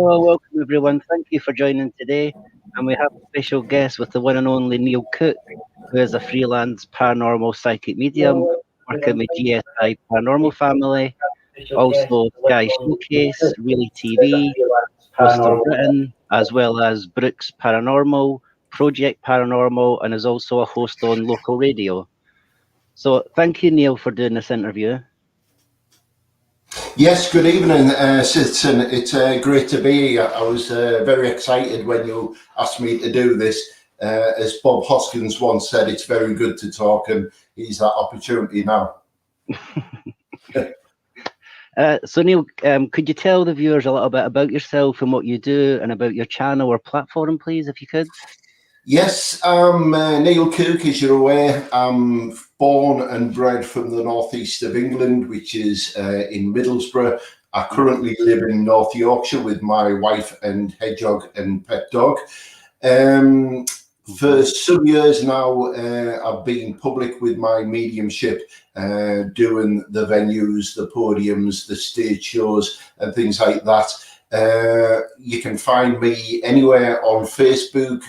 Hello, welcome everyone. Thank you for joining today. And we have a special guest with the one and only Neil Cook, who is a freelance paranormal psychic medium working with GSI Paranormal Family, also Sky Showcase, Really TV, host in Britain, as well as Brooks Paranormal, Project Paranormal, and is also a host on local radio. So thank you, Neil, for doing this interview. Yes, good evening, Citizen. It's great to be here. I was very excited when you asked me to do this. As Bob Hoskins once said, it's very good to talk, and he's that opportunity now. So Neil, could you tell the viewers a little bit about yourself and what you do and about your channel or platform, please, if you could? Yes, I'm Neil Cook, as you're aware. I'm born and bred from the northeast of England, which is in Middlesbrough. I currently live in North Yorkshire with my wife and hedgehog and pet dog. For some years now, I've been public with my mediumship, doing the venues, the podiums, the stage shows and things like that. You can find me anywhere on Facebook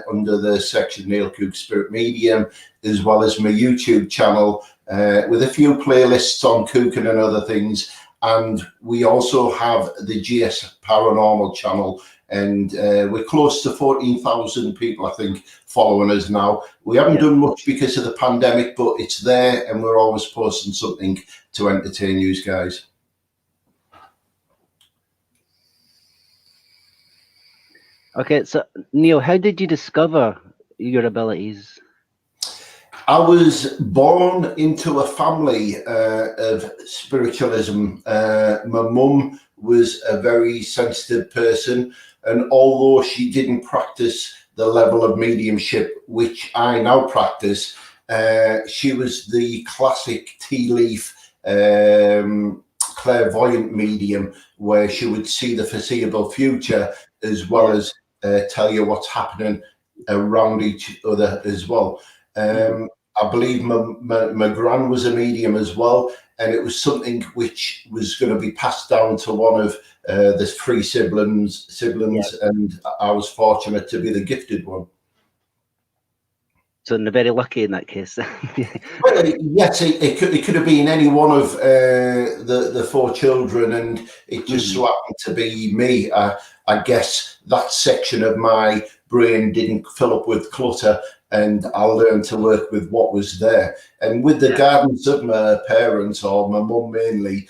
under the section Neil Cook Spirit Medium, as well as my YouTube channel with a few playlists on cooking and other things. And we also have the GS Paranormal channel, and we're close to 14,000 people, I think, following us now. We haven't done much because of the pandemic, but it's there, and we're always posting something to entertain you guys. Okay, so Neil, how did you discover your abilities? I was born into a family of spiritualism. My mum was a very sensitive person, and although she didn't practice the level of mediumship which I now practice, she was the classic tea leaf clairvoyant medium, where she would see the foreseeable future as well as tell you what's happening around each other as well. I believe my gran was a medium as well, and it was something which was going to be passed down to one of the three siblings, and I was fortunate to be the gifted one. So they're very lucky in that case. Well, yes, it could have been any one of the four children, and it just so happened to be me. I guess that section of my brain didn't fill up with clutter, and I learned to work with what was there. And with the guidance of my parents, or my mum mainly,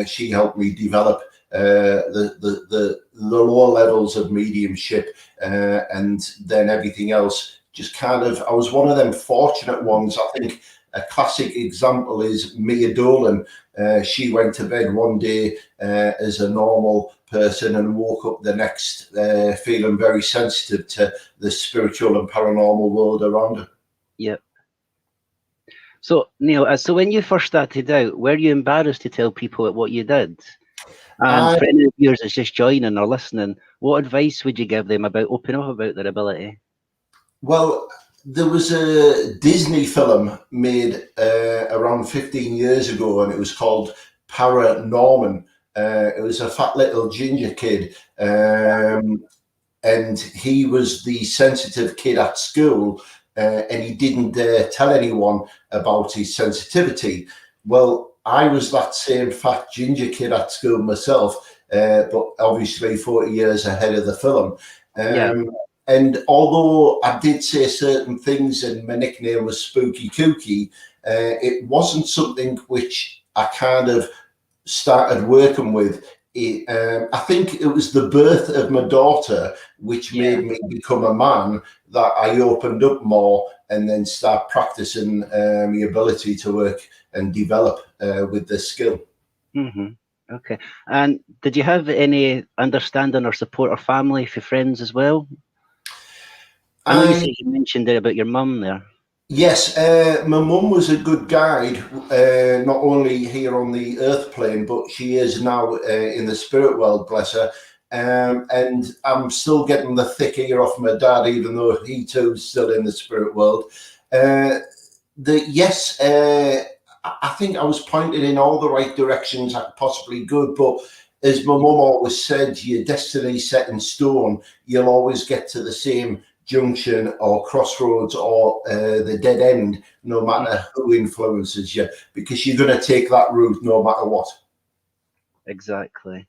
she helped me develop the lower levels of mediumship, and then everything else just kind of, I was one of them fortunate ones. I think a classic example is Mia Dolan. She went to bed one day as a normal person and woke up the next feeling very sensitive to the spiritual and paranormal world around her. Yep. So Neil, so when you first started out, were you embarrassed to tell people what you did? And for any viewers that's just joining or listening, what advice would you give them about opening up about their ability? Well, there was a Disney film made around 15 years ago, and it was called Paranormal. It was a fat little ginger kid, and he was the sensitive kid at school, and he didn't dare tell anyone about his sensitivity. Well, I was that same fat ginger kid at school myself, but obviously 40 years ahead of the film. And although I did say certain things and my nickname was Spooky Kooky, it wasn't something which I kind of started working with. I think it was the birth of my daughter which made me become a man, that I opened up more and then start practicing the ability to work and develop with this skill. Okay. And did you have any understanding or support or family for friends as well? I know you mentioned there about your mum there. Yes, my mum was a good guide, not only here on the earth plane, but she is now in the spirit world, bless her. And I'm still getting the thick ear off my dad, even though he too is still in the spirit world. I think I was pointed in all the right directions I possibly could, but as my mum always said, your destiny set in stone. You'll always get to the same junction or crossroads or the dead end, no matter who influences you, because you're going to take that route no matter what. Exactly.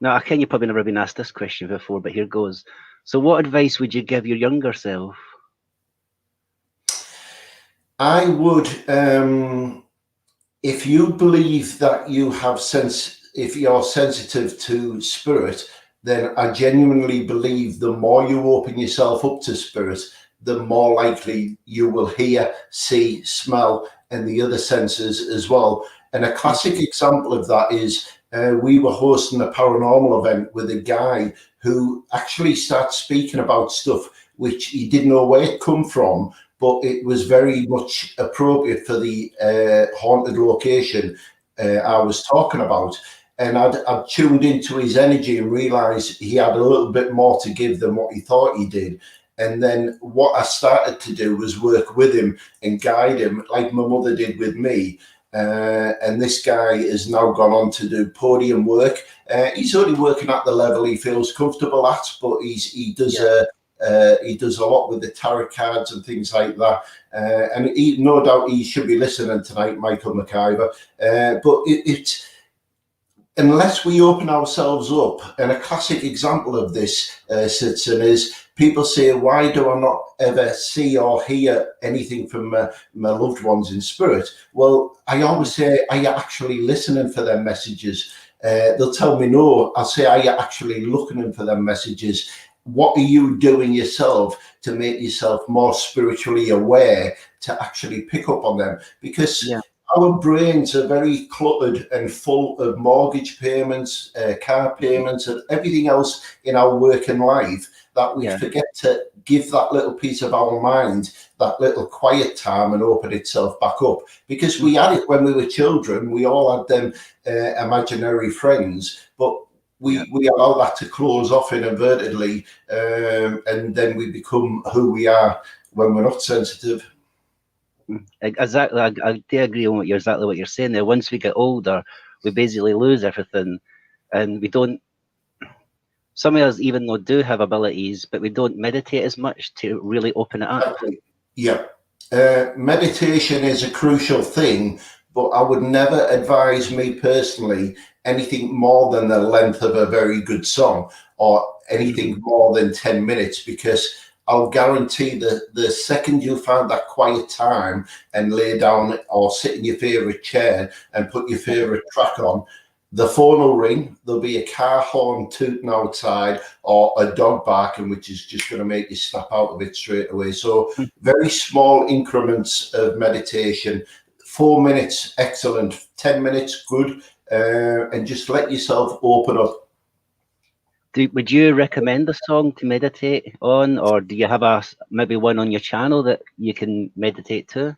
Now, I think you've probably never been asked this question before, but here goes. So, what advice would you give your younger self? I would, if you believe that you have if you're sensitive to spirit, then I genuinely believe the more you open yourself up to spirit, the more likely you will hear, see, smell, and the other senses as well. And a classic example of that is we were hosting a paranormal event with a guy who actually started speaking about stuff which he didn't know where it come from, but it was very much appropriate for the haunted location I was talking about. And I'd tuned into his energy and realised he had a little bit more to give than what he thought he did. And then what I started to do was work with him and guide him like my mother did with me. And this guy has now gone on to do podium work. He's only working at the level he feels comfortable at, but he does a lot with the tarot cards and things like that. And no doubt he should be listening tonight, Michael McIver. But it's unless we open ourselves up, and a classic example of this, Sitson, is people say, why do I not ever see or hear anything from my loved ones in spirit? Well, I always say, are you actually listening for their messages? They'll tell me no. I'll say, are you actually looking for their messages? What are you doing yourself to make yourself more spiritually aware to actually pick up on them? Because our brains are very cluttered and full of mortgage payments, car payments, and everything else in our working life that we forget to give that little piece of our mind that little quiet time and open itself back up. Because we had it when we were children. We all had them imaginary friends, but we allow that to close off inadvertently, and then we become who we are when we're not sensitive. Exactly, I do agree on exactly what you're saying there. Once we get older, we basically lose everything, and we don't. Some of us, even though do have abilities, but we don't meditate as much to really open it up. Exactly. Yeah, meditation is a crucial thing, but I would never advise, me personally, anything more than the length of a very good song or anything more than 10 minutes, because I'll guarantee the second you find that quiet time and lay down or sit in your favourite chair and put your favourite track on, the phone will ring, there'll be a car horn tooting outside or a dog barking, which is just going to make you snap out of it straight away. So very small increments of meditation. 4 minutes, excellent. 10 minutes, good. And just let yourself open up. Would you recommend a song to meditate on, or do you have maybe one on your channel that you can meditate to?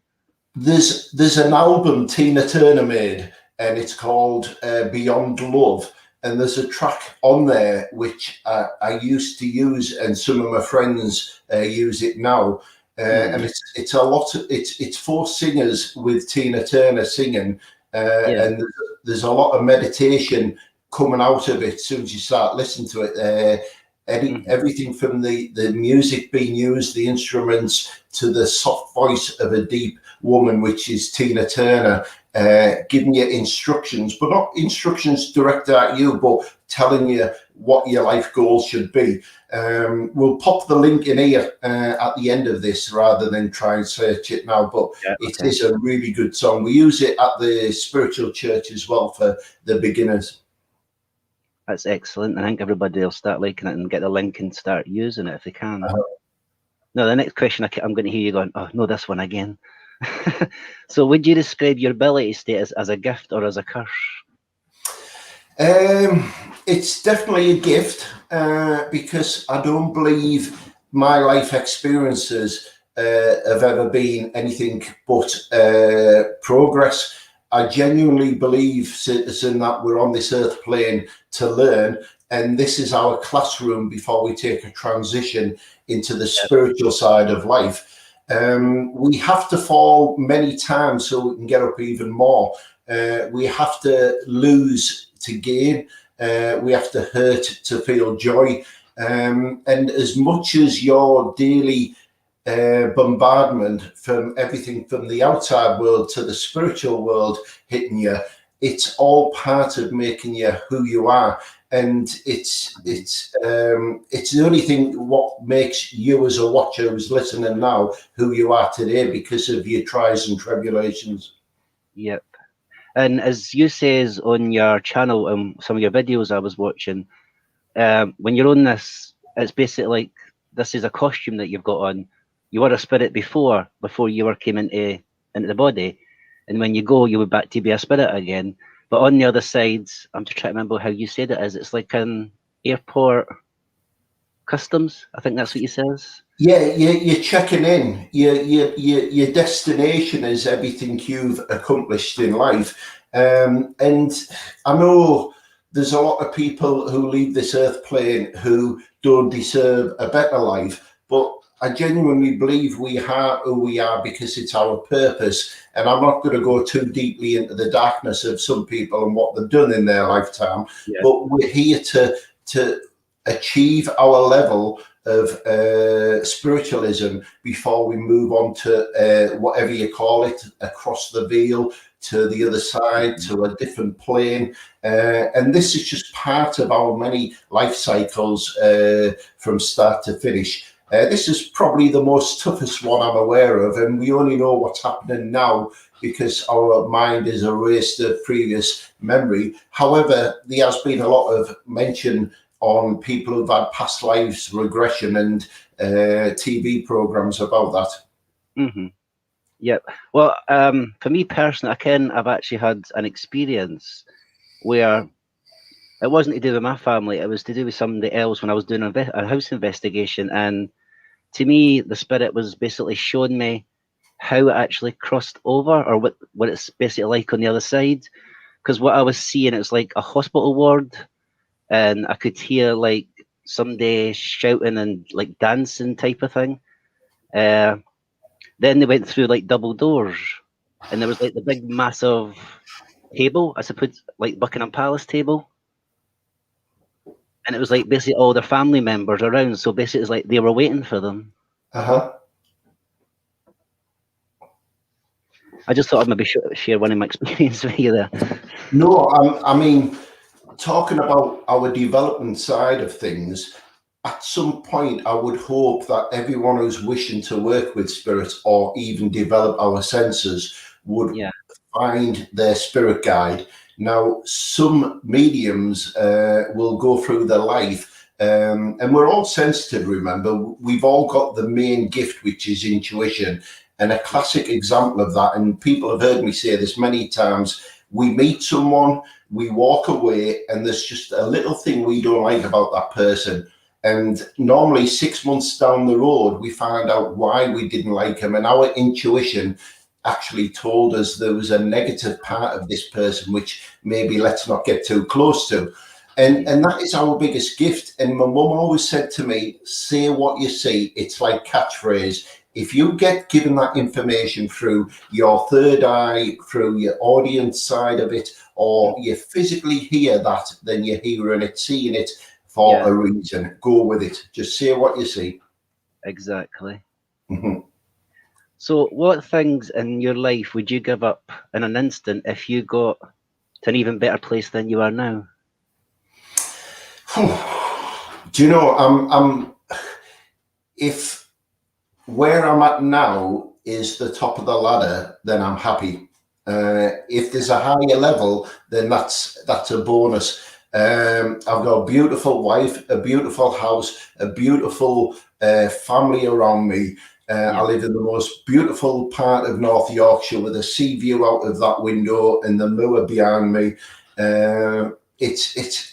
There's an album Tina Turner made, and it's called Beyond Love. And there's a track on there which I used to use, and some of my friends use it now. And it's a lot. It's 4 singers with Tina Turner singing, and there's a lot of meditation coming out of it as soon as you start listening to it. Everything from the music being used, the instruments, to the soft voice of a deep woman, which is Tina Turner, giving you instructions, but not instructions directed at you, but telling you what your life goals should be. We'll pop the link in here at the end of this rather than try and search it now, but it is a really good song. We use it at the spiritual church as well for the beginners. That's excellent. I think everybody will start liking it and get the link and start using it if they can. Now, the next question I'm going to hear you going, oh, no, this one again. So would you describe your ability state as a gift or as a curse? It's definitely a gift, because I don't believe my life experiences have ever been anything but progress. I genuinely believe, citizen, that we're on this earth plane to learn, and this is our classroom before we take a transition into the spiritual side of life. We have to fall many times so we can get up even more. We have to lose to gain. We have to hurt to feel joy. And as much as your daily bombardment from everything from the outside world to the spiritual world hitting you, it's all part of making you who you are. And it's the only thing what makes you as a watcher who's listening now who you are today, because of your trials and tribulations. Yep. And as you says on your channel and some of your videos I was watching, when you're on this, it's basically like this is a costume that you've got on. You were a spirit before you were came into the body, and when you go, you were back to be a spirit again. But on the other side, I'm just trying to remember how you said it is. It's like an airport customs. I think that's what you says. Yeah, you're checking in. Your destination is everything you've accomplished in life. And I know there's a lot of people who leave this earth plane who don't deserve a better life, but I genuinely believe we are who we are because it's our purpose. And I'm not going to go too deeply into the darkness of some people and what they've done in their lifetime, Yeah. but we're here to achieve our level of spiritualism before we move on to whatever you call it, across the veil to the other side, to a different plane. And this is just part of our many life cycles from start to finish. This is probably the most toughest one I'm aware of, and we only know what's happening now because our mind is erased of previous memory. However, there has been a lot of mention on people who've had past lives regression and TV programs about that. Mm-hmm. Yep. Well, for me personally, I've actually had an experience where it wasn't to do with my family. It was to do with somebody else when I was doing a house investigation. And to me, the spirit was basically showing me how it actually crossed over, or what it's basically like on the other side. Because what I was seeing, it was like a hospital ward, and I could hear like somebody shouting and like dancing type of thing. Then they went through like double doors, and there was like the big massive table, I suppose, like Buckingham Palace table. And it was like basically all their family members around. So basically, it's like they were waiting for them. Uh-huh. I just thought I'd maybe share one of my experience with you there. No, I mean, talking about our development side of things, at some point, I would hope that everyone who's wishing to work with spirits or even develop our senses would find their spirit guide. Now, some mediums will go through their life, and we're all sensitive, remember. We've all got the main gift, which is intuition. And a classic example of that, and people have heard me say this many times, we meet someone, we walk away, and there's just a little thing we don't like about that person. And normally 6 months down the road, we find out why we didn't like him. And our intuition actually told us there was a negative part of this person, which maybe let's not get too close to. And that is our biggest gift. And my mum always said to me, say what you see. It's like catchphrase. If you get given that information through your third eye, through your audience side of it, or you physically hear that, then you're hearing it, seeing it for a reason. Go with it. Just say what you see. Exactly. Mm-hmm. So what things in your life would you give up in an instant if you got to an even better place than you are now? Do you know, if where I'm at now is the top of the ladder, then I'm happy. If there's a higher level, then that's a bonus. I've got a beautiful wife, a beautiful house, a beautiful family around me. I live in the most beautiful part of North Yorkshire with a sea view out of that window and the moor behind me.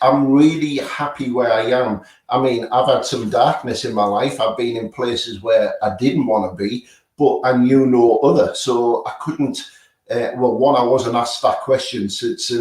I'm really happy where I am. I mean, I've had some darkness in my life. I've been in places where I didn't want to be, but I knew no other. So I couldn't, I wasn't asked that question,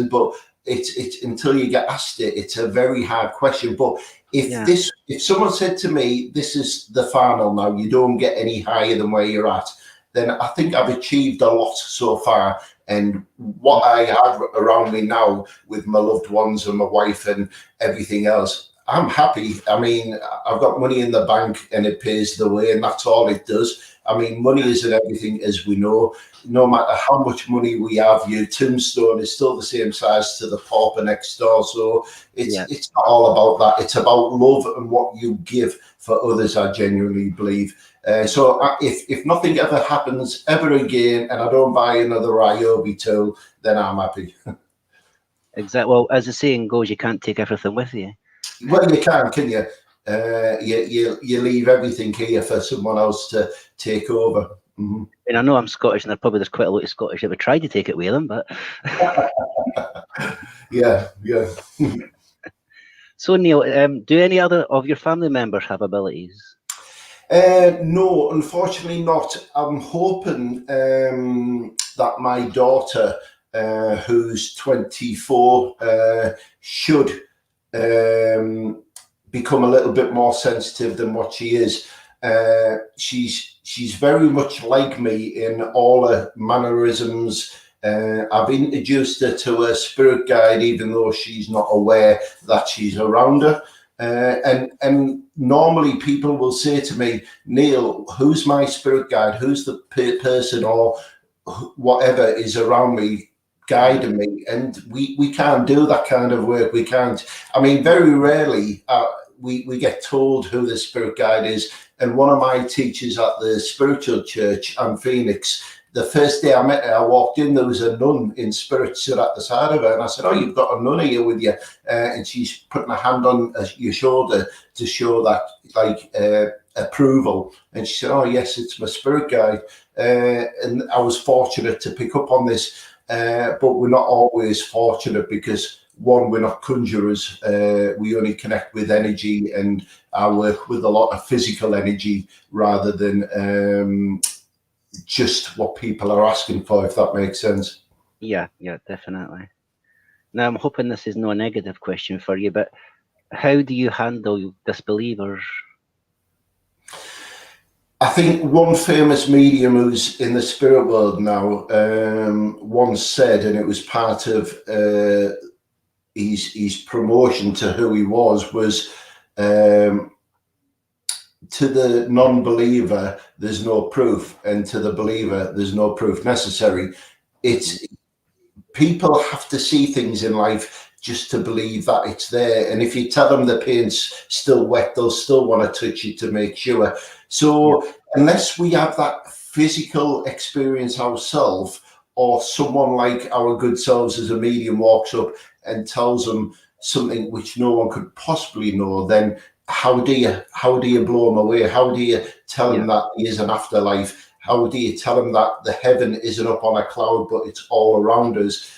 but it's until you get asked it, it's a very hard question. But if someone said to me, this is the final now, you don't get any higher than where you're at, then I think I've achieved a lot so far. And what I have around me now with my loved ones and my wife and everything else, I'm happy. I mean, I've got money in the bank and it pays the way, and that's all it does. I mean, money isn't everything, as we know. No matter how much money we have, your tombstone is still the same size to the pauper next door. So Yeah, it's not all about that. It's about love and what you give for others, I genuinely believe. If nothing ever happens ever again and I don't buy another Ryobi tool, then I'm happy. exactly. Well, as the saying goes, you can't take everything with you. Well, you can you? You leave everything here for someone else to take over. Mm-hmm. And I know I'm Scottish, and there's quite a lot of Scottish that would try to take it with them, but Yeah. So Neil, do any other of your family members have abilities? No, unfortunately not. I'm hoping that my daughter, who's 24, should become a little bit more sensitive than what she is. She's very much like me in all her mannerisms. I've introduced her to a spirit guide, even though she's not aware that she's around her. And normally people will say to me, Neil, who's my spirit guide? Who's the person or whatever is around me guiding me? And we can't do that kind of work. We can't. I mean, very rarely we get told who the spirit guide is. And one of my teachers at the spiritual church in Phoenix, the first day I met her, I walked in, there was a nun in spirit stood at the side of her. And I said, oh, you've got a nun here with you. And she's putting her hand on your shoulder to show that, like, approval. And she said, oh, yes, it's my spirit guide. And I was fortunate to pick up on this. But we're not always fortunate because, one, we're not conjurers. We only connect with energy, and I work with a lot of physical energy rather than just what people are asking for, if that makes sense. Yeah, definitely. Now, I'm hoping this is no negative question for you, but how do you handle disbelievers? I think one famous medium who's in the spirit world now once said, and it was part of his promotion to who he was to the non-believer, there's no proof, and to the believer, there's no proof necessary. It's people have to see things in life just to believe that it's there. And if you tell them the paint's still wet, they'll still want to touch it to make sure. So unless we have that physical experience ourselves, or someone like our good selves as a medium walks up and tells them something which no one could possibly know, then how do you blow them away? How do you tell them that there is an afterlife? How do you tell them that the heaven isn't up on a cloud, but it's all around us?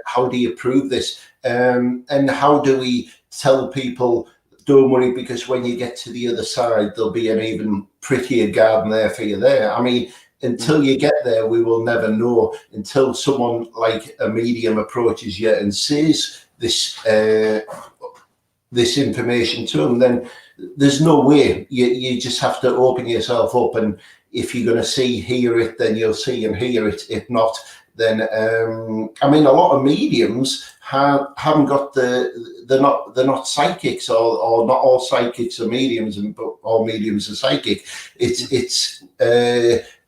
How do you prove this? And how do we tell people, don't worry, because when you get to the other side, there'll be an even prettier garden there for you there. I mean, until you get there, we will never know. Until someone like a medium approaches you and says this information to them, then there's no way. You just have to open yourself up, and if you're going to hear it, then you'll see and hear it. If not, then I mean, a lot of mediums haven't got they're not psychics, or not all psychics are mediums, but all mediums are psychic. It's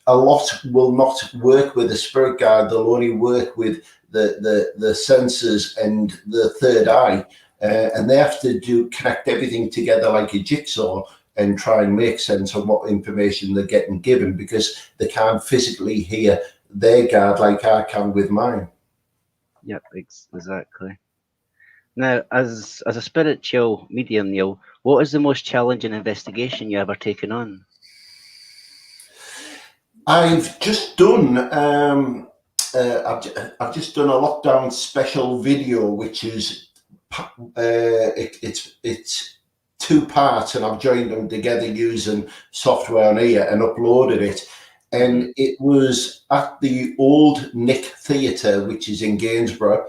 a lot will not work with a spirit guide. They'll only work with the senses and the third eye. And they have to connect everything together like a jigsaw and try and make sense of what information they're getting given, because they can't physically hear their guard like I can with mine. Yep, exactly. Now, as a spiritual medium, Neil, what is the most challenging investigation you ever taken on? I've just done I've just done a lockdown special video, which is it's 2 parts, and I've joined them together using software on here and uploaded it. And it was at the old Nick Theatre, which is in Gainsborough.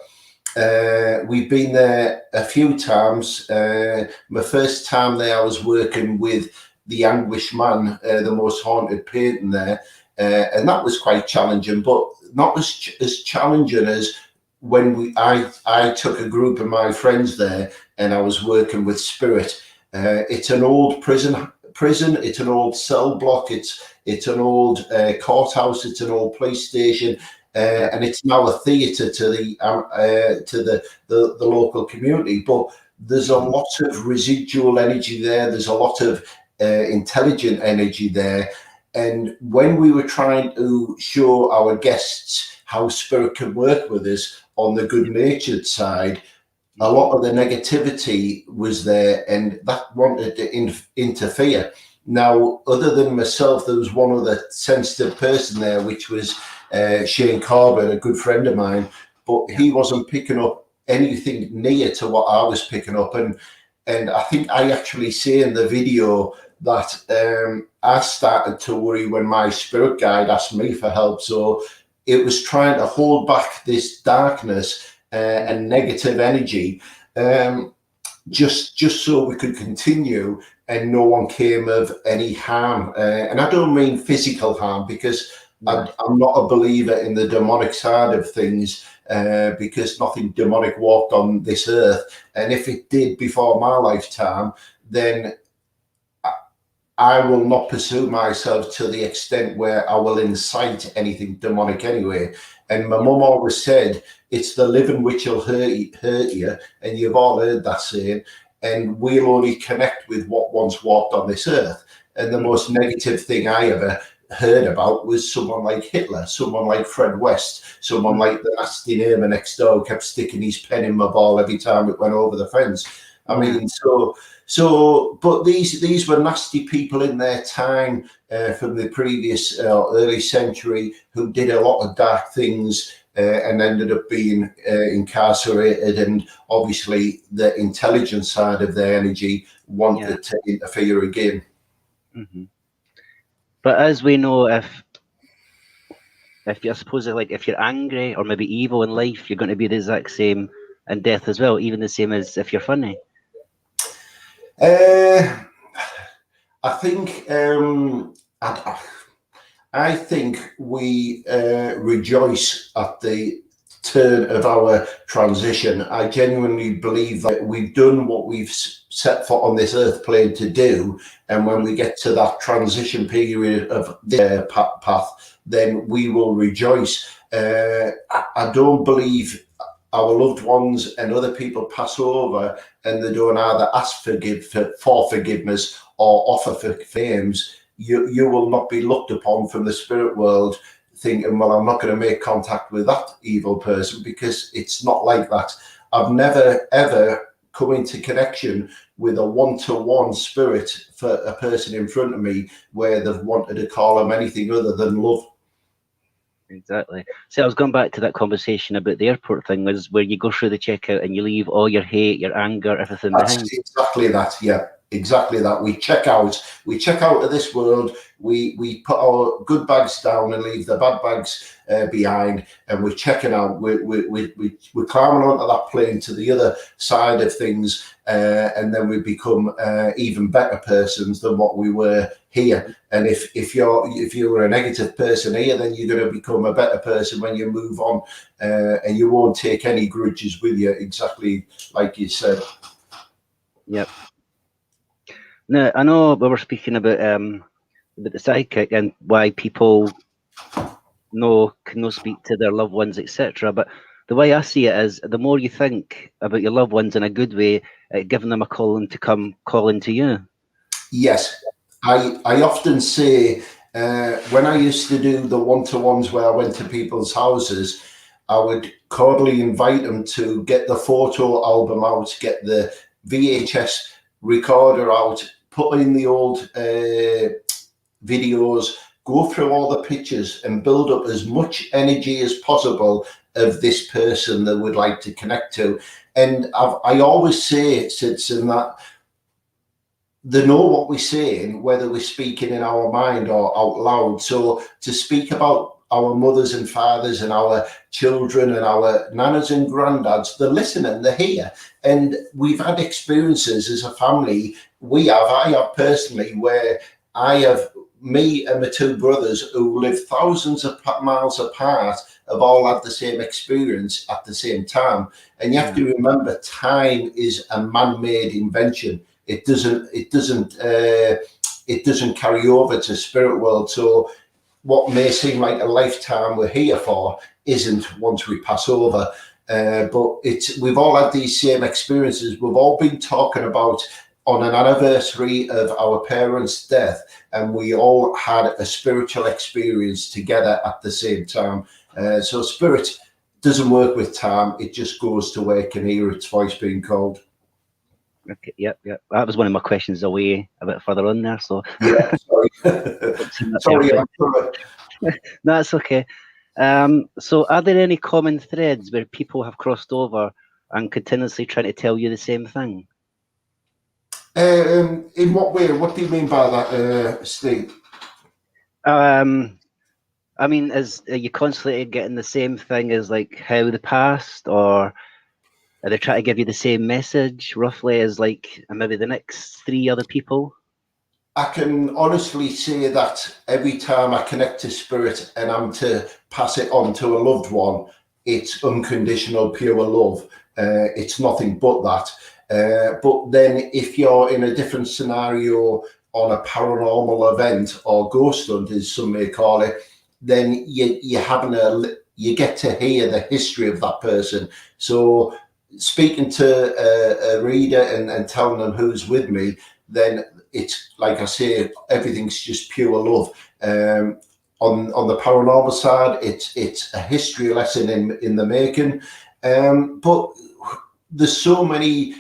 We've been there a few times. My first time there, I was working with the Anguish Man, the most haunted painting there. and that was quite challenging, but not as challenging as when I took a group of my friends there and I was working with spirit. It's an old prison. It's an old cell block. It's an old courthouse. It's an old police station. And it's now a theatre to the local community. But there's a lot of residual energy there. There's a lot of intelligent energy there. And when we were trying to show our guests how spirit can work with us on the good-natured side, a lot of the negativity was there, and that wanted to interfere. Now, other than myself, there was one other sensitive person there, which was Shane Carver, a good friend of mine, but he wasn't picking up anything near to what I was picking up. And I think I actually say in the video that I started to worry when my spirit guide asked me for help. So it was trying to hold back this darkness and negative energy, just so we could continue and no one came of any harm. And I don't mean physical harm, because I'm not a believer in the demonic side of things, because nothing demonic walked on this earth. And if it did before my lifetime, then I will not pursue myself to the extent where I will incite anything demonic anyway. And my mum always said, it's the living which will hurt you. And you've all heard that saying. And we'll only connect with what once walked on this earth. And the most negative thing I ever heard about was someone like Hitler, someone like Fred West, someone like the nasty neighbour next door who kept sticking his pen in my ball every time it went over the fence. I mean, but these were nasty people in their time, from the previous early century, who did a lot of dark things and ended up being incarcerated. And obviously the intelligence side of their energy wanted to interfere again. Mm-hmm. But as we know, if you're supposed like, if you're angry or maybe evil in life, you're going to be the exact same in death as well, even the same as if you're funny. I think I think we rejoice at the turn of our transition. I genuinely believe that we've done what we've set foot on this earth plane to do, and when we get to that transition period of the path, then we will rejoice. I don't believe our loved ones and other people pass over and they don't either ask for forgiveness or offer for claims. You will not be looked upon from the spirit world thinking, well, I'm not going to make contact with that evil person, because it's not like that. I've never, ever come into connection with a one-to-one spirit for a person in front of me where they've wanted to call them anything other than love. Exactly. See, I was going back to that conversation about the airport thing, was where you go through the checkout and you leave all your hate, your anger, everything behind. Exactly that. Yeah, exactly that. We check out of this world. We put our good bags down and leave the bad bags behind, and we're checking out. We're climbing onto that plane to the other side of things, and then we become even better persons than what we were here. And if you were a negative person here, then you're going to become a better person when you move on, and you won't take any grudges with you. Exactly like you said. Yep. Now, I know we were speaking about the psychic and why people can no speak to their loved ones, etc. But the way I see it is, the more you think about your loved ones in a good way, giving them a call and to come calling to you. Yes, I often say, when I used to do the one-to-ones where I went to people's houses, I would cordially invite them to get the photo album out, get the VHS recorder out, put in the old videos, go through all the pictures and build up as much energy as possible of this person that would like to connect to. And I always say, Sidson, that they know what we're saying, whether we're speaking in our mind or out loud. So to speak about our mothers and fathers and our children and our nanas and granddads, they're listening, they're here. And we've had experiences as a family. I have personally, where I have me and my two brothers who live thousands of miles apart have all had the same experience at the same time. And you have to remember, time is a man-made invention. It doesn't carry over to spirit world. So what may seem like a lifetime we're here for isn't once we pass over. But we've all had these same experiences. We've all been talking about on an anniversary of our parents' death, and we all had a spiritual experience together at the same time. So spirit doesn't work with time. It just goes to where it can hear its voice being called. Okay, yep. That was one of my questions away a bit further on there. So yeah, sorry, sorry, I'm sorry. No, that's okay. So are there any common threads where people have crossed over and continuously trying to tell you the same thing? In what way? What do you mean by that, Steve? I mean, are you constantly getting the same thing as like how the past, or are they trying to give you the same message roughly as like maybe the next 3 other people? I can honestly say that every time I connect to spirit and I'm to pass it on to a loved one, it's unconditional, pure love. It's nothing but that. But then if you're in a different scenario on a paranormal event or ghost hunt, as some may call it, then you get to hear the history of that person. So speaking to a reader and telling them who's with me, then it's like I say, everything's just pure love. On the paranormal side, it's a history lesson in the making. But there's so many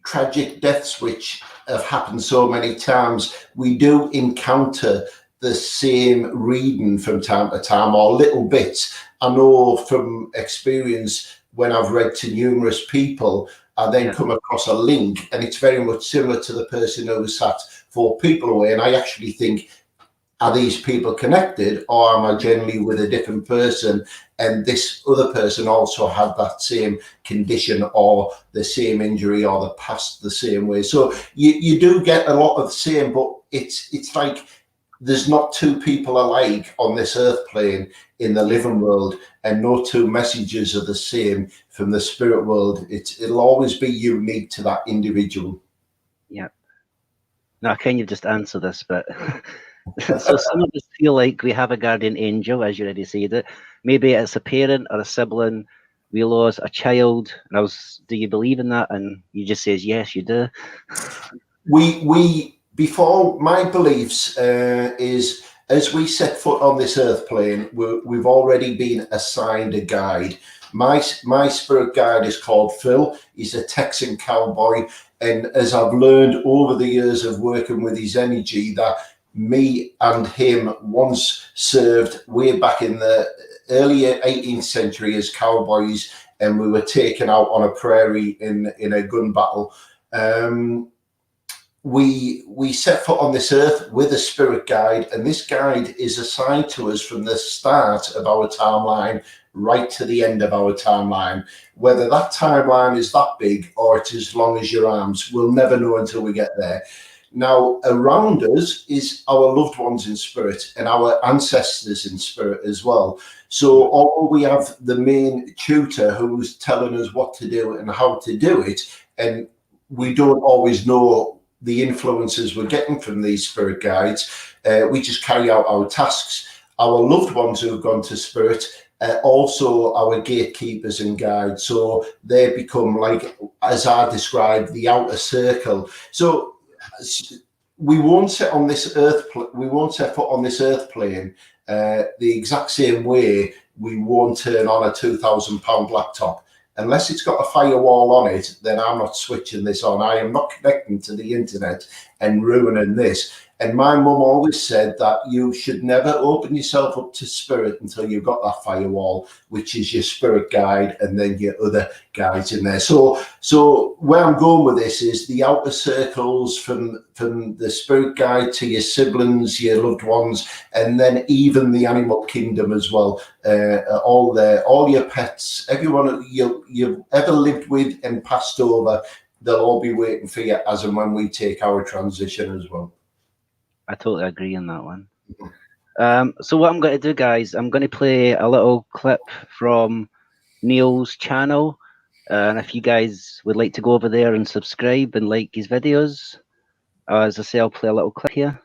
tragic deaths which have happened so many times. We do encounter the same reading from time to time, or little bits. I know from experience when I've read to numerous people, I then come across a link, and it's very much similar to the person who was sat 4 people away. And I actually think, are these people connected, or am I generally with a different person? And this other person also had that same condition or the same injury or the past the same way. So you do get a lot of the same, but it's like there's not 2 people alike on this earth plane in the living world, and no 2 messages are the same from the spirit world. It'll always be unique to that individual. Yeah. Now, can you just answer this bit? So some of us feel like we have a guardian angel, as you already said it. Maybe it's a parent or a sibling. We lost a child. And do you believe in that? And you just says, yes, you do. We before my beliefs is, as we set foot on this earth plane, we've already been assigned a guide. My spirit guide is called Phil. He's a Texan cowboy. And as I've learned over the years of working with his energy, that me and him once served way back in the early 18th century as cowboys, and we were taken out on a prairie in a gun battle. We set foot on this earth with a spirit guide, and this guide is assigned to us from the start of our timeline right to the end of our timeline. Whether that timeline is that big or it's as long as your arms, we'll never know until we get there. Now, around us is our loved ones in spirit and our ancestors in spirit as well. So although we have the main tutor who's telling us what to do and how to do it, and we don't always know the influences we're getting from these spirit guides, we just carry out our tasks. Our loved ones who have gone to spirit, also our gatekeepers and guides. So they become, like, as I described, the outer circle. So we won't set on this earth. We won't set foot on this earth plane the exact same way we won't turn on a £2,000 laptop. Unless it's got a firewall on it, then I'm not switching this on. I am not connecting to the internet and ruining this. And my mum always said that you should never open yourself up to spirit until you've got that firewall, which is your spirit guide and then your other guides in there. So where I'm going with this is the outer circles, from the spirit guide to your siblings, your loved ones, and then even the animal kingdom as well. All your pets, everyone you've ever lived with and passed over, they'll all be waiting for you as and when we take our transition as well. I totally agree on that one. So what I'm going to do, guys, I'm going to play a little clip from Neil's channel. And if you guys would like to go over there and subscribe and like his videos, as I say, I'll play a little clip here.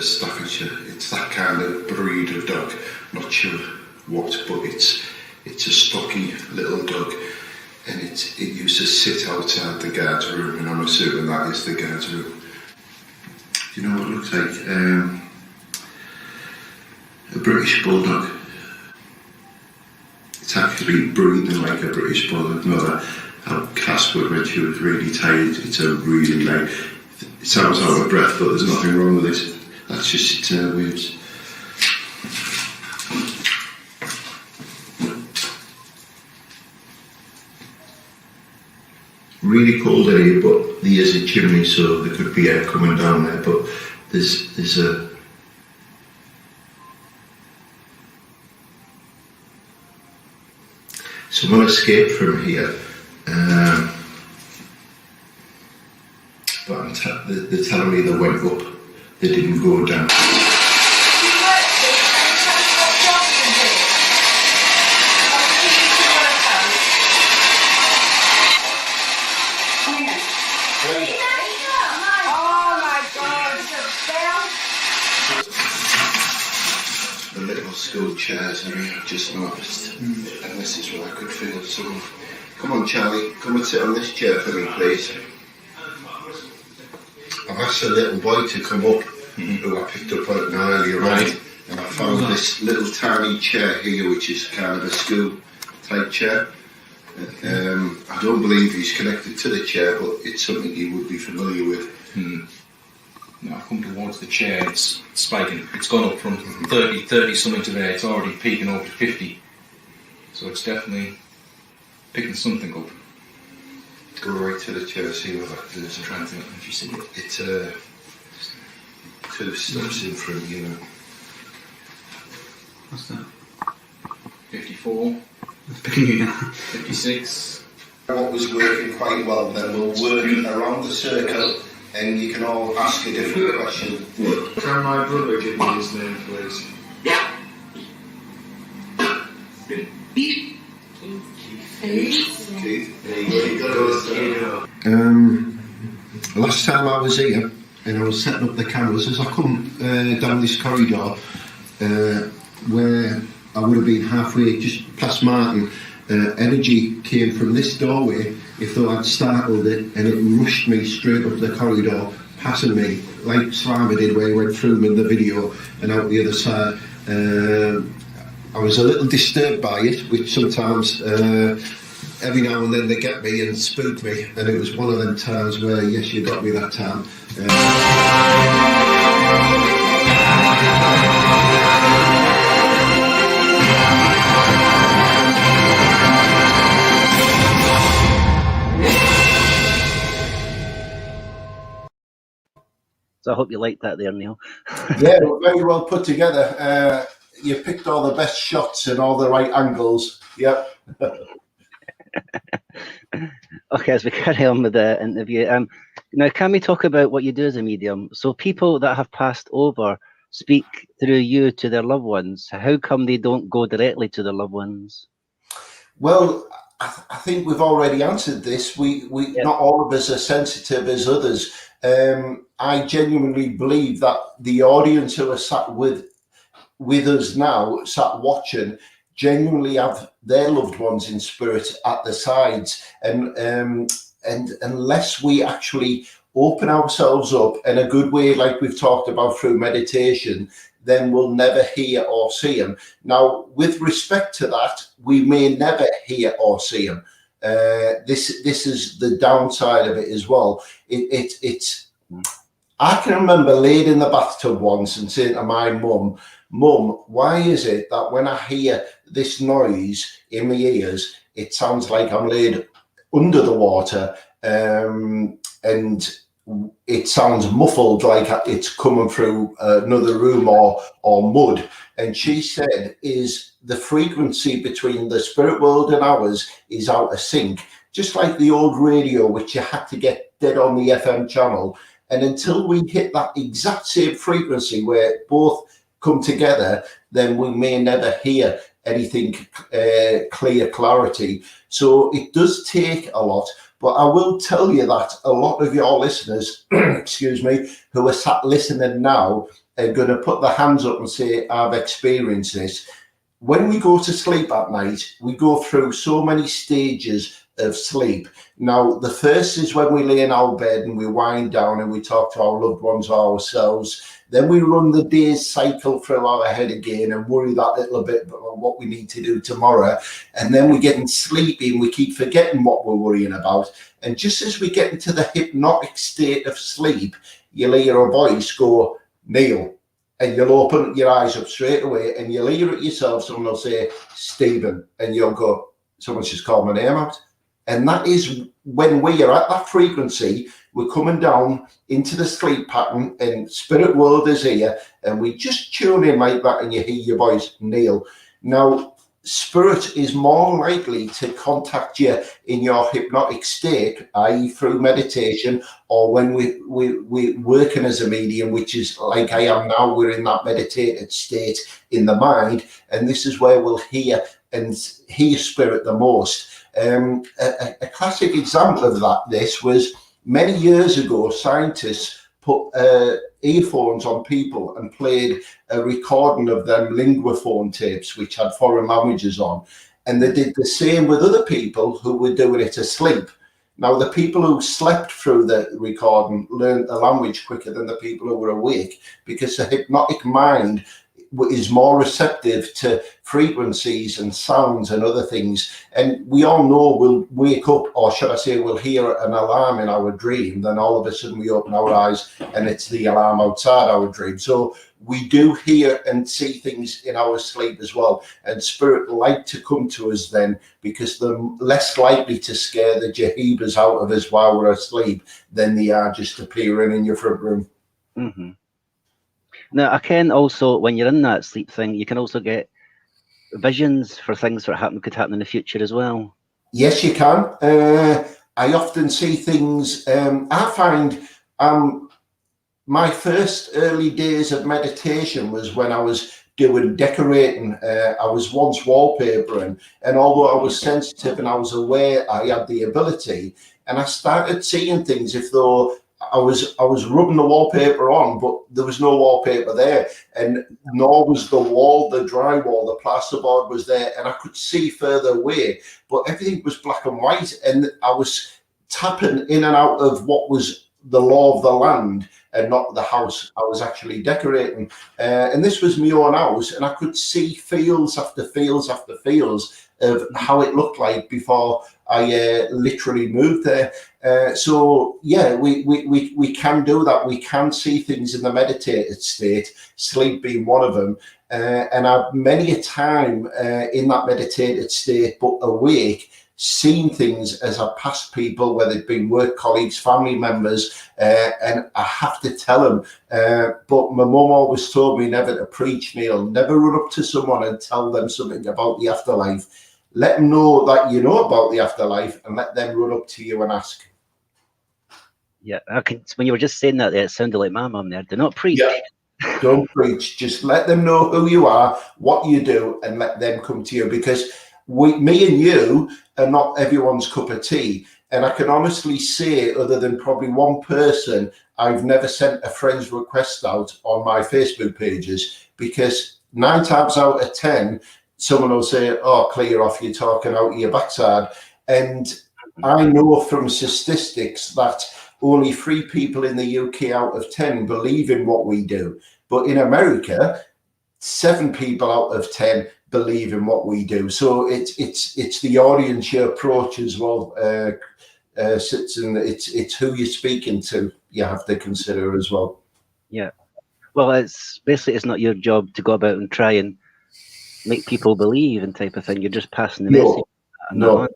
Staffordshire. It's that kind of breed of dog. Not sure what, but it's a stocky little dog, and it used to sit outside the guard's room, and I'm assuming that is the guard's room. Do you know what it looks like? A British bulldog. It's actually breathing like a British bulldog. Not how Casper when she was really tired. It's a really like. It sounds out of breath, but there's nothing wrong with it. That's just its airwaves. Really cold area, but there is a chimney, so there could be air coming down there. But there's a someone escaped from here, but they're telling me they went up. They didn't go down. The little school chairs area, I've just noticed, and this is where I could feel someone. Come on, Charlie, come and sit on this chair for me, please. I've asked a little boy to come up, who I picked up on earlier on, and I found this little tiny chair here, which is kind of a school type chair. I don't believe he's connected to the chair, but it's something he would be familiar with. Now I've come towards the chair, it's spiking. It's gone up from 30 something to there, it's already peaking over to 50. So it's definitely picking something up. Go right to the chair, see what that is. I'm trying to think if you see it. It's 2 steps in front, you know. What's that? 54. It's picking you now. 56. What was working quite well then, we'll work around the circle and you can all ask a different question. Can my brother give me his name, please? Keith, there you go. Last time I was here and I was setting up the cameras, as I come down this corridor where I would have been halfway just past Martin, energy came from this doorway, if though I'd startled it, and it rushed me straight up the corridor, passing me, like Slimer did where he went through them in the video and out the other side. I was a little disturbed by it, which sometimes every now and then they get me and spook me, and it was one of them times where, yes, you got me that time. So I hope you liked that there, Neil. Yeah, very well put together. You picked all the best shots and all the right angles. Yep. Okay, as we carry on with the interview, now can we talk about what you do as a medium? So people that have passed over speak through you to their loved ones. How come they don't go directly to their loved ones? Well, I think we've already answered this. We not all of us are sensitive as others. I genuinely believe that the audience who are sat with us now, sat watching, genuinely have their loved ones in spirit at the sides, and unless we actually open ourselves up in a good way, like we've talked about through meditation, then we'll never hear or see them. Now, with respect to that, we may never hear or see them. This is the downside of it as well. It's I can remember laying in the bathtub once and saying to my mum, Mum, why is it that when I hear this noise in my ears, it sounds like I'm laid under the water, and it sounds muffled, like it's coming through another room or mud. And she said, is the frequency between the spirit world and ours is out of sync, just like the old radio, which you had to get dead on the FM channel. And until we hit that exact same frequency where both come together, then we may never hear anything clear clarity. So it does take a lot. But I will tell you that a lot of your listeners, excuse me, who are sat listening now are going to put their hands up and say, I've experienced this. When we go to sleep at night, we go through so many stages of sleep. Now, the first is when we lay in our bed and we wind down and we talk to our loved ones or ourselves. Then we run the day's cycle through our head again and worry that little bit about what we need to do tomorrow. And then we get sleepy and we keep forgetting what we're worrying about. And just as we get into the hypnotic state of sleep, you'll hear a voice go, Neil. And you'll open your eyes up straight away and you'll hear it yourself. Someone will say, Stephen. And you'll go, someone's just called my name out. And that is when we are at that frequency, we're coming down into the sleep pattern and spirit world is here. And we just tune in like that and you hear your voice, Neil. Now, spirit is more likely to contact you in your hypnotic state, i.e. through meditation, or when we're working as a medium, which is like I am now, we're in that meditated state in the mind. And this is where we'll hear spirit the most. A classic example of this was many years ago, scientists put earphones on people and played a recording of them linguaphone tapes, which had foreign languages on. And they did the same with other people who were doing it asleep. Now, the people who slept through the recording learned the language quicker than the people who were awake, because the hypnotic mind is more receptive to frequencies and sounds and other things. And we all know we'll wake up, or should I say, we'll hear an alarm in our dream. Then all of a sudden we open our eyes and it's the alarm outside our dream. So we do hear and see things in our sleep as well. And spirit like to come to us then, because they're less likely to scare the jahibas out of us while we're asleep than they are just appearing in your front room. Mm-hmm. Now, I can also, when you're in that sleep thing, you can also get visions for things that could happen in the future as well. Yes, you can. I often see things. I find my first early days of meditation was when I was doing decorating. I was once wallpapering, and although I was sensitive and I was aware I had the ability, and I started seeing things if though I was rubbing the wallpaper on, but there was no wallpaper there, and nor was the wall, the drywall, the plasterboard was there, and I could see further away, but everything was black and white, and I was tapping in and out of what was the law of the land and not the house I was actually decorating. And this was my own house, and I could see fields after fields after fields of how it looked like before I literally moved there. So yeah, we can do that. We can see things in the meditated state, sleep being one of them. And I've many a time in that meditated state, but awake, seen things as I passed people, whether it been work colleagues, family members, and I have to tell them. But my mum always told me never to preach, Neil. Never run up to someone and tell them something about the afterlife. Let them know that you know about the afterlife, and let them run up to you and ask. Yeah, when you were just saying that there, it sounded like my mum there. Do not preach. Yeah. Don't preach. Just let them know who you are, what you do, and let them come to you, because me and you are not everyone's cup of tea. And I can honestly say, other than probably one person, I've never sent a friend's request out on my Facebook pages, because 9 times out of 10, someone will say, oh, clear off, you're talking out of your backside. And I know from statistics that only 3 people in the UK out of 10 believe in what we do. But in America, 7 people out of 10 believe in what we do. So it's the audience you approach as well, it's who you're speaking to. you have to consider as well. Yeah. Well, it's basically it's not your job to go about and try and make people believe and type of thing. You're just passing the message. No,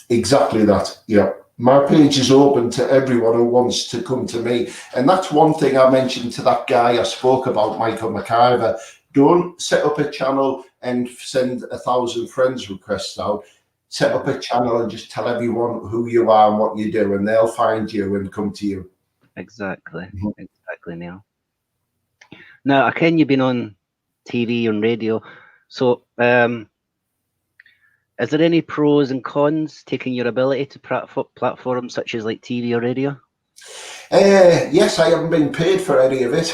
exactly that. Yeah. My page is open to everyone who wants to come to me. And that's one thing I mentioned to that guy I spoke about, Michael McIver. Don't set up a channel and send 1,000 friends requests out. Set up a channel and just tell everyone who you are and what you do, and they'll find you and come to you. Exactly. Exactly, Neil. Now, I ken you've been on TV and radio. So, is there any pros and cons taking your ability to platforms such as like TV or radio? Yes, I haven't been paid for any of it.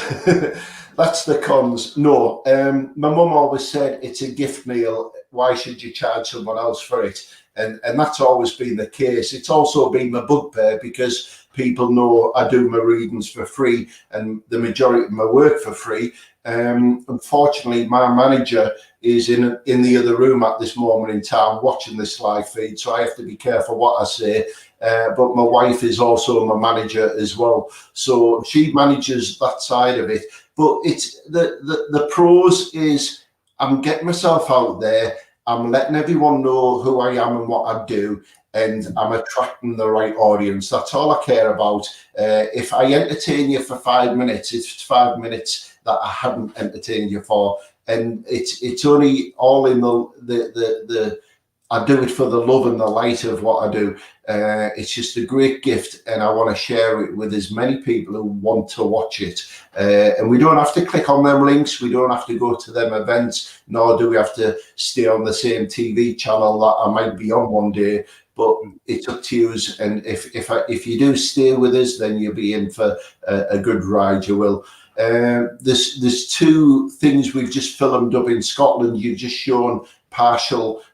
That's the cons. No, my mum always said it's a gift, Neil. Why should you charge someone else for it? And that's always been the case. It's also been my bugbear because people know I do my readings for free and the majority of my work for free. Unfortunately, my manager is in the other room at this moment in time watching this live feed, so I have to be careful what I say. But my wife is also my manager as well, so she manages that side of it. But it's the pros is I'm getting myself out there. I'm letting everyone know who I am and what I do, and I'm attracting the right audience. That's all I care about. If I entertain you for 5 minutes, it's 5 minutes that I hadn't entertained you for, and it's only all in the I do it for the love and the light of what I do. It's just a great gift, and I want to share it with as many people who want to watch it. And we don't have to click on them links. We don't have to go to them events, nor do we have to stay on the same TV channel that I might be on one day. But it's up to you. And if you do stay with us, then you'll be in for a good ride. You will. There's two things we've just filmed up in Scotland. You've just shown partial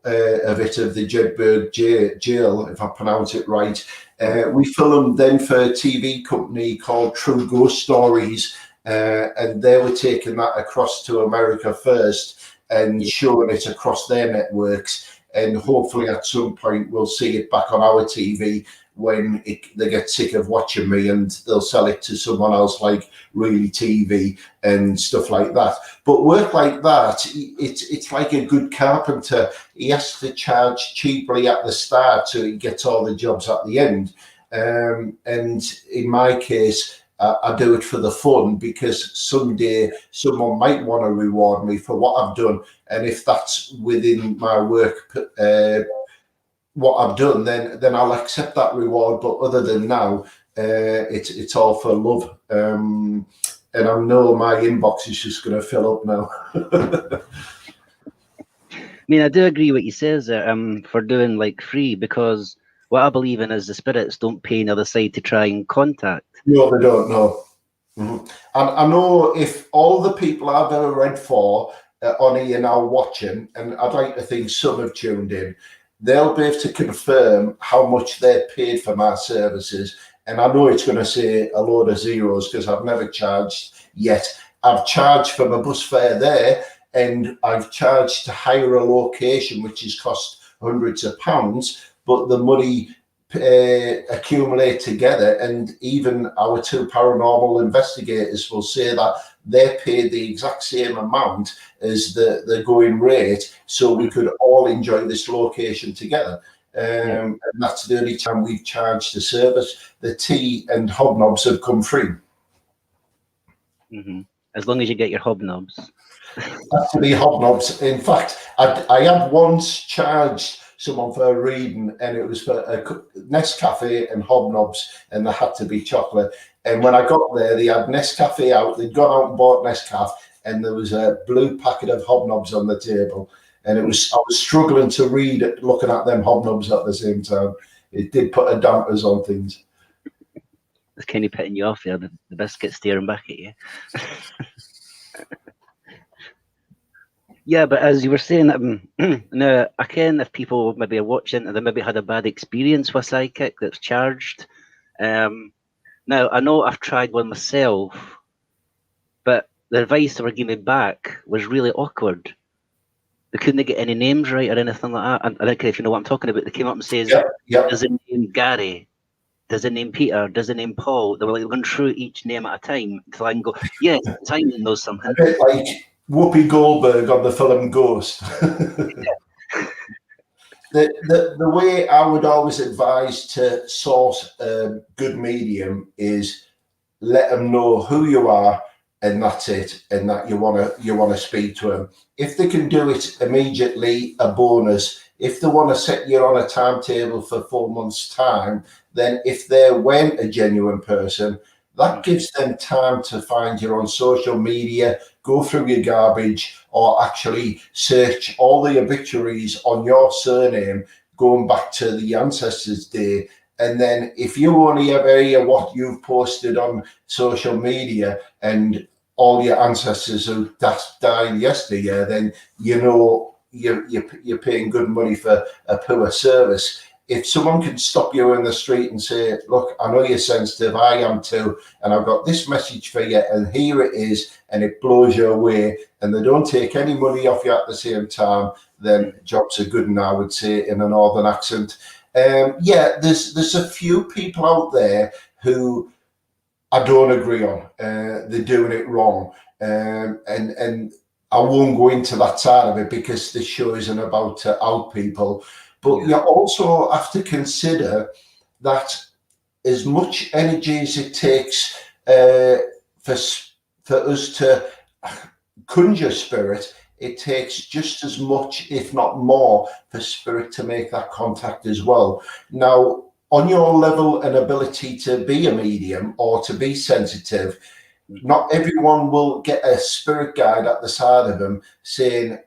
of it, of the Jedburgh jail, if I pronounce it right. We filmed then for a TV company called True Ghost Stories, and they were taking that across to America first and showing it across their networks. And hopefully at some point we'll see it back on our TV when they get sick of watching me, and they'll sell it to someone else like Really TV and stuff like that. But work like that, it's like a good carpenter. He has to charge cheaply at the start so he gets all the jobs at the end. And in my case, I do it for the fun, because someday someone might want to reward me for what I've done. And if that's within my work, what I've done, then I'll accept that reward. But other than now, it's all for love. And I know my inbox is just going to fill up now. I mean, I do agree what you says there, for doing like free, because what I believe in is the spirits don't pay another side to try and contact. No, they don't know. And I know if all the people I've ever read for on here now watching, and I'd like to think some have tuned in, they'll be able to confirm how much they're paid for my services. And I know it's going to say a load of zeros because I've never charged yet. I've charged for my bus fare there, and I've charged to hire a location, which has cost hundreds of pounds, but the money accumulate together. And even our two paranormal investigators will say that they're paid the exact same amount as the going rate, so we could all enjoy this location together. And that's the only time we've charged the service. The tea and hobnobs have come free. As long as you get your hobnobs. Has to be hobnobs. In fact, I have once charged someone for a reading, and it was for a Nescafe and hobnobs, and they had to be chocolate. And when I got there, they had Nescafe out. They'd gone out and bought Nescafe, and there was a blue packet of hobnobs on the table. And I was struggling to read it, looking at them hobnobs at the same time. It did put a dampers on things. It's kind of putting you off there. The biscuit's staring back at you. Yeah, but as you were saying, now I can, if people maybe are watching and they maybe had a bad experience with psychic that's charged. Now I know I've tried one myself, but the advice they were giving me back was really awkward. They couldn't get any names right or anything like that. I don't care if you know what I'm talking about. They came up and says, "There's a name Gary," does it name Peter? Does it name Paul? They were like going through each name at a time until I can go, yes, Simon knows something. A bit like Whoopi Goldberg on the film Ghost. The way I would always advise to source a good medium is let them know who you are, and that's it, and that you want to speak to them. If they can do it immediately, a bonus. If they want to set you on a timetable for 4 months' time, then if they weren't a genuine person, that gives them time to find you on social media, go through your garbage, or actually search all the obituaries on your surname going back to the ancestors' day. And then if you only ever hear what you've posted on social media and all your ancestors who died yesterday, then you know you're paying good money for a poor service. If someone can stop you in the street and say, look, I know you're sensitive, I am too, and I've got this message for you, and here it is, and it blows you away, and they don't take any money off you at the same time, then jobs are good, and I would say in a northern accent. There's a few people out there who I don't agree on. They're doing it wrong, and I won't go into that side of it because this show isn't about to out people. But you also have to consider that as much energy as it takes for us to conjure spirit, it takes just as much, if not more, for spirit to make that contact as well. Now, on your level and ability to be a medium or to be sensitive, not everyone will get a spirit guide at the side of them saying,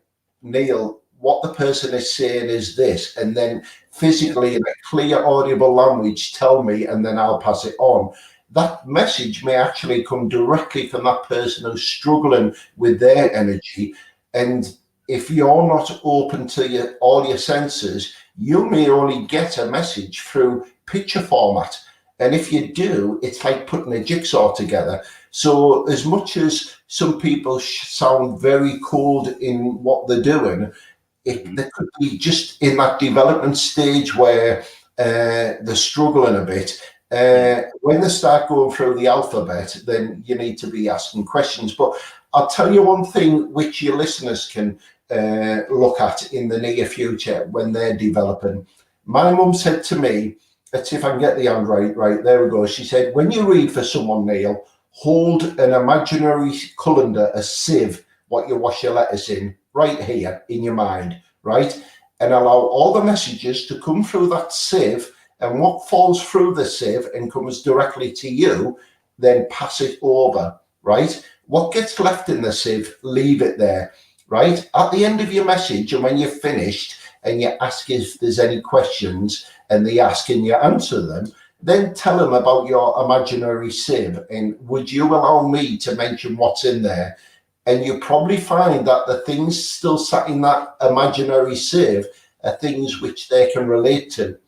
Neil, what the person is saying is this, and then physically in a clear audible language tell me, and then I'll pass it on. That message may actually come directly from that person who's struggling with their energy. And if you're not open to all your senses, you may only get a message through picture format. And if you do, it's like putting a jigsaw together. So as much as some people sound very cold in what they're doing, they could be just in that development stage where they're struggling a bit. When they start going through the alphabet, then you need to be asking questions. But I'll tell you one thing which your listeners can look at in the near future when they're developing. My mum said to me, let's see if I can get the hand right, there we go. She said, when you read for someone, Neil, hold an imaginary colander, a sieve, what you wash your lettuce in, right here in your mind, right? And allow all the messages to come through that sieve, and what falls through the sieve and comes directly to you, then pass it over, right? What gets left in the sieve, leave it there, right? At the end of your message, and when you're finished and you ask if there's any questions, and they ask and you answer them, then tell them about your imaginary sieve, and would you allow me to mention what's in there? And you probably find that the things still sat in that imaginary sieve are things which they can relate to.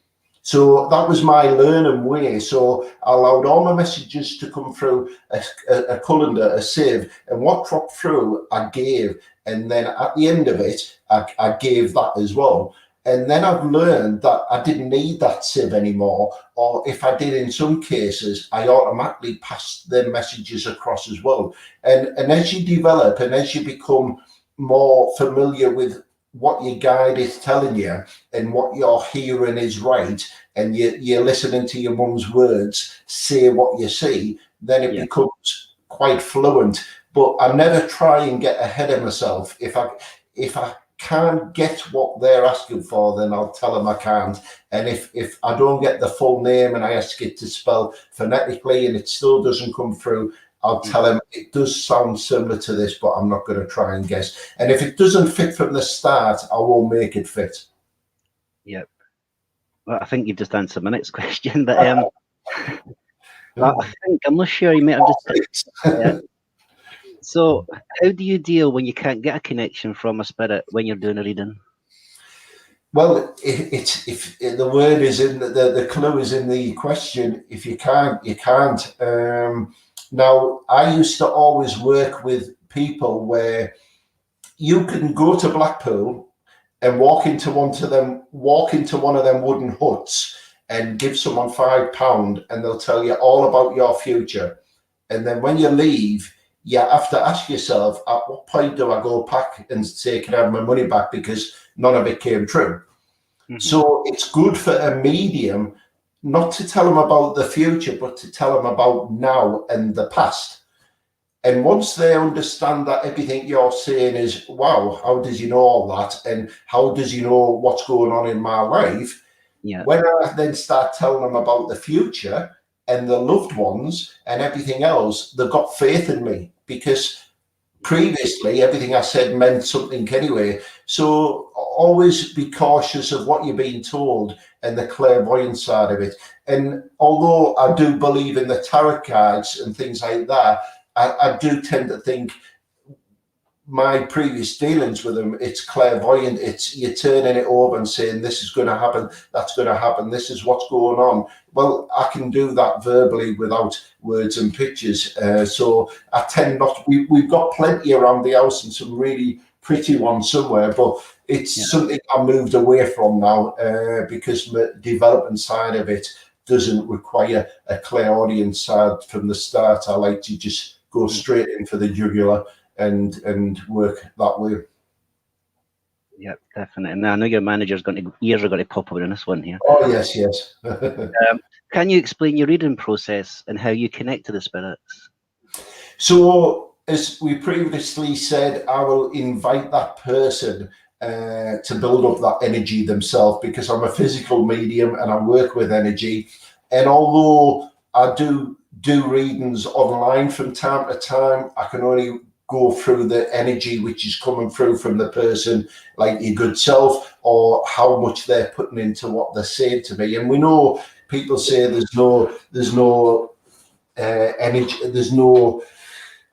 So that was my learning way. So I allowed all my messages to come through a colander, a sieve, and what dropped through, I gave. And then at the end of it, I gave that as well. And then I've learned that I didn't need that sieve anymore. Or if I did in some cases, I automatically passed the messages across as well. And as you develop and as you become more familiar with what your guide is telling you and what you're hearing is right, and you're listening to your mum's words, say what you see, then it becomes quite fluent. But I never try and get ahead of myself. If I can't get what they're asking for, then I'll tell them I can't. And if I don't get the full name and I ask it to spell phonetically and it still doesn't come through, I'll tell them it does sound similar to this, but I'm not going to try and guess. And if it doesn't fit from the start, I won't make it fit. Yep. Well, I think you've just answered my next question, but I think, I'm not sure, you might have just... So how do you deal when you can't get a connection from a spirit when you're doing a reading? Well, if the word is in the clue is in the question. If you can't, you can't. Now, I used to always work with people where you can go to Blackpool and walk into one of them wooden huts, and give someone £5 and they'll tell you all about your future. And then when you leave, you have to ask yourself, at what point do I go back and say, can I have my money back, because none of it came true? Mhm. So it's good for a medium not to tell them about the future, but to tell them about now and the past. And once they understand that everything you're saying is, wow, how does you know all that? And how does you know what's going on in my life? Yeah. When I then start telling them about the future and the loved ones and everything else, they've got faith in me, because previously everything I said meant something anyway. So always be cautious of what you're being told and the clairvoyant side of it. And although I do believe in the tarot cards and things like that, I do tend to think my previous dealings with them, it's clairvoyant. It's you're turning it over and saying, this is going to happen, that's going to happen, this is what's going on. Well, I can do that verbally without words and pictures. So I tend not, we've got plenty around the house and some really pretty ones somewhere, but it's something I moved away from now because the development side of it doesn't require a clairaudient side from the start. I like to just go straight in for the jugular and work that way. Yeah, definitely. And I know your manager's ears are going to pop over in this one here. Oh yes, yes. Can you explain your reading process and how you connect to the spirits? So, as we previously said, I will invite that person to build up that energy themselves, because I'm a physical medium and I work with energy. And although I do readings online from time to time, I can only go through the energy which is coming through from the person, like your good self, or how much they're putting into what they're saying to me. And we know people say there's no energy, there's no,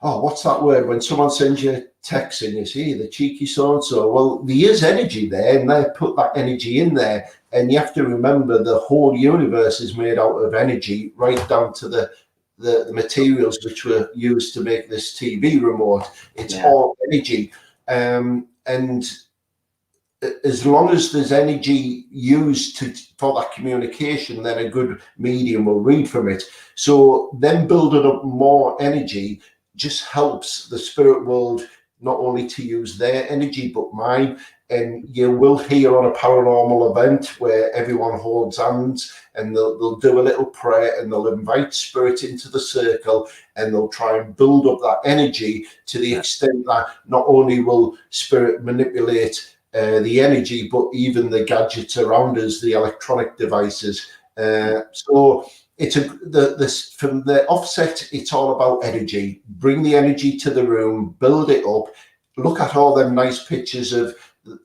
oh, what's that word? When someone sends you a text and you see the cheeky so-and-so, well, there is energy there, and they put that energy in there. And you have to remember the whole universe is made out of energy, right down to the materials which were used to make this TV remote. It's all energy. And as long as there's energy used for that communication, then a good medium will read from it. So then building up more energy just helps the spirit world not only to use their energy, but mine. And you will hear on a paranormal event where everyone holds hands and they'll do a little prayer and they'll invite spirit into the circle and they'll try and build up that energy to the extent that not only will spirit manipulate the energy, but even the gadgets around us, the electronic devices. So it's from the offset, it's all about energy. Bring the energy to the room, build it up, look at all them nice pictures of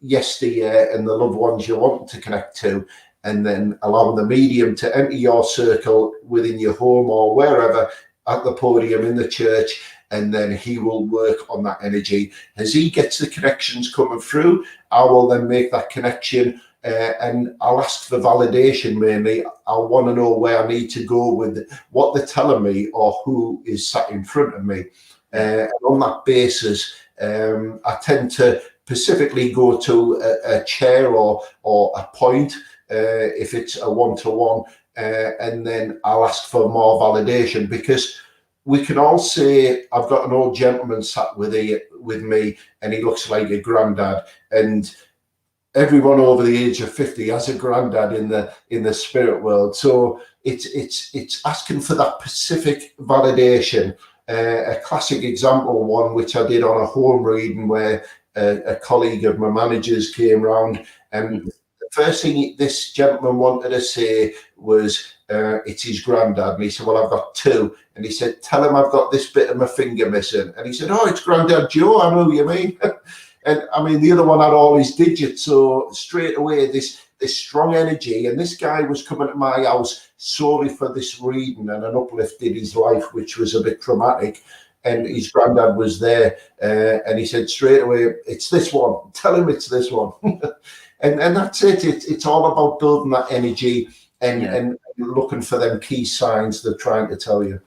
yesteryear and the loved ones you want to connect to, and then allow the medium to enter your circle within your home or wherever, at the podium, in the church, and then he will work on that energy. As he gets the connections coming through, I will then make that connection, and I'll ask for validation mainly. I want to know where I need to go with what they're telling me or who is sat in front of me. And on that basis, I tend to specifically go to a chair or a point if it's a one-to-one, and then I'll ask for more validation, because we can all say, I've got an old gentleman sat with me and he looks like a granddad, and everyone over the age of 50 has a granddad in the spirit world. So it's asking for that specific validation. A classic example, one which I did on a home reading, where a colleague of my manager's came round, and the first thing this gentleman wanted to say was, it's his granddad. And he said, well, I've got two. And he said, tell him I've got this bit of my finger missing. And he said, oh, it's Granddad Joe, I know you mean. And I mean, the other one had all his digits. So straight away, this strong energy. And this guy was coming to my house solely for this reading and an uplift in his life, which was a bit traumatic. And his granddad was there. And he said straight away, it's this one. Tell him it's this one. and that's it. It's all about building that energy and looking for them key signs they're trying to tell you.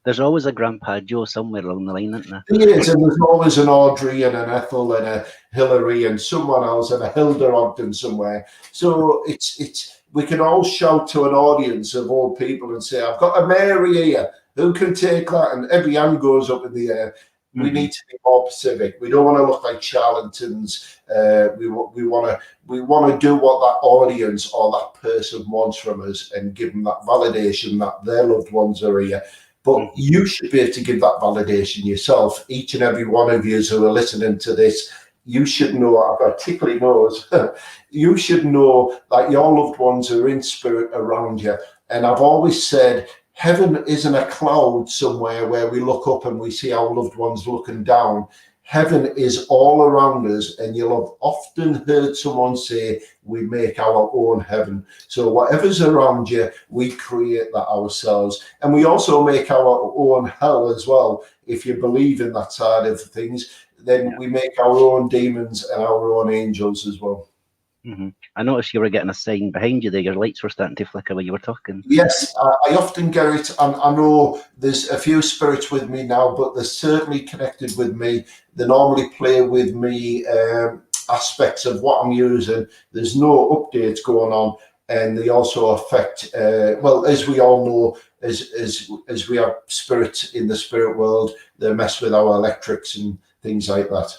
There's always a Grandpa Joe somewhere along the line, isn't there? There is, and there's always an Audrey and an Ethel and a Hillary and someone else and a Hilda Ogden somewhere. So it's we can all shout to an audience of old people and say, "I've got a Mary here. Who can take that?" And every hand goes up in the air. We need to be more specific. We don't want to look like charlatans. We want to do what that audience or that person wants from us and give them that validation that their loved ones are here. But you should be able to give that validation yourself. Each and every one of you who are listening to this, you should know, I've got a tickly nose, you should know that your loved ones are in spirit around you. And I've always said, heaven isn't a cloud somewhere where we look up and we see our loved ones looking down. Heaven is all around us, and you'll have often heard someone say, we make our own heaven. So whatever's around you, we create that ourselves. And we also make our own hell as well. If you believe in that side of things, then we make our own demons and our own angels as well. I noticed you were getting a sign behind you there. Your lights were starting to flicker when you were talking. Yes, I often get it. I know there's a few spirits with me now, but they're certainly connected with me. They normally play with me aspects of what I'm using. There's no updates going on, and they also affect, well, as we all know, as we have spirits in the spirit world, they mess with our electrics and things like that.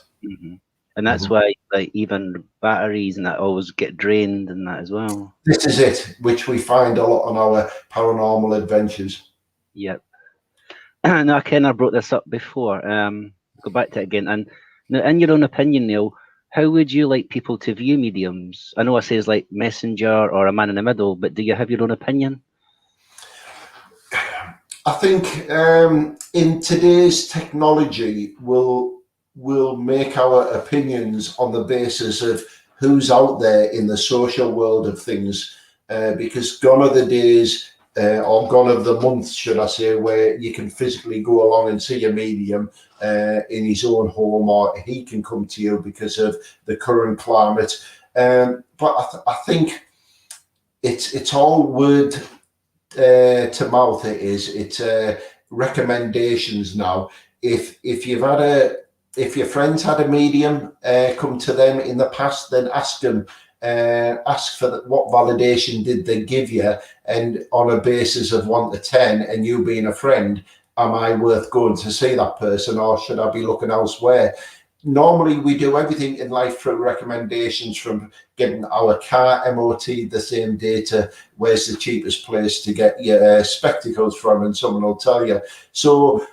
And that's why, like, even batteries and that always get drained and that as well. This is it, which we find a lot on our paranormal adventures. Yep. Now, Ken, I brought this up before. Go back to it again. And now, in your own opinion, Neil, how would you like people to view mediums? I know I say it's like messenger or a man in the middle, but do you have your own opinion? I think in today's technology, we'll make our opinions on the basis of who's out there in the social world of things, because gone are the days, or gone are the months, should I say, where you can physically go along and see a medium in his own home, or he can come to you because of the current climate. But I think it's all word to mouth. It's recommendations now. If your friends had a medium come to them in the past, then ask them, ask for what validation did they give you, and on a basis of 1 to 10, and you being a friend, am I worth going to see that person, or should I be looking elsewhere? Normally, we do everything in life through recommendations, from getting our car MOT the same day to where's the cheapest place to get your spectacles from, and someone will tell you. So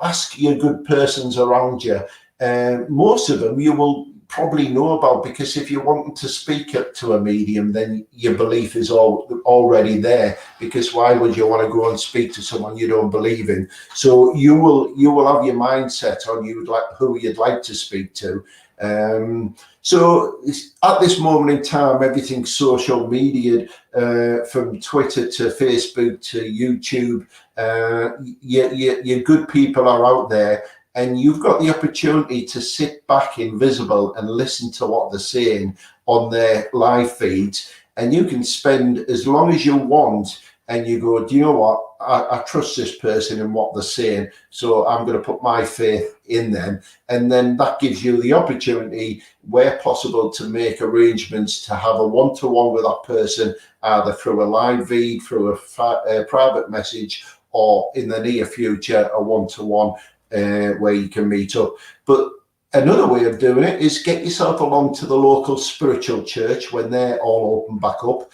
ask your good persons around you. Most of them you will probably know about, because if you're wanting to speak to a medium, then your belief is already there, because why would you want to go and speak to someone you don't believe in? So you will have your mindset on who you'd like to speak to. So at this moment in time, everything's social media, from Twitter to Facebook to YouTube. Your good people are out there, and you've got the opportunity to sit back invisible and listen to what they're saying on their live feeds. And you can spend as long as you want, and you go, do you know what? I trust this person and what they're saying, so I'm going to put my faith in them. And then that gives you the opportunity, where possible, to make arrangements to have a one-to-one with that person, either through a live feed, through a private message, or in the near future, a one-to-one where you can meet up. But another way of doing it is get yourself along to the local spiritual church when they're all open back up.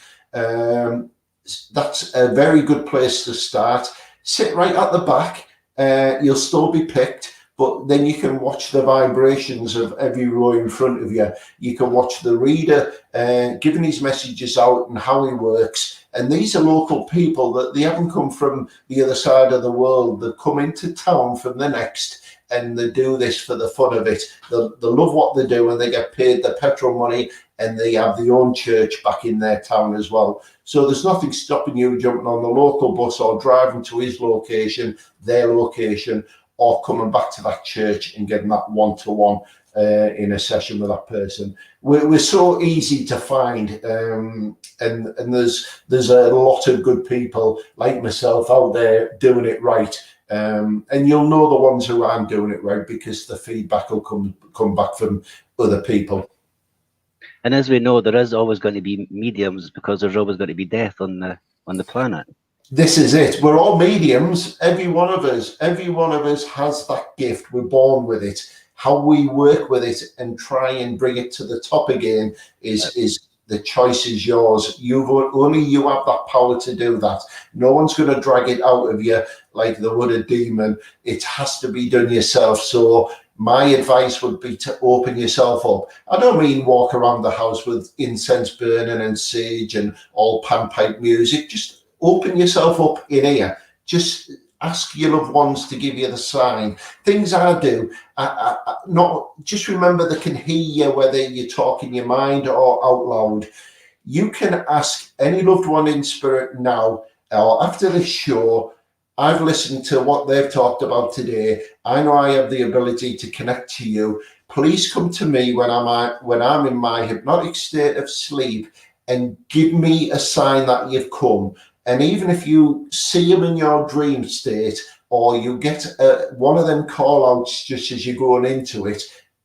That's a very good place to start. Sit right at the back. You'll still be picked, but then you can watch the vibrations of every row in front of you. You can watch the reader giving his messages out and how he works. And these are local people that they haven't come from the other side of the world. They've come into town from the next, and they do this for the fun of it. They love what they do, and they get paid the petrol money, and they have their own church back in their town as well. So there's nothing stopping you jumping on the local bus or driving to his location, their location, or coming back to that church and getting that one-to-one in a session with that person. We're so easy to find, and there's a lot of good people like myself out there doing it right. And you'll know the ones who aren't doing it right because the feedback will come back from other people. And as we know, there is always going to be mediums because there's always going to be death on the planet. This is it. We're all mediums. Every one of us has that gift. We're born with it. How we work with it and try and bring it to the top again is the choice is yours. Only you have that power to do that. No one's going to drag it out of you like they would a demon. It has to be done yourself. So my advice would be to open yourself up. I don't mean walk around the house with incense burning and sage and all panpipe music. Just open yourself up in here. Just ask your loved ones to give you the sign. Things I do, not just remember they can hear you whether you're talking your mind or out loud. You can ask any loved one in spirit now or after the show. I've listened to what they've talked about today. I know I have the ability to connect to you. Please come to me when I'm in my hypnotic state of sleep and give me a sign that you've come. And even if you see them in your dream state or you get one of them call outs just as you're going into it,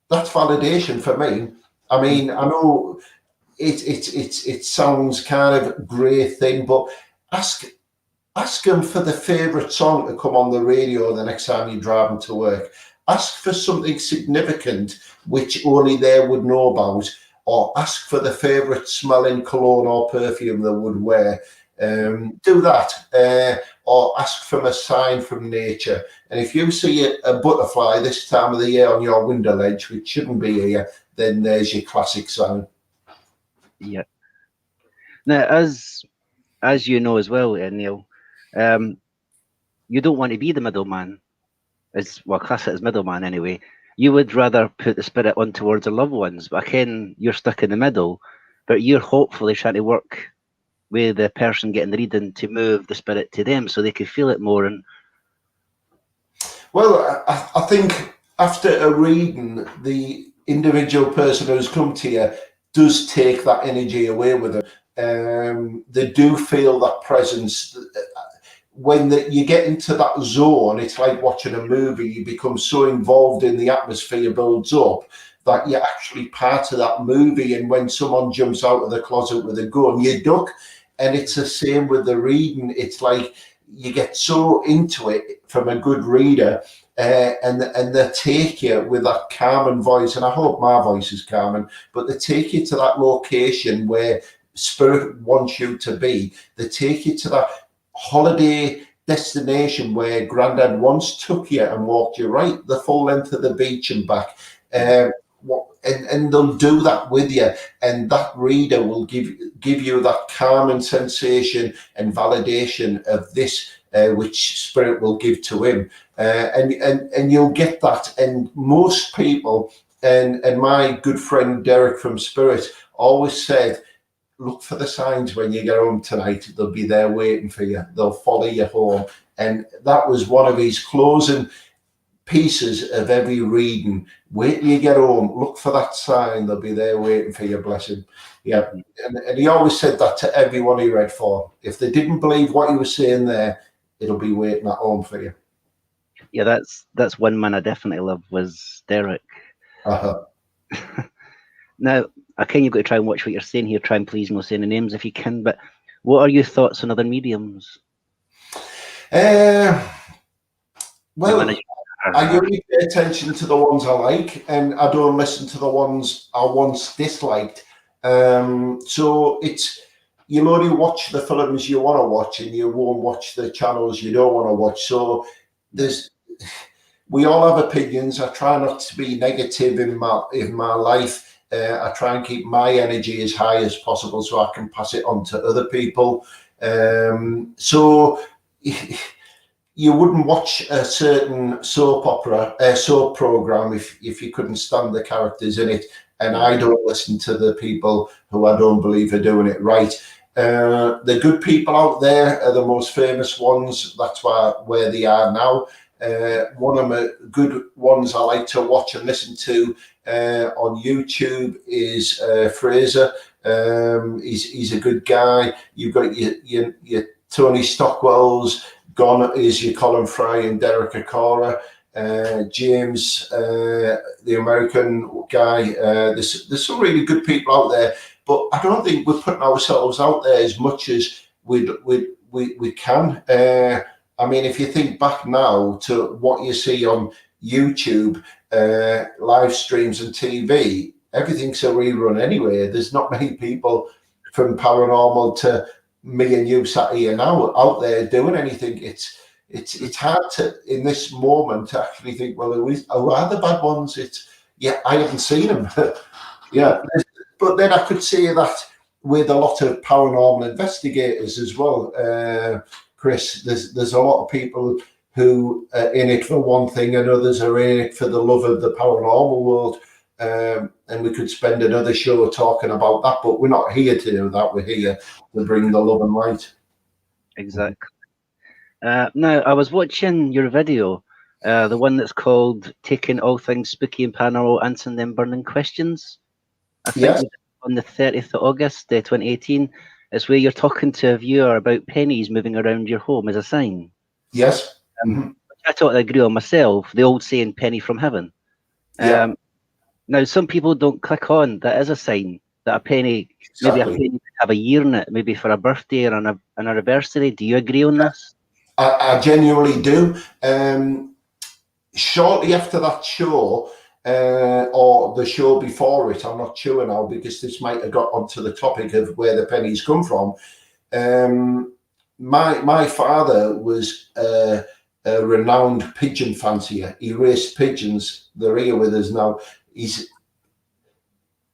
that's validation for me. I mean, I know it sounds kind of grey thing, but ask them for the favourite song to come on the radio the next time you're driving to work. Ask for something significant which only they would know about, or ask for the favourite smelling cologne or perfume they would wear. Do that, or ask for a sign from nature. And if you see a butterfly this time of the year on your window ledge, which shouldn't be here, then there's your classic sign. Yeah. Now, as you know as well, Neil, you don't want to be the middleman. Class it as middleman anyway. You would rather put the spirit on towards the loved ones, but again, you're stuck in the middle. But you're hopefully trying to work with the person getting the reading to move the spirit to them so they can feel it more. And well, I think after a reading, the individual person who's come to you does take that energy away with them. They do feel that presence. When you get into that zone, it's like watching a movie. You become so involved in the atmosphere builds up that you're actually part of that movie. And when someone jumps out of the closet with a gun, you duck. And it's the same with the reading. It's like you get so into it from a good reader, and they take you with that calming voice. And I hope my voice is calming, but they take you to that location where spirit wants you to be. They take you to that holiday destination where Grandad once took you and walked you right the full length of the beach and back. And they'll do that with you, and that reader will give you that calming sensation and validation of this, which spirit will give to him, and you'll get that. And most people, and my good friend Derek from Spirit always said, look for the signs when you get home tonight. They'll be there waiting for you. They'll follow you home. And that was one of his closing pieces of every reading. Wait till you get home, look for that sign. They'll be there waiting for your blessing. Yeah. And he always said that to everyone he read for. If they didn't believe what he was saying there, it'll be waiting at home for you. Yeah, that's one man I definitely love was Derek. Now, I kind of got to try and watch what you're saying here, try and please no saying the names if you can, but what are your thoughts on other mediums? Well, I only pay attention to the ones I like, and I don't listen to the ones I once disliked. So you'll only watch the films you want to watch, and you won't watch the channels you don't want to watch. So we all have opinions. I try not to be negative in my life. I try and keep my energy as high as possible so I can pass it on to other people. So you wouldn't watch a certain soap program if you couldn't stand the characters in it. And I don't listen to the people who I don't believe are doing it right. The good people out there are the most famous ones. That's where they are now. One of the good ones I like to watch and listen to on YouTube is Fraser. He's a good guy. You've got your Tony Stockwell's, Gone is your Colin Fry and Derek Acora. James, the American guy. There's some really good people out there, but I don't think we're putting ourselves out there as much as we can. I mean, if you think back now to what you see on YouTube, live streams and TV, everything's a rerun anyway. There's not many people from Paranormal to me and you sat here now out there doing anything. It's hard to, in this moment, to actually think, well, who are the bad ones? I haven't seen them. Yeah. But then I could say that with a lot of paranormal investigators as well, Chris, there's a lot of people who are in it for one thing and others are in it for the love of the paranormal world. And we could spend another show talking about that, but we're not here to do that. We're here to bring the love and light. Exactly. Now, I was watching your video, the one that's called Taking All Things Spooky and Paranormal, Answering Them Burning Questions. I think Yes. on the 30th of August, 2018, it's where you're talking to a viewer about pennies moving around your home as a sign. Yes. I totally agree on myself, the old saying, penny from heaven. Now, some people don't click on that as a sign that a penny, maybe a penny could have a year in it, maybe for a birthday or an anniversary. Do you agree on this? I genuinely do. Shortly after that show, or the show before it, I'm not sure now because this might have got onto the topic of where the pennies come from. My father was a renowned pigeon fancier. He raced pigeons. They're here with us now.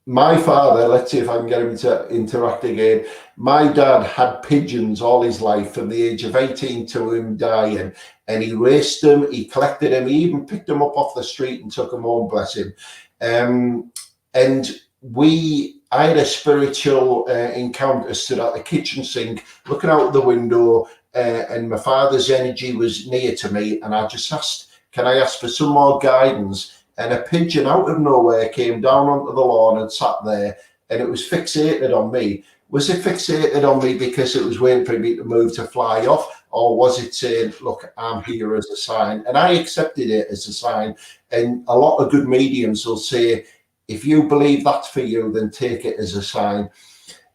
My father, let's see if I can get him to interact again. My dad had pigeons all his life from the age of 18 to him dying, and he raced them, he collected them, he even picked them up off the street and took them home, bless him. And I had a spiritual encounter, stood at the kitchen sink, looking out the window, and my father's energy was near to me, and I just asked, can I ask for some more guidance? And a pigeon out of nowhere came down onto the lawn and sat there, and it was fixated on me. Was it fixated on me because it was waiting for me to move to fly off, or was it saying, look, I'm here as a sign? And I accepted it as a sign. And a lot of good mediums will say, if you believe that's for you, then take it as a sign.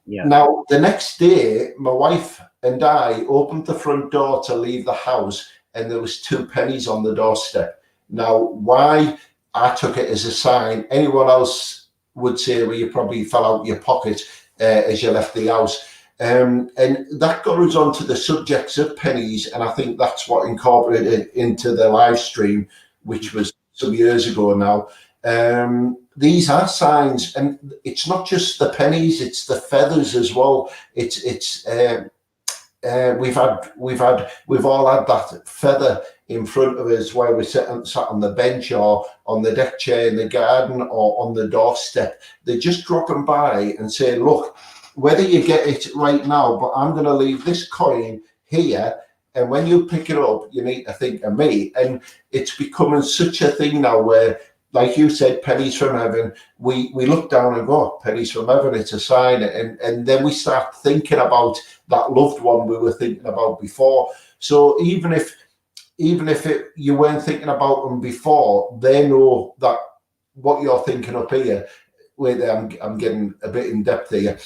Yeah. Now, the next day, my wife and I opened the front door to leave the house, and there was 2 pennies on the doorstep. Now, why I took it as a sign, anyone else would say, well, you probably fell out your pocket as you left the house. And that got us onto the subjects of pennies, and I think that's what incorporated into the live stream, which was some years ago now. These are signs, and it's not just the pennies; it's the feathers as well. We've all had that feather in front of us while we're sat on the bench or on the deck chair in the garden or on the doorstep. They're just dropping by and saying, look, whether you get it right now, but I'm going to leave this coin here, and when you pick it up, you need to think of me. And it's becoming such a thing now where, like you said, pennies from heaven, we look down and go, pennies from heaven, it's a sign. And then we start thinking about that loved one we were thinking about before. So even if you weren't thinking about them before, they know that what you're thinking up here, wait, I'm getting a bit in depth here,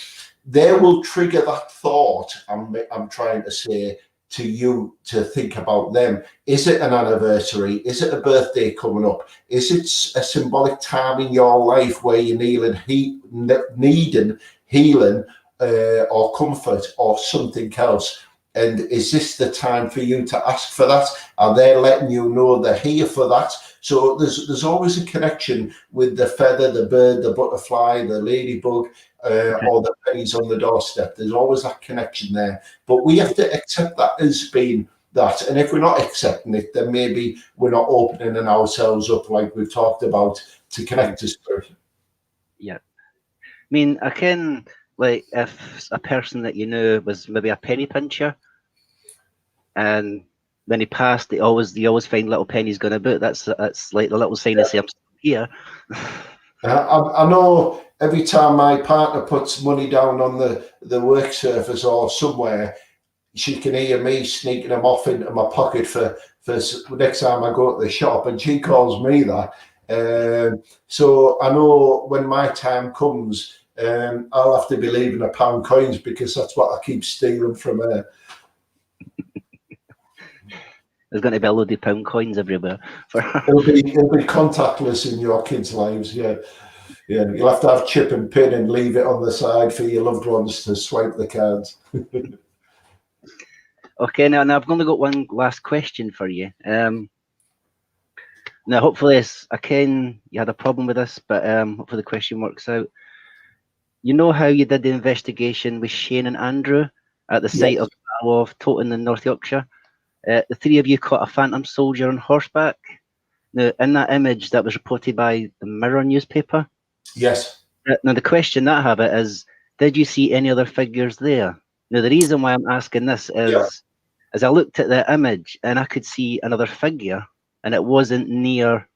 they will trigger that thought, I'm trying to say, to you to think about them. Is it an anniversary? Is it a birthday coming up? Is it a symbolic time in your life where you're needing healing or comfort or something else? And is this the time for you to ask for that? Are they letting you know they're here for that? So there's always a connection with the feather, the bird, the butterfly, the ladybug, or the pennies on the doorstep. There's always that connection there. But we have to accept that as being that. And if we're not accepting it, then maybe we're not opening ourselves up, like we've talked about, to connect to spirit. Yeah. I mean, I can, like, if a person that you knew was maybe a penny pincher, and when he passed, you always find little pennies going about. That's like the little sign to say I'm still here. I know every time my partner puts money down on the work surface or somewhere, she can hear me sneaking them off into my pocket for next time I go to the shop, and she calls me that. So I know when my time comes, I'll have to be leaving her pound coins, because that's what I keep stealing from her. There's going to be a load of pound coins everywhere. It'll be contactless in your kids' lives, yeah. Yeah, you'll have to have chip and pin and leave it on the side for your loved ones to swipe the cards. Okay, now I've only got one last question for you. Now, hopefully, I can. You had a problem with this, but hopefully the question works out. You know how you did the investigation with Shane and Andrew at the site of the Battle of Toton in North Yorkshire? The three of you caught a phantom soldier on horseback. Now, in that image that was reported by the Mirror newspaper. Yes. Now, the question that I have it is, did you see any other figures there? Now, the reason why I'm asking this is, as I looked at the image and I could see another figure, and it wasn't near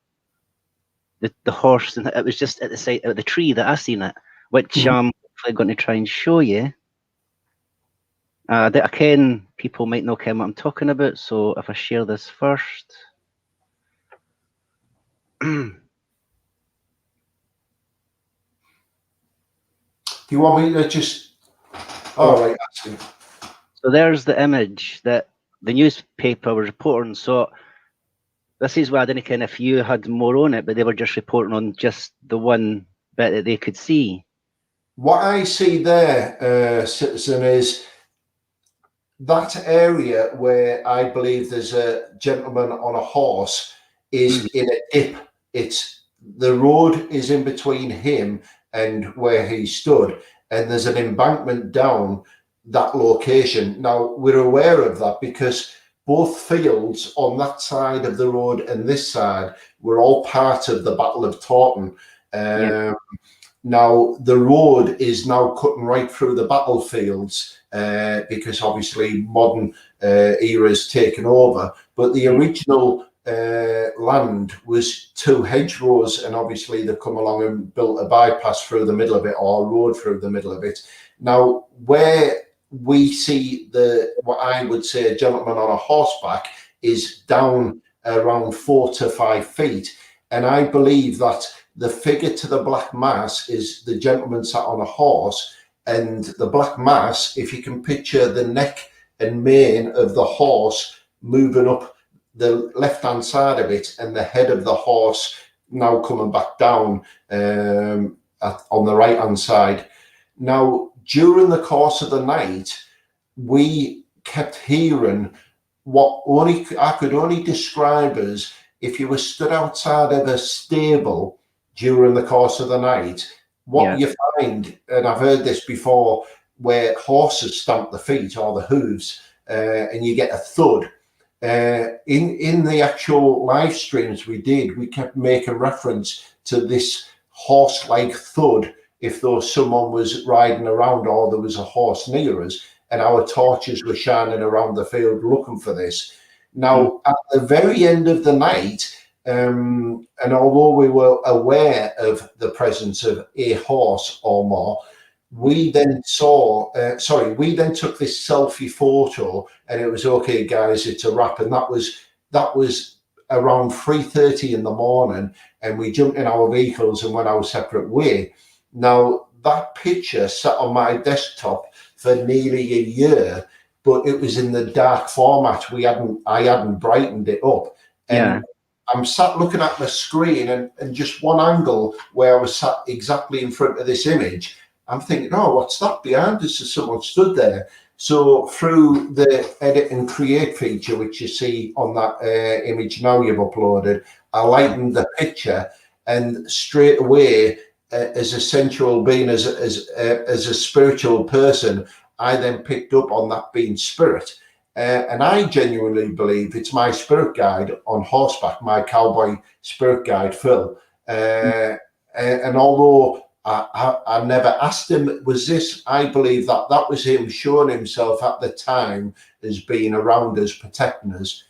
the horse, and it was just at the site of the tree that I seen it, which I'm going to try and show you. Again, people might not know what I'm talking about, so if I share this first. Do you want me to just... All right. So there's the image that the newspaper was reporting. So this is why I didn't know if you had more on it, but they were just reporting on just the one bit that they could see. What I see there, Citizen, is that area where I believe there's a gentleman on a horse is in a dip. The road is in between him and where he stood, and there's an embankment down that location. Now, we're aware of that because both fields on that side of the road and this side were all part of the Battle of Taunton. Now, the road is now cutting right through the battlefields because obviously modern era's taken over. But the original land was two hedgerows, and obviously they've come along and built a bypass through the middle of it, or a road through the middle of it. Now, where we see what I would say a gentleman on a horseback is down around 4 to 5 feet. And I believe that the figure to the black mass is the gentleman sat on a horse, and the black mass, if you can picture the neck and mane of the horse moving up the left-hand side of it, and the head of the horse now coming back down on the right-hand side. Now, during the course of the night, we kept hearing what I could only describe as if you were stood outside of a stable during the course of the night, what you find, and I've heard this before, where horses stamp the feet or the hooves, and you get a thud. In the actual live streams we did, we kept making reference to this horse-like thud if though someone was riding around or there was a horse near us, and our torches were shining around the field looking for this. Now, at the very end of the night, and although we were aware of the presence of a horse or more, we then took this selfie photo, and it was okay, guys, it's a wrap. And that was around 3:30 in the morning, and we jumped in our vehicles and went our separate way. Now, that picture sat on my desktop for nearly a year, but it was in the dark format. I hadn't brightened it up. And I'm sat looking at the screen, and just one angle where I was sat exactly in front of this image, I'm thinking, oh, what's that behind us? Has someone stood there? So through the edit and create feature, which you see on that image now you've uploaded, I lightened the picture, and straight away, as a sensual being, as a spiritual person, I then picked up on that being spirit. And I genuinely believe it's my spirit guide on horseback, my cowboy spirit guide, Phil. And although I never asked him, was this, I believe that was him showing himself at the time as being around us, protecting us.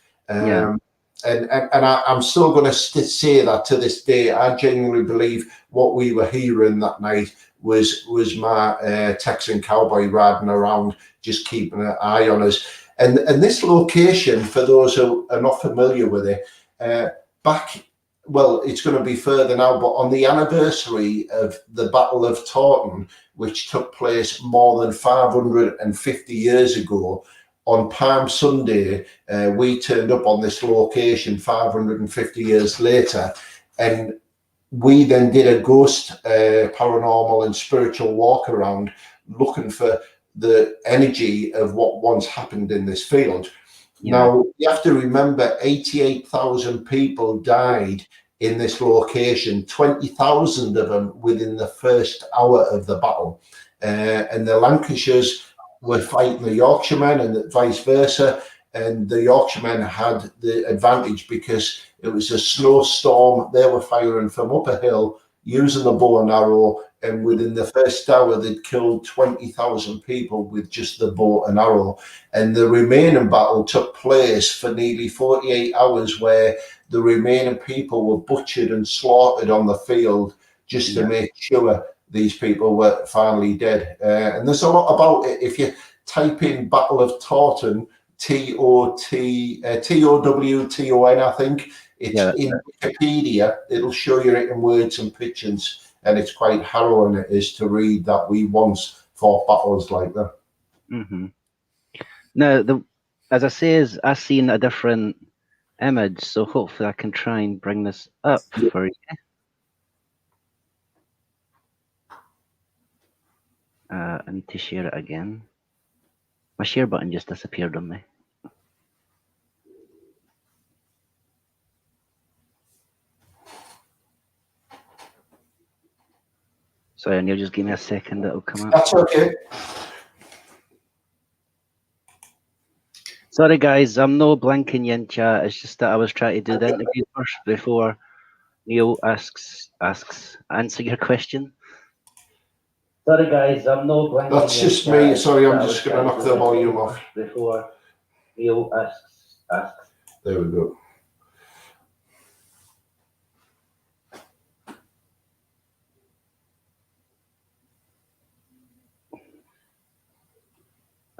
I'm still going to say that to this day. I genuinely believe what we were hearing that night was my Texan cowboy riding around, just keeping an eye on us. And this location, for those who are not familiar with it, it's going to be further now, but on the anniversary of the Battle of Taunton, which took place more than 550 years ago, on Palm Sunday, we turned up on this location 550 years later, and we then did a ghost paranormal and spiritual walk around looking for the energy of what once happened in this field. Yeah. Now, you have to remember 88,000 people died in this location, 20,000 of them within the first hour of the battle. And the Lancashires were fighting the Yorkshiremen and vice versa. And the Yorkshiremen had the advantage because it was a snowstorm. They were firing from up a hill using the bow and arrow. And within the first hour, they'd killed 20,000 people with just the bow and arrow. And the remaining battle took place for nearly 48 hours, where the remaining people were butchered and slaughtered on the field just to make sure these people were finally dead. And there's a lot about it. If you type in Battle of Taunton, Towton, I think, it's in Wikipedia. It'll show you it in words and pictures. And it's quite harrowing it is to read that we once fought battles like that. Mm-hmm. Now, as I say, I've seen a different image, so hopefully I can try and bring this up for you. I need to share it again. My share button just disappeared on me. Sorry, Neil, just give me a second, it'll come up. That's okay. Sorry guys, I'm no blinking you in chat, it's just that I was trying to do the interview first before Neil answer your question. Sorry guys, I'm no blinking. That's just me. Sorry, I'm just going to knock the volume off. Before Neil asks. There we go.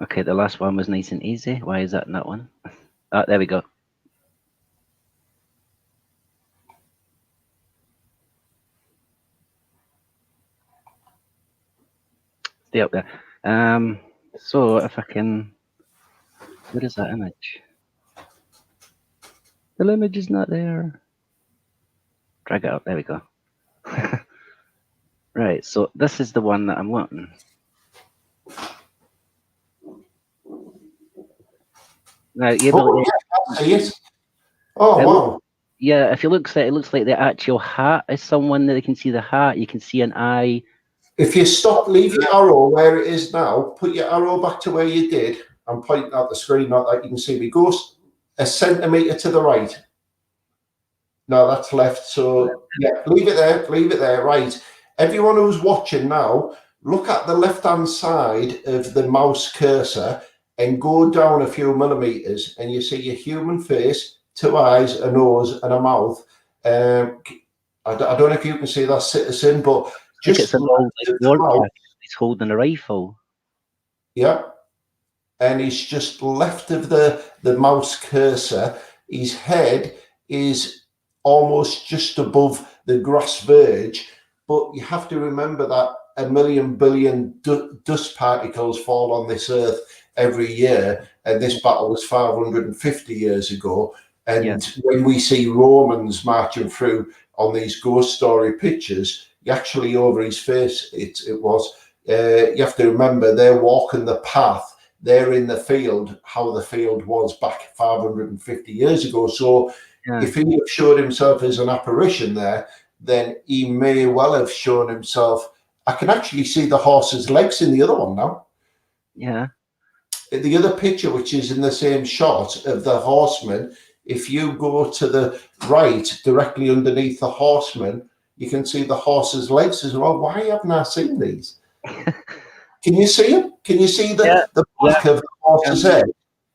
Okay, the last one was nice and easy. Why is that in that one? Ah, there we go. Stay up there. So if I can, where is that image? The image is not there. Drag it up. There we go. Right. So this is the one that I'm wanting. Now, wow. Yeah, if you look at it, looks like the actual hat is someone that they can see the hat. You can see an eye. If you leave your arrow where it is now, put your arrow back to where you did. I'm pointing at the screen, not that you can see me. Go a centimetre to the right. No, that's left. So yeah, leave it there. Right. Everyone who's watching now, look at the left-hand side of the mouse cursor and go down a few millimeters, and you see a human face, 2 eyes, a nose, and a mouth. I don't know if you can see that, citizen, but just it's an old warrior. He's holding a rifle. Yeah, and he's just left of the mouse cursor. His head is almost just above the grass verge, but you have to remember that 1 million billion dust particles fall on this earth every year, and this battle was 550 years ago. And when we see Romans marching through on these ghost story pictures, actually over his face, you have to remember they're walking the path, they're in the field, how the field was back 550 years ago. So if he showed himself as an apparition there, then he may well have shown himself. I can actually see the horse's legs in the other one now. Yeah. The other picture, which is in the same shot of the horseman, if you go to the right, directly underneath the horseman, you can see the horse's legs as well. Why haven't I seen these? Can you see them? Can you see the back of the horse's head?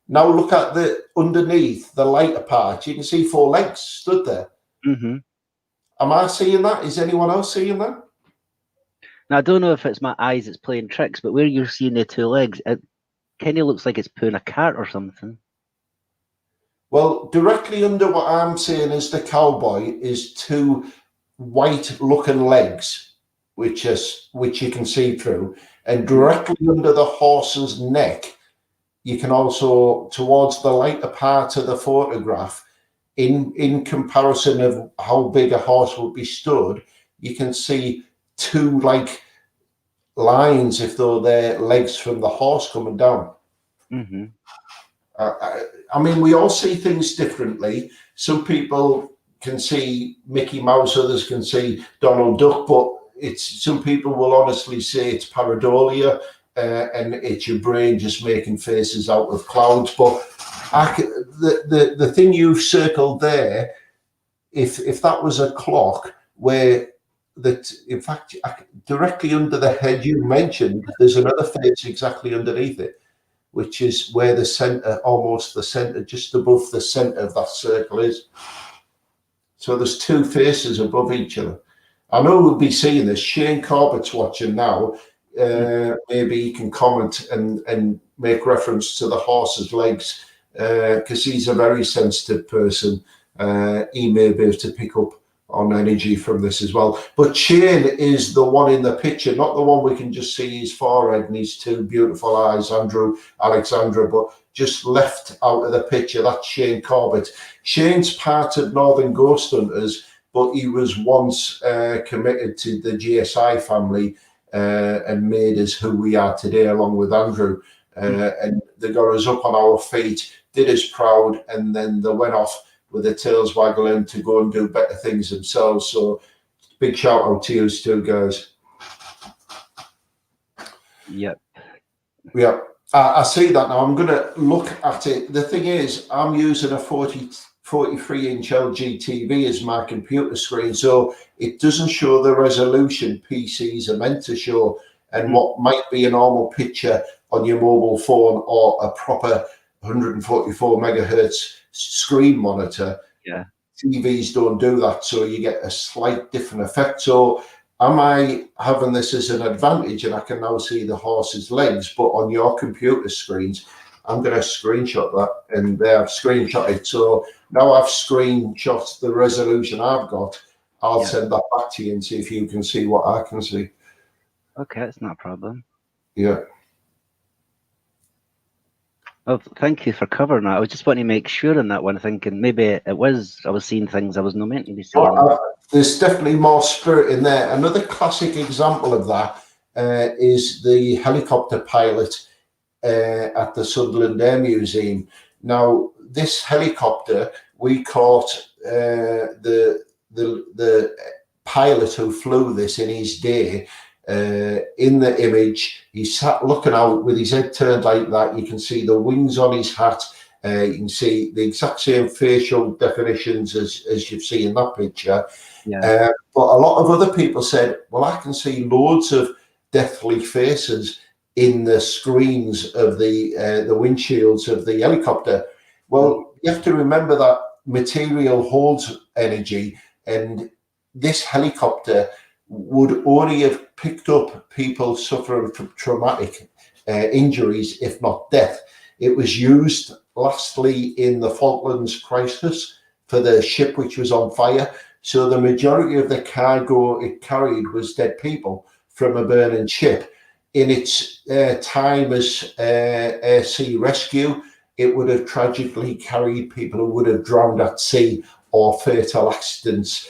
Now look at the underneath the lighter part. You can see 4 legs stood there. Mm-hmm. Am I seeing that? Is anyone else seeing that? Now I don't know if it's my eyes that's playing tricks, but where you're seeing the 2 legs, it kind of looks like it's pulling a cart or something. Well, directly under what I'm seeing as the cowboy is 2 white-looking legs, which you can see through, and directly under the horse's neck, you can also, towards the lighter part of the photograph, in comparison of how big a horse would be stood, you can see 2 like lines, if though they're legs from the horse coming down. Mm-hmm. I mean, we all see things differently. Some people can see Mickey Mouse, others can see Donald Duck, but some people will honestly say it's pareidolia, and it's your brain just making faces out of clouds. But the thing you've circled there, if that was a clock, where that, in fact, directly under the head you mentioned, there's another face exactly underneath it, which is where the center, almost the center, just above the center of that circle is. So there's 2 faces above each other. I know we'll be seeing this. Shane Corbett's watching now. Maybe he can comment and make reference to the horse's legs, because he's a very sensitive person. He may be able to pick up on energy from this as well. But Shane is the one in the picture, not the one we can just see his forehead and his 2 beautiful eyes, Andrew, Alexandra, but just left out of the picture. That's Shane Corbett. Shane's part of Northern Ghost Hunters, but he was once committed to the GSI family, and made us who we are today, along with Andrew. And they got us up on our feet, did us proud, and then they went off with their tails waggling to go and do better things themselves. So big shout out to you 2 guys. Yep. Yeah, I see that now. I'm going to look at it. The thing is, I'm using a 43-inch LG TV as my computer screen, so it doesn't show the resolution PCs are meant to show, and what might be a normal picture on your mobile phone or a proper 144 megahertz screen monitor. Yeah. TVs don't do that, so you get a slight different effect. So am I having this as an advantage, and I can now see the horse's legs, but on your computer screens, I'm going to screenshot that, and I've screenshot it. So now I've screenshot the resolution I've got. I'll send that back to you and see if you can see what I can see. Okay, that's not a problem. Yeah. Well, thank you for covering that. I was just wanting to make sure on that one, thinking maybe I was seeing things I was not meant to be seeing. There's definitely more spirit in there. Another classic example of that is the helicopter pilot at the Sunderland Air Museum. Now, this helicopter, we caught the pilot who flew this in his day. In the image, he sat looking out with his head turned like that. You can see the wings on his hat. You can see the exact same facial definitions as you've seen in that picture. Yeah. But a lot of other people said, well, I can see loads of deathly faces in the screens of the windshields of the helicopter. Well, you have to remember that material holds energy, and this helicopter would only have picked up people suffering from traumatic injuries, if not death. It was used lastly in the Falklands crisis for the ship which was on fire. So the majority of the cargo it carried was dead people from a burning ship. In its time as air sea rescue, it would have tragically carried people who would have drowned at sea or fatal accidents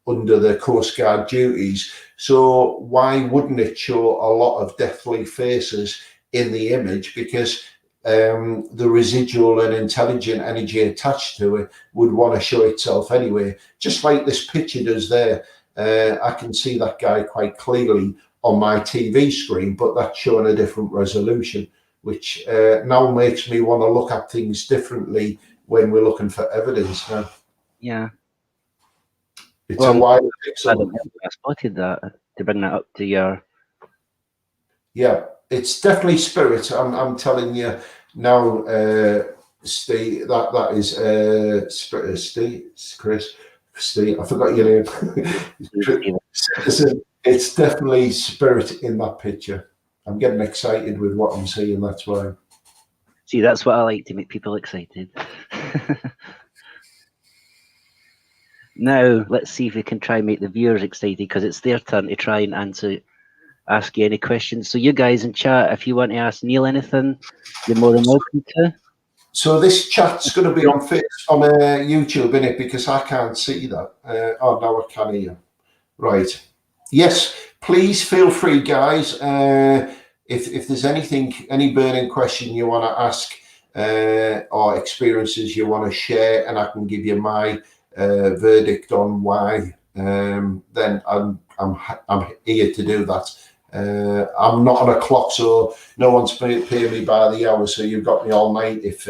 under the Coast Guard duties. So why wouldn't it show a lot of deathly faces in the image? Because the residual and intelligent energy attached to it would want to show itself anyway. Just like this picture does there. I can see that guy quite clearly on my TV screen, but that's showing a different resolution, which now makes me want to look at things differently when we're looking for evidence now. Yeah. It's a wide pixel. I spotted that to bring that up to your. Yeah, it's definitely spirit. I'm telling you, Now, Steve, that is Steve, Chris, Steve. I forgot your name. Citizen. It's definitely spirit in that picture. I'm getting excited with what I'm seeing. That's why. See, that's what I like to make people excited. Now, let's see if we can try and make the viewers excited, because it's their turn to try and ask you any questions. So you guys in chat, if you want to ask Neil anything, you're more than welcome to. So this chat's going to be on YouTube, innit? Because I can't see that. Oh, now I can hear. Right. Yes, please feel free, guys. If there's any burning question you want to ask, or experiences you want to share, and I can give you my verdict on why, then I'm here to do that. I'm not on a clock, so no one's paying me by the hour. So you've got me all night if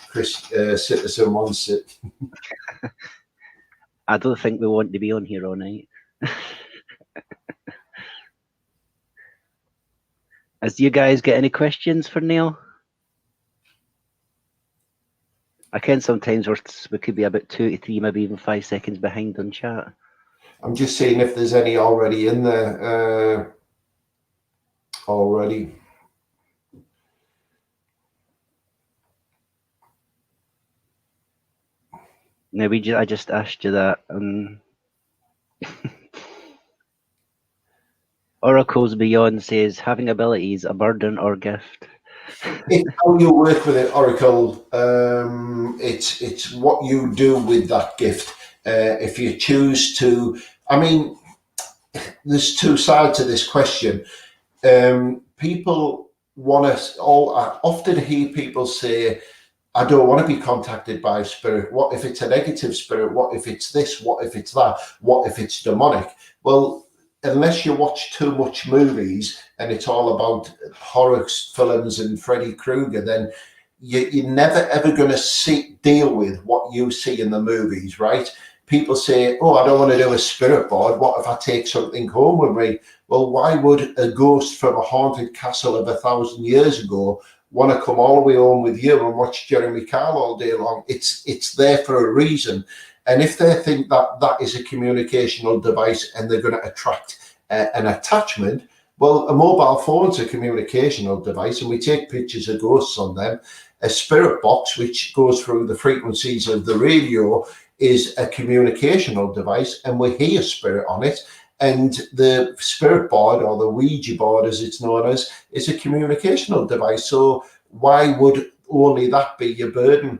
Chris Citizen wants it. I don't think we want to be on here all night. As you guys get any questions for Neil? I can sometimes we could be about 2 to 3, maybe even 5 seconds behind on chat. I'm just seeing if there's any already in there. Already. No, I just asked you that. Oracles Beyond says, having abilities, a burden or gift? It's how you work with it, Oracle. It's what you do with that gift. If you choose to, I mean, there's two sides to this question. People want to, I often hear people say, I don't want to be contacted by spirit. What if it's a negative spirit? What if it's this? What if it's that? What if it's demonic? Well, unless you watch too much movies and it's all about horror films and Freddy Krueger, then you're never ever going to deal with what you see in the movies, right? People say, oh, I don't want to do a spirit board. What if I take something home with me? Well, why would a ghost from a haunted castle of 1,000 years ago want to come all the way home with you and watch Jeremy Kyle all day long? It's there for a reason. And if they think that that is a communicational device and they're going to attract an attachment, well, a mobile phone's a communicational device, and we take pictures of ghosts on them. A spirit box, which goes through the frequencies of the radio, is a communicational device, and we hear spirit on it. And the spirit board, or the Ouija board as it's known as, is a communicational device. So why would only that be your burden?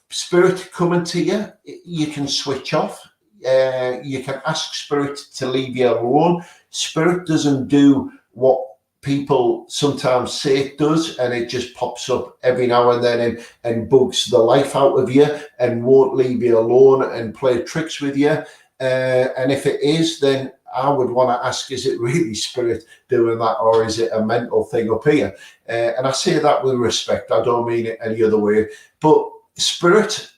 Spirit coming to you, you can switch off. You can ask spirit to leave you alone. Spirit doesn't do what people sometimes say it does, and it just pops up every now and then and bugs the life out of you and won't leave you alone and play tricks with you. And if it is, then I would want to ask, is it really spirit doing that, or is it a mental thing up here? And I say that with respect. I don't mean it any other way. But spirit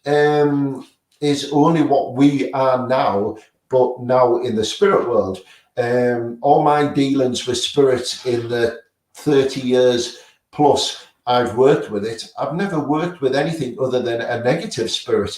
is only what we are now, but now in the spirit world. All my dealings with spirits in the 30 years plus I've worked with it, I've never worked with anything other than a negative spirit.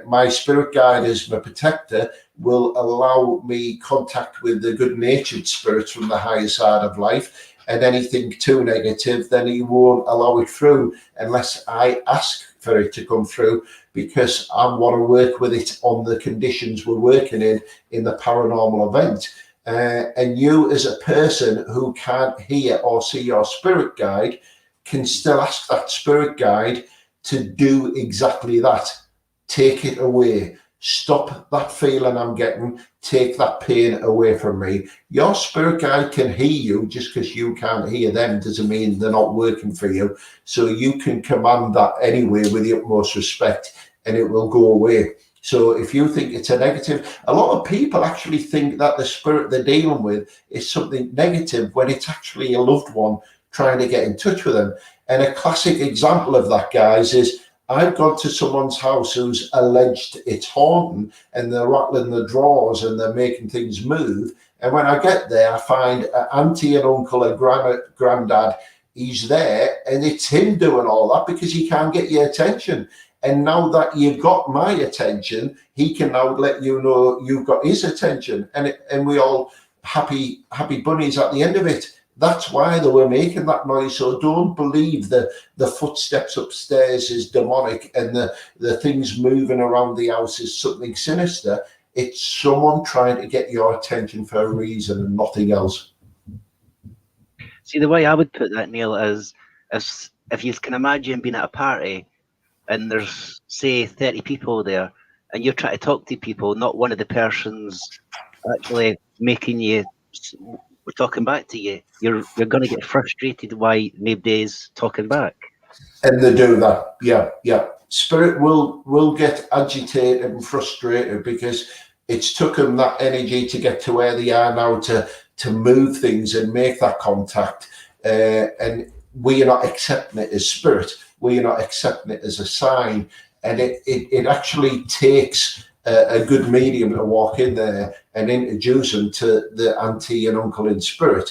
My spirit guide as my protector will allow me contact with the good-natured spirits from the higher side of life, and anything too negative, then he won't allow it through unless I ask for it to come through, because I want to work with it on the conditions we're working in the paranormal event. And you, as a person who can't hear or see your spirit guide, can still ask that spirit guide to do exactly that. Take it away. Stop that feeling I'm getting. Take that pain away from me. Your spirit guide can hear you. Just because you can't hear them doesn't mean they're not working for you. So you can command that anyway with the utmost respect, and it will go away. So if you think it's a negative, a lot of people actually think that the spirit they're dealing with is something negative when it's actually a loved one trying to get in touch with them. And a classic example of that, guys, is I've gone to someone's house who's alleged it's haunting, and they're rattling the drawers and they're making things move. And when I get there, I find an auntie and uncle and granddad he's there, and it's him doing all that because he can't get your attention. And now that you've got my attention, he can now let you know you've got his attention, and we all happy bunnies at the end of it. That's why they were making that noise. So don't believe the footsteps upstairs is demonic and the things moving around the house is something sinister. It's someone trying to get your attention for a reason and nothing else. See, the way I would put that, Neil, is if you can imagine being at a party and there's, say, 30 people there, and you're trying to talk to people, not one of the persons actually making you, we're talking back to you, you're going to get frustrated why nobody's talking back. And they do that, yeah. Spirit will get agitated and frustrated because it's took them that energy to get to where they are now to move things and make that contact. And we are not accepting it as spirit. We are not accepting it as a sign. And it actually takes a good medium to walk in there and introduce them to the auntie and uncle in spirit.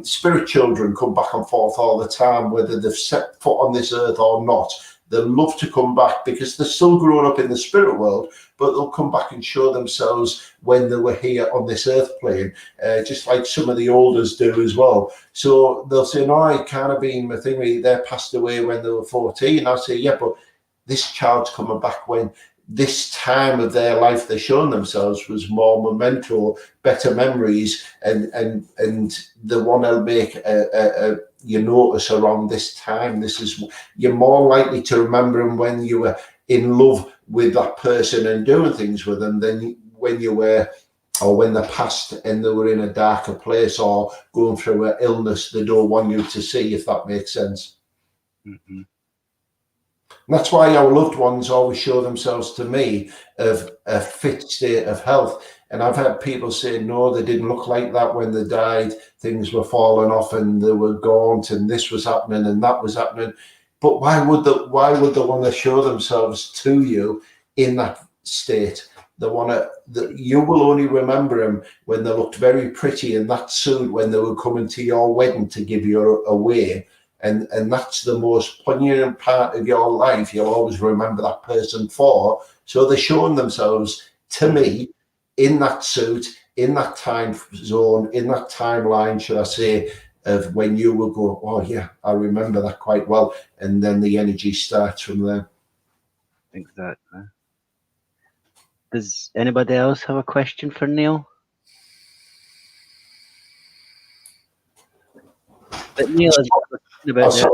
Spirit children come back and forth all the time, whether they've set foot on this earth or not. They love to come back because they're still growing up in the spirit world, but they'll come back and show themselves when they were here on this earth plane, just like some of the olders do as well. So they'll say, no, it can't have been my thing. They passed away when they were 14. I'll say, yeah, but this child's coming back when this time of their life they're showing themselves was more memento, better memories, and they want to make you notice around this time. This is, you're more likely to remember them when you were in love with that person and doing things with them than when you were, or when they passed and they were in a darker place or going through an illness they don't want you to see, if that makes sense. Mm-hmm. And that's why our loved ones always show themselves to me of a fit state of health. And I've had people say, no, they didn't look like that when they died. Things were falling off and they were gaunt and this was happening and that was happening. But why would they want to show themselves to you in that state? They want to. You will only remember them when they looked very pretty in that suit when they were coming to your wedding to give you away. And that's the most poignant part of your life. You'll always remember that person for. So they're showing themselves to me in that suit, in that time zone, in that timeline, should I say, of when you will go, oh yeah, I remember that quite well. And then the energy starts from there. Exactly. Does anybody else have a question for Neil? But Neil, as about it,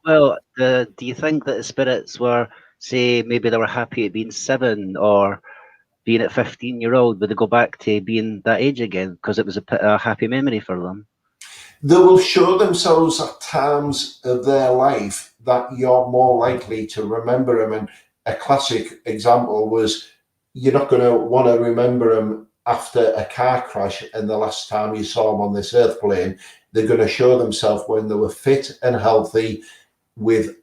well, do you think that the spirits were, say, maybe they were happy at being 7 or being at 15-year-old, would they go back to being that age again because it was a happy memory for them? They will show themselves at times of their life that you're more likely to remember them. And a classic example was, you're not going to want to remember them after a car crash and the last time you saw them on this earth plane. They're going to show themselves when they were fit and healthy, with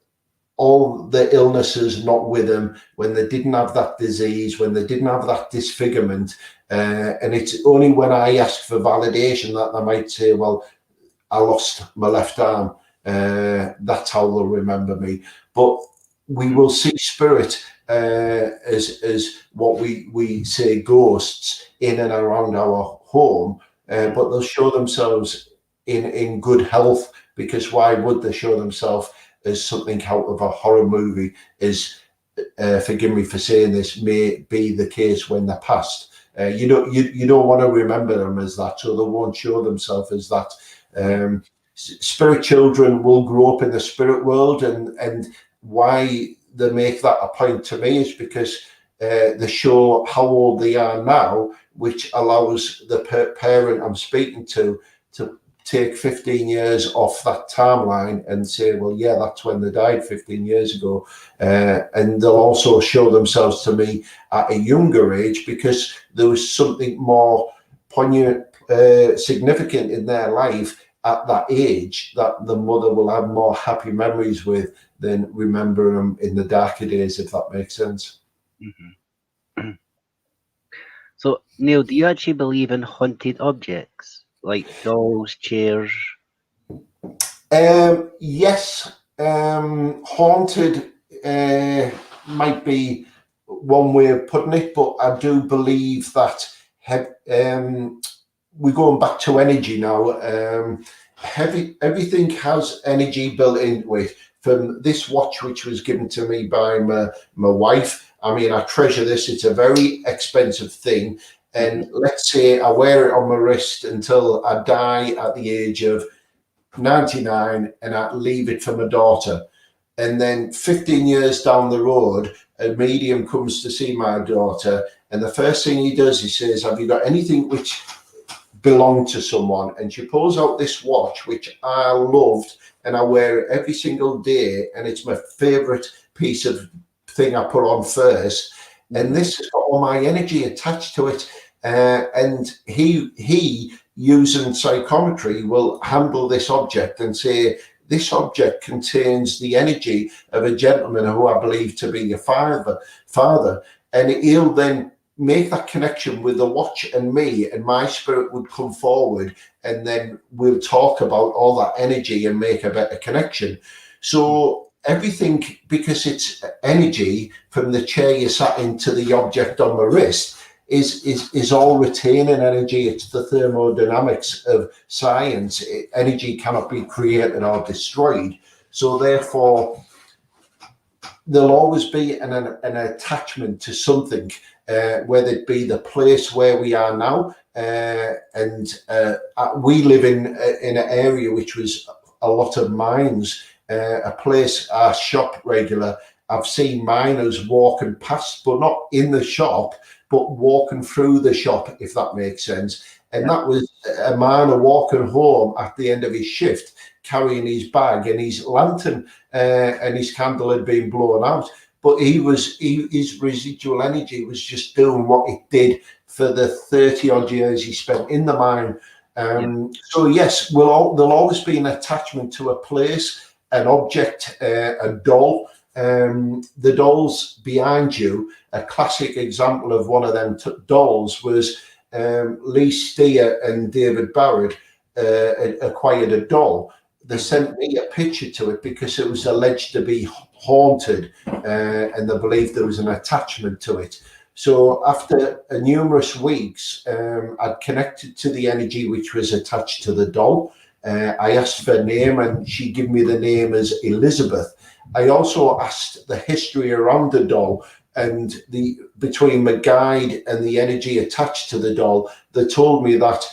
all the illnesses not with them, when they didn't have that disease, when they didn't have that disfigurement. And it's only when I ask for validation that they might say, well, I lost my left arm. That's how they'll remember me. But we will see spirit as what we say ghosts in and around our home, but they'll show themselves in good health, because why would they show themselves as something out of a horror movie? Is forgive me for saying this, may be the case when they're past. You don't want to remember them as that, so they won't show themselves as that. Spirit children will grow up in the spirit world, and why they make that a point to me is because they show how old they are now, which allows the parent I'm speaking to take 15 years off that timeline and say, well, yeah, that's when they died 15 years ago. And they'll also show themselves to me at a younger age because there was something more poignant, significant in their life at that age that the mother will have more happy memories with than remember them in the darker days, if that makes sense. Mm-hmm. So, Neil, do you actually believe in haunted objects like dolls, chairs? Yes, haunted might be one way of putting it, but I do believe that we're going back to energy now. Everything has energy built into it. From this watch, which was given to me by my wife, I mean, I treasure this. It's a very expensive thing. And let's say I wear it on my wrist until I die at the age of 99, and I leave it for my daughter. And then 15 years down the road, a medium comes to see my daughter, and the first thing he does, he says, "Have you got anything which belonged to someone?" And she pulls out this watch, which I loved, and I wear it every single day, and it's my favorite piece of thing I put on first. And this has got all my energy attached to it. And he using psychometry will handle this object and say, this object contains the energy of a gentleman who I believe to be your father. And he'll then make that connection with the watch and me, and my spirit would come forward, and then we'll talk about all that energy and make a better connection. So everything, because it's energy from the chair you sat in to the object on my wrist, is all retaining energy. It's the thermodynamics of science. Energy cannot be created or destroyed. So therefore, there'll always be an attachment to something, whether it be the place where we are now. We live in an area which was a lot of mines, a place I shop regular. I've seen miners walking past, but not in the shop, but walking through the shop, if that makes sense. And that was a miner walking home at the end of his shift, carrying his bag and his lantern, and his candle had been blown out. But his residual energy was just doing what it did for the 30 odd years he spent in the mine. So yes, there'll always be an attachment to a place, an object, a doll. The dolls behind you, a classic example of one of them dolls was Lee Steer and David Barrett acquired a doll. They sent me a picture to it because it was alleged to be haunted, and they believed there was an attachment to it. So after numerous weeks, I'd connected to the energy which was attached to the doll. I asked for a name, and she gave me the name as Elizabeth. I also asked the history around the doll, and between the guide and the energy attached to the doll. They told me that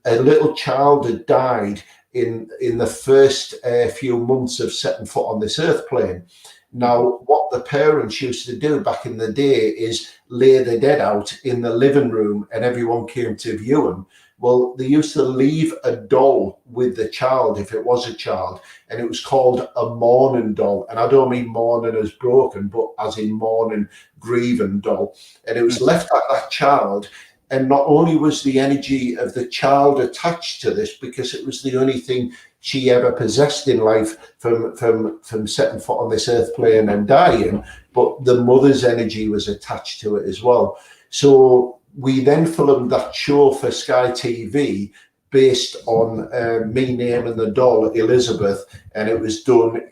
a little child had died in the first few months of setting foot on this earth plane. Now, what the parents used to do back in the day is lay the dead out in the living room, and everyone came to view them. Well, they used to leave a doll with the child, if it was a child, and it was called a mourning doll. And I don't mean mourning as broken, but as in mourning, grieving doll. And it was left at that child. And not only was the energy of the child attached to this, because it was the only thing she ever possessed in life from setting foot on this earth plane and dying, but the mother's energy was attached to it as well. So we then filmed that show for Sky TV based on me naming the doll Elizabeth, and it was done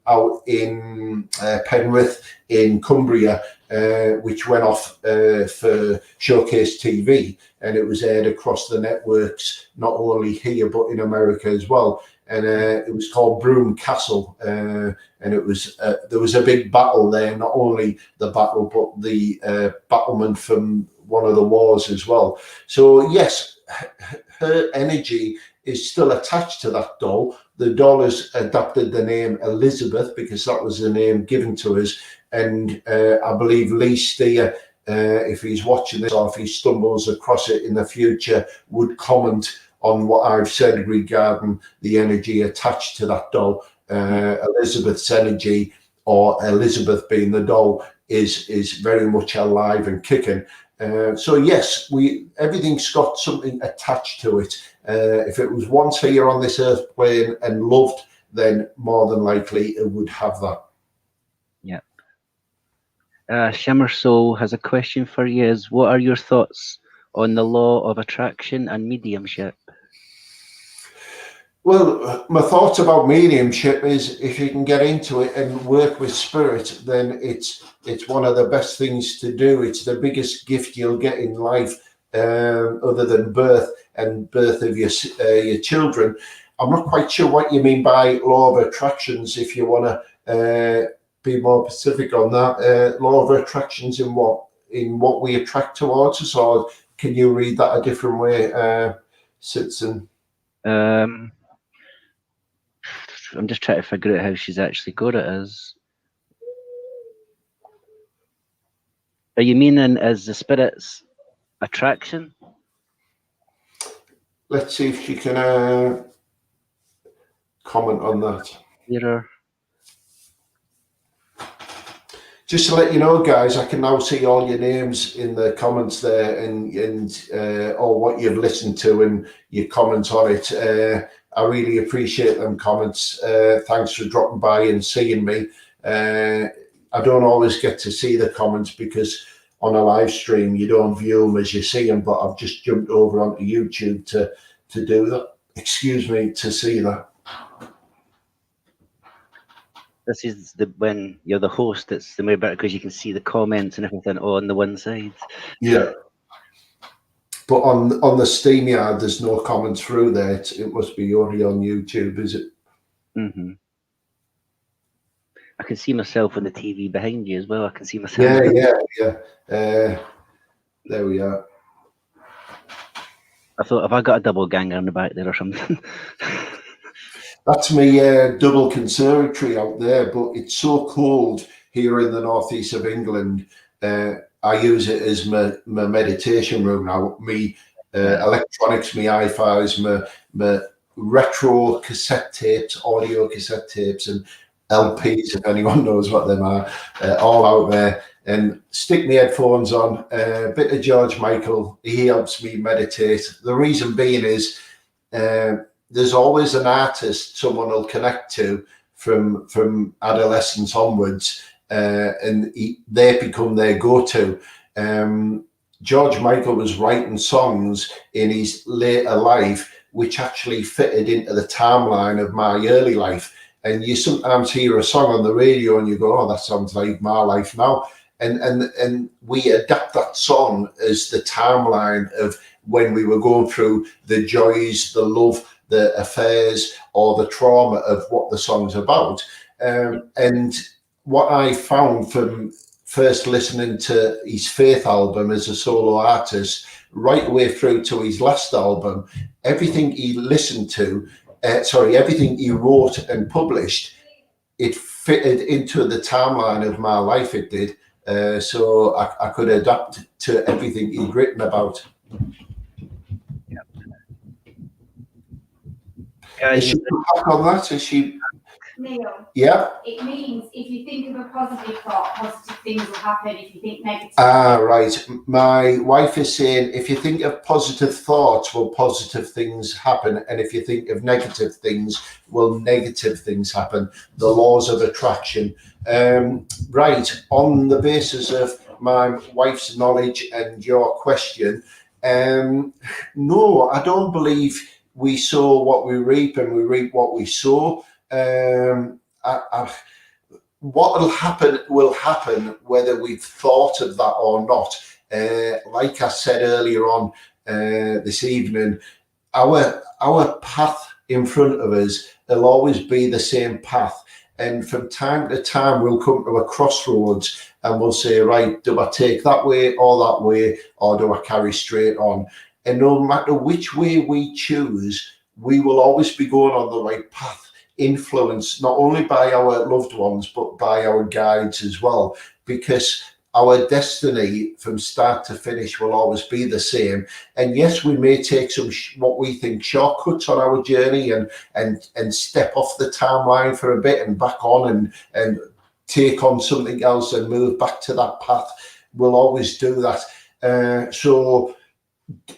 out in Penrith in Cumbria, which went off for Showcase TV, and it was aired across the networks, not only here but in America as well. And it was called Broome Castle, and it was there was a big battle there. Not only the battle, but the battlement from one of the wars as well. So yes, her energy is still attached to that doll. The doll has adopted the name Elizabeth because that was the name given to us. And I believe Lee Steer, if he's watching this or if he stumbles across it in the future, would comment on what I've said regarding the energy attached to that doll. Elizabeth's energy, or Elizabeth being the doll, is very much alive and kicking. So yes, everything's got something attached to it. If it was once here on this earth plane and loved, then more than likely it would have that. Yeah. Shimmer Soul has a question for you. What are your thoughts on the law of attraction and mediumship? Well, my thoughts about mediumship is if you can get into it and work with spirit, then it's one of the best things to do. It's the biggest gift you'll get in life, other than birth and birth of your children. I'm not quite sure what you mean by law of attractions. If you want to be more specific on that, law of attractions in what we attract towards us, or can you read that a different way, Citizen? I'm just trying to figure out how she's actually got it as. Are you meaning as the spirit's attraction? Let's see if she can comment on that. Mirror. Just to let you know, guys, I can now see all your names in the comments there, and all what you've listened to and your comments on it. I really appreciate them comments. Thanks for dropping by and seeing me. I don't always get to see the comments because on a live stream you don't view them as you see them, but I've just jumped over onto YouTube to do that. Excuse me, to see that. This is when you're the host, it's the way better because you can see the comments and everything on the one side. Yeah. But on the StreamYard, there's no comments through there. It must be only on YouTube, is it? Mm-hmm. I can see myself on the TV behind you as well. I can see myself. Yeah. There we are. I thought, have I got a double ganger on the back there or something? That's my double conservatory out there, but it's so cold here in the northeast of England. I use it as my meditation room now. Me electronics, me hi-fis, my retro cassette tapes, audio cassette tapes, and LPs, if anyone knows what them are, all out there. And stick my headphones on, a bit of George Michael. He helps me meditate. The reason being is there's always an artist someone will connect to from adolescence onwards, and they become their go-to. George Michael was writing songs in his later life which actually fitted into the timeline of my early life. And you sometimes hear a song on the radio and you go, oh, that sounds like my life now. And we adapt that song as the timeline of when we were going through the joys, the love, the affairs, or the trauma of what the song's about. And what I found from first listening to his Faith album as a solo artist, right away through to his last album, everything he listened to, everything he wrote and published, it fitted into the timeline of my life, it did. So I could adapt to everything he'd written about. Is she back on that? Is she? Neil. Yeah. It means if you think of a positive thought, positive things will happen. If you think negative. Right. My wife is saying if you think of positive thoughts, will positive things happen, and if you think of negative things, will negative things happen. The laws of attraction. Right. On the basis of my wife's knowledge and your question, no, I don't believe we sow what we reap and we reap what we sow. What will happen whether we've thought of that or not. Like I said earlier on this evening, our path in front of us will always be the same path. And from time to time, we'll come to a crossroads and we'll say, right, do I take that way or that way, or do I carry straight on? And no matter which way we choose, we will always be going on the right path, influenced not only by our loved ones, but by our guides as well, because our destiny from start to finish will always be the same. And yes, we may take some what we think shortcuts on our journey and step off the timeline for a bit and back on and take on something else and move back to that path. We'll always do that. So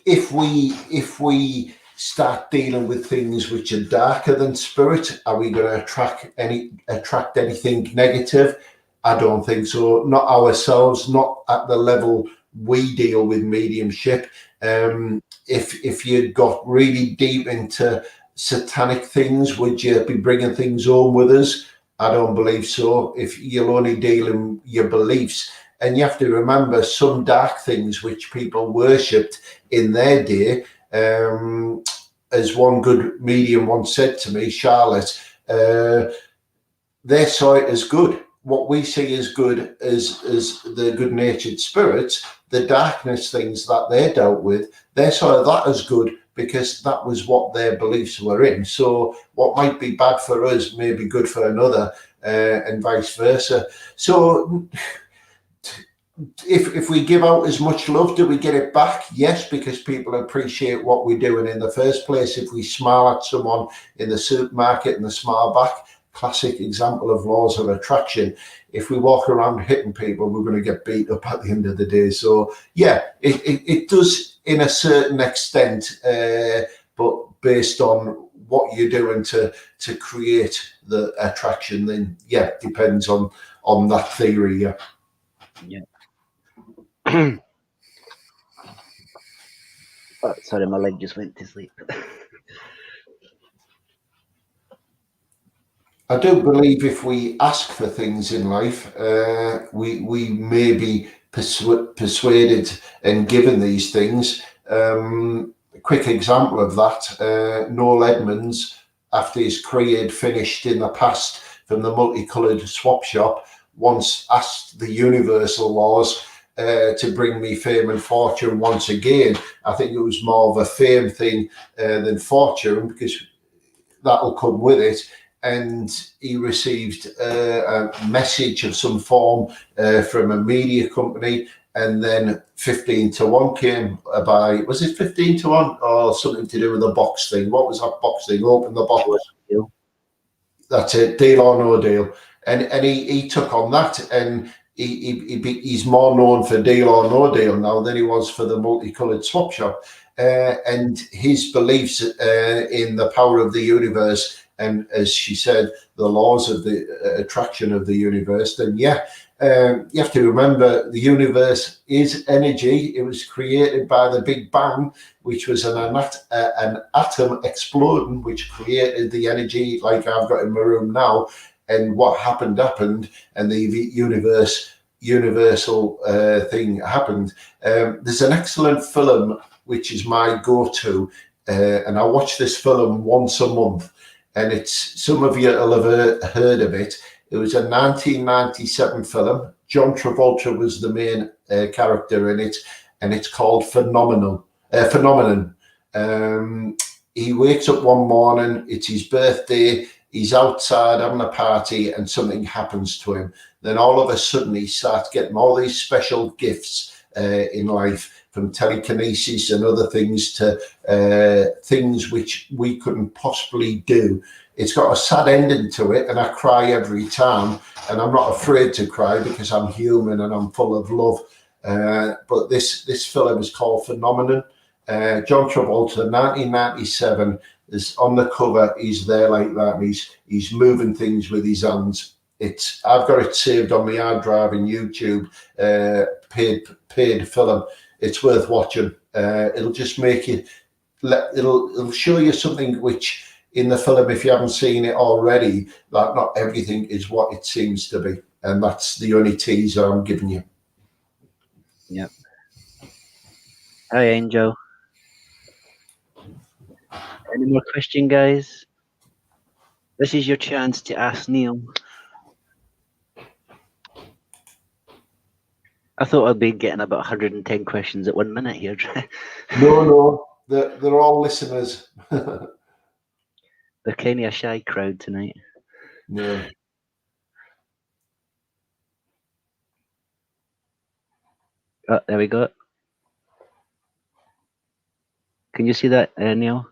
if we start dealing with things which are darker than spirit, are we going to attract anything negative? I don't think so. Not ourselves, not at the level we deal with mediumship. If you got really deep into satanic things? Would you be bringing things home with us? I don't believe so. If you'll only deal in your beliefs, and you have to remember some dark things which people worshipped in their day. As one good medium once said to me, Charlotte, they saw it as good. What we see as good as the good-natured spirits, the darkness things that they dealt with, they saw that as good because that was what their beliefs were in. So what might be bad for us may be good for another, and vice versa. So if we give out as much love, do we get it back? Yes, because people appreciate what we're doing in the first place. If we smile at someone in the supermarket and they smile back, classic example of laws of attraction. If we walk around hitting people, we're going to get beat up at the end of the day. So yeah, it does in a certain extent, but based on what you're doing to create the attraction, then yeah, depends on that theory. Yeah. Oh, sorry, my leg just went to sleep. I do believe if we ask for things in life, we may be persuaded and given these things. A quick example of that, Noel Edmonds, after his career had finished in the past from the multicoloured swap shop, once asked the universal laws to bring me fame and fortune once again. I think it was more of a fame thing than fortune, because that'll come with it. And he received a message of some form from a media company, and then 15 to 1 came by. Was it 15 to 1 or something to do with the box thing? What was that box thing? Open the box. That's it, deal or no deal. And he took on that, and he's more known for deal or no deal now than he was for the multicoloured swap shop. And his beliefs in the power of the universe, and as she said, the laws of the attraction of the universe, then yeah, you have to remember the universe is energy. It was created by the Big Bang, which was an atom exploding, which created the energy like I've got in my room now. And what happened, and the universal thing happened. There's an excellent film which is my go-to, and I watch this film once a month. And it's, some of you will have heard of it. It was a 1997 film. John Travolta was the main character in it, and it's called Phenomenon. He wakes up one morning, it's his birthday, he's outside having a party, and something happens to him. Then all of a sudden he starts getting all these special gifts in life, from telekinesis and other things to things which we couldn't possibly do. It's got a sad ending to it, and I cry every time, and I'm not afraid to cry because I'm human and I'm full of love. But this film is called Phenomenon. John Travolta, 1997, is on the cover. He's there like that, and he's moving things with his hands. I've got it saved on my hard drive in YouTube, paid film. It's worth watching. It'll just make you, it'll show you something which in the film, if you haven't seen it already, that not everything is what it seems to be. And that's the only teaser I'm giving you. Yep. Hi, Angel. Any more question, guys? This is your chance to ask Neil. I thought I'd be getting about 110 questions at 1 minute here. No, they're all listeners. They're kind of a shy crowd tonight. No. Oh, there we go. Can you see that, Neil?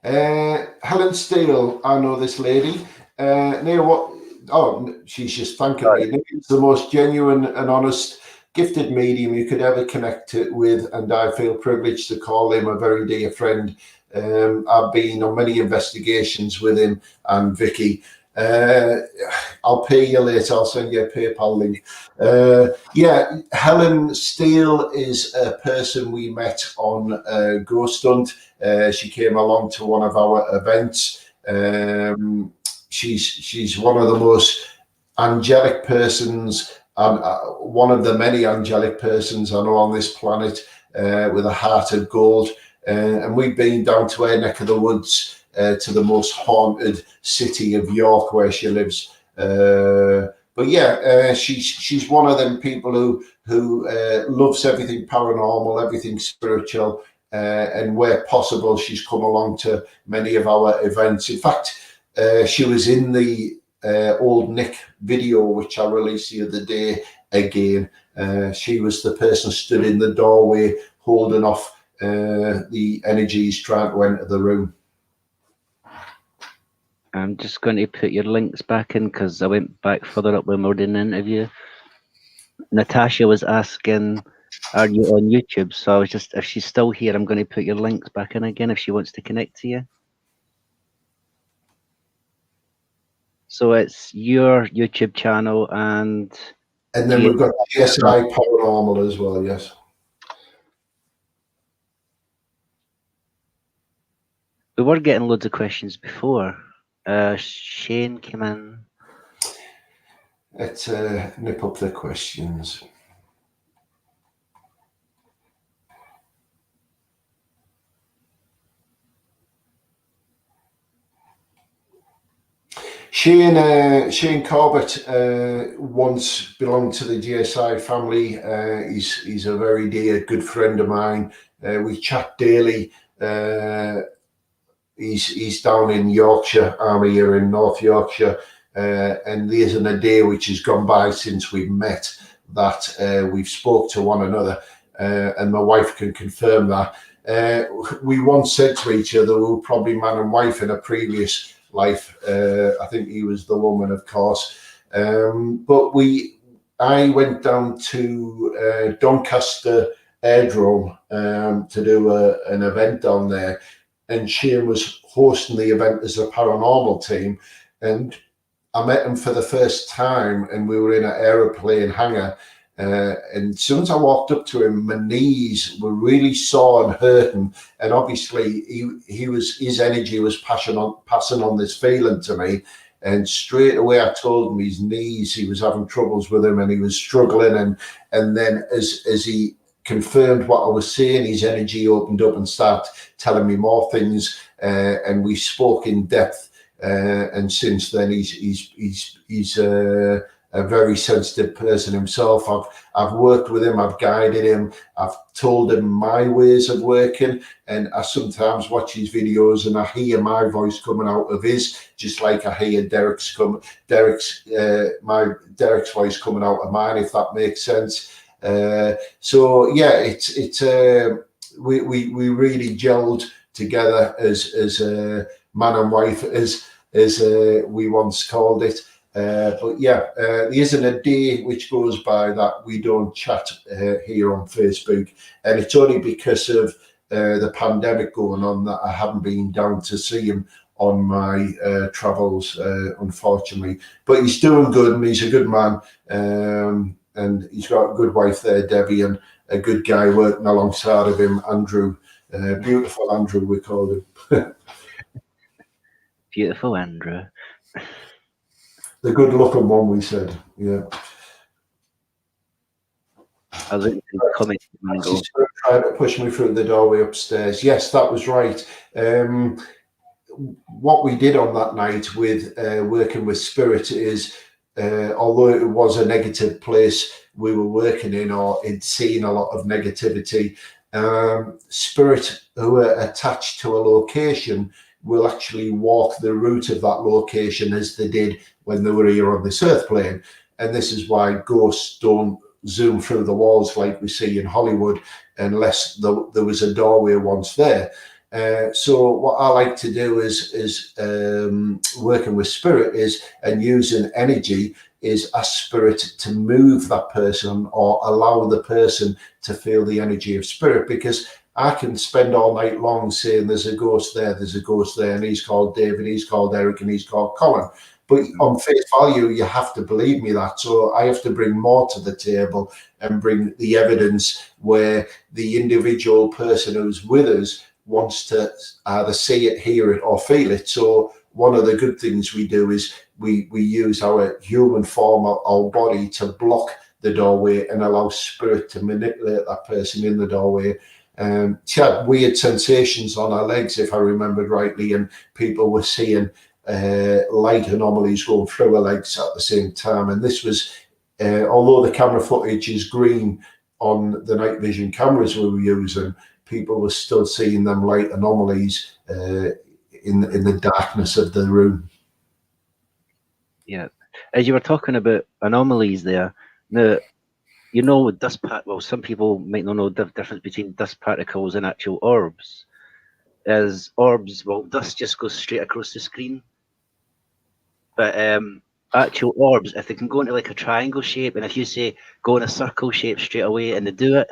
Helen Steele, I know this lady. Neil, what? Oh, she's just thanking me. It's the most genuine and honest, gifted medium you could ever connect with, and I feel privileged to call him a very dear friend. I've been on many investigations with him and Vicky, I'll pay you later. I'll send you a PayPal link. Yeah, Helen Steele is a person we met on Ghost Hunt. She came along to one of our events. She's one of the most angelic persons, and one of the many angelic persons I know on this planet, with a heart of gold. And we've been down to her neck of the woods, to the most haunted city of York, where she lives. But yeah, she's one of them people who loves everything paranormal, everything spiritual, and where possible, she's come along to many of our events. In fact, she was in the Old Nick video, which I released the other day again. She was the person stood in the doorway holding off the energies trying to enter the room. I'm just going to put your links back in because I went back further up when we were doing the interview. Natasha was asking, are you on YouTube? So I was just, if she's still here, I'm going to put your links back in again if she wants to connect to you. So it's your YouTube channel and then we've got GSI Paranormal as well, yes. We were getting loads of questions before. Shane came in. Let's nip up the questions. Shane Corbett once belonged to the GSI family. He's a very dear, good friend of mine. We chat daily. He's down in Yorkshire. I'm here in North Yorkshire, and there isn't a day which has gone by since we've met that we've spoke to one another, and my wife can confirm that. We once said to each other we were probably man and wife in a previous life. I think he was the woman, of course. But I went down to Doncaster Airdrome to do an event down there, and Shane was hosting the event as a paranormal team, and I met him for the first time, and we were in an aeroplane hangar. And as soon as I walked up to him, my knees were really sore and hurting. And obviously, his energy was passing on this feeling to me. And straight away, I told him his knees, he was having troubles with them, and he was struggling. And then as he confirmed what I was saying, his energy opened up and started telling me more things. And we spoke in depth. And since then, he's a very sensitive person himself. I've worked with him, I've guided him, I've told him my ways of working, and I sometimes watch his videos and I hear my voice coming out of his, just like I hear Derek's voice coming out of mine, if that makes sense. So yeah, we really gelled together as man and wife, as we once called it. But yeah, there isn't a day which goes by that we don't chat here on Facebook, and it's only because of the pandemic going on that I haven't been down to see him on my travels, unfortunately. But he's doing good, and he's a good man, and he's got a good wife there, Debbie, and a good guy working alongside of him, Andrew. Beautiful Andrew, we called him. Beautiful Andrew. The good looking one, we said, yeah. I was looking to comment. She's trying to push me through the doorway upstairs. Yes, that was right. What we did on that night with working with spirit is, although it was a negative place we were working in, or it'd seen a lot of negativity, spirit who are attached to a location will actually walk the route of that location as they did when they were here on this earth plane. And this is why ghosts don't zoom through the walls like we see in Hollywood unless there was a doorway once there. So what I like to do is working with spirit and using energy is ask spirit to move that person or allow the person to feel the energy of spirit, because I can spend all night long saying there's a ghost there, and he's called David, he's called Eric, and he's called Colin. But on face value, you have to believe me that. So I have to bring more to the table and bring the evidence where the individual person who's with us wants to either see it, hear it, or feel it. So one of the good things we do is we use our human form, our body, to block the doorway and allow spirit to manipulate that person in the doorway. She had weird sensations on her legs, if I remembered rightly, and people were seeing light anomalies going through her legs at the same time. And this was, although the camera footage is green on the night vision cameras we were using, people were still seeing them light anomalies in the darkness of the room. Yeah. As you were talking about anomalies there, now, you know, dust well, some people might not know the difference between dust particles and actual orbs. As orbs, well, dust just goes straight across the screen. But actual orbs, if they can go into like a triangle shape, and if you say go in a circle shape straight away, and they do it.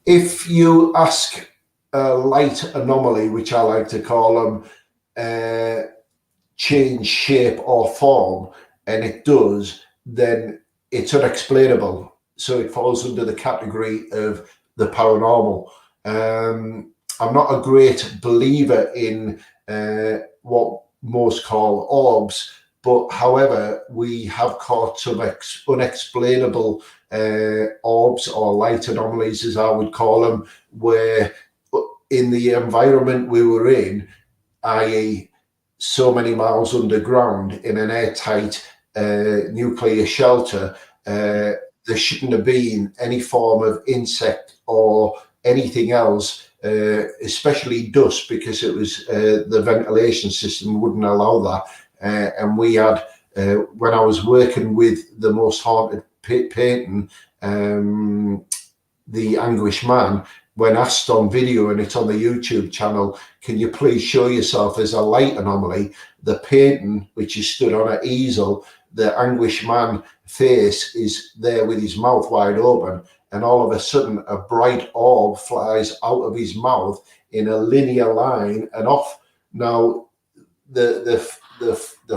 If you ask a light anomaly, which I like to call them, change shape or form, and it does, then it's unexplainable. So it falls under the category of the paranormal. I'm not a great believer in what most call orbs, but however, we have caught some unexplainable orbs or light anomalies, as I would call them, where in the environment we were in, i.e., so many miles underground in an airtight nuclear shelter, there shouldn't have been any form of insect or anything else, especially dust, because it was the ventilation system wouldn't allow that. And we had, when I was working with the most haunted painting, the Anguish Man, when asked on video, and it's on the YouTube channel, can you please show yourself as a light anomaly? The painting, which is stood on an easel, the Anguish Man face is there with his mouth wide open, and all of a sudden a bright orb flies out of his mouth in a linear line and off. Now, the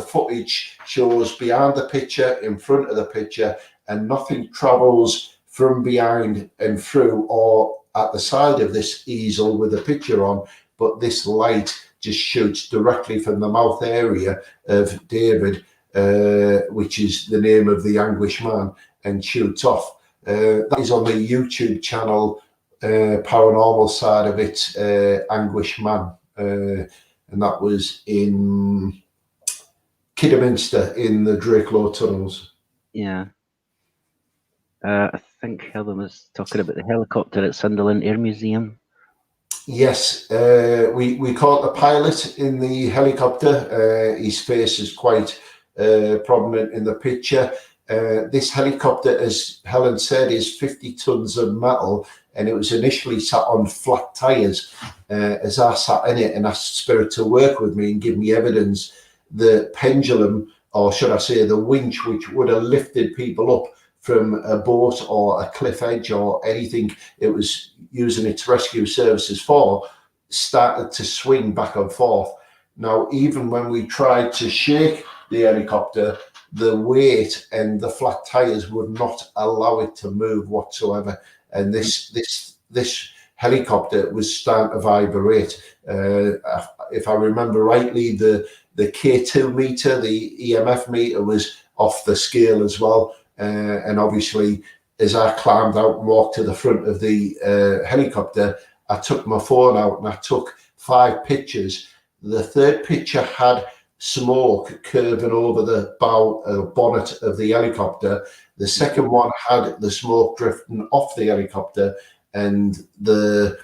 footage shows behind the picture, in front of the picture, and nothing travels from behind and through or at the side of this easel with a picture on, but this light just shoots directly from the mouth area of David, which is the name of the Anguish Man, and shoots off. That is on the YouTube channel, paranormal side of it, Anguish Man, and that was in Kidderminster in the Drakelow tunnels. Yeah. I think Helen was talking about the helicopter at Sunderland Air Museum. Yes, we caught the pilot in the helicopter. His face is quite prominent in the picture. This helicopter, as Helen said, is 50 tons of metal, and it was initially sat on flat tires. As I sat in it and asked Spirit to work with me and give me evidence, the pendulum, or should I say the winch, which would have lifted people up from a boat or a cliff edge or anything it was using its rescue services for, started to swing back and forth. Now, even when we tried to shake the helicopter, the weight and the flat tires would not allow it to move whatsoever. And this helicopter was starting to vibrate. If I remember rightly, the K2 meter, the EMF meter, was off the scale as well. And obviously, as I climbed out and walked to the front of the helicopter, I took my phone out and I took 5 pictures. The third picture had smoke curving over the bonnet of the helicopter. The second one had the smoke drifting off the helicopter, and the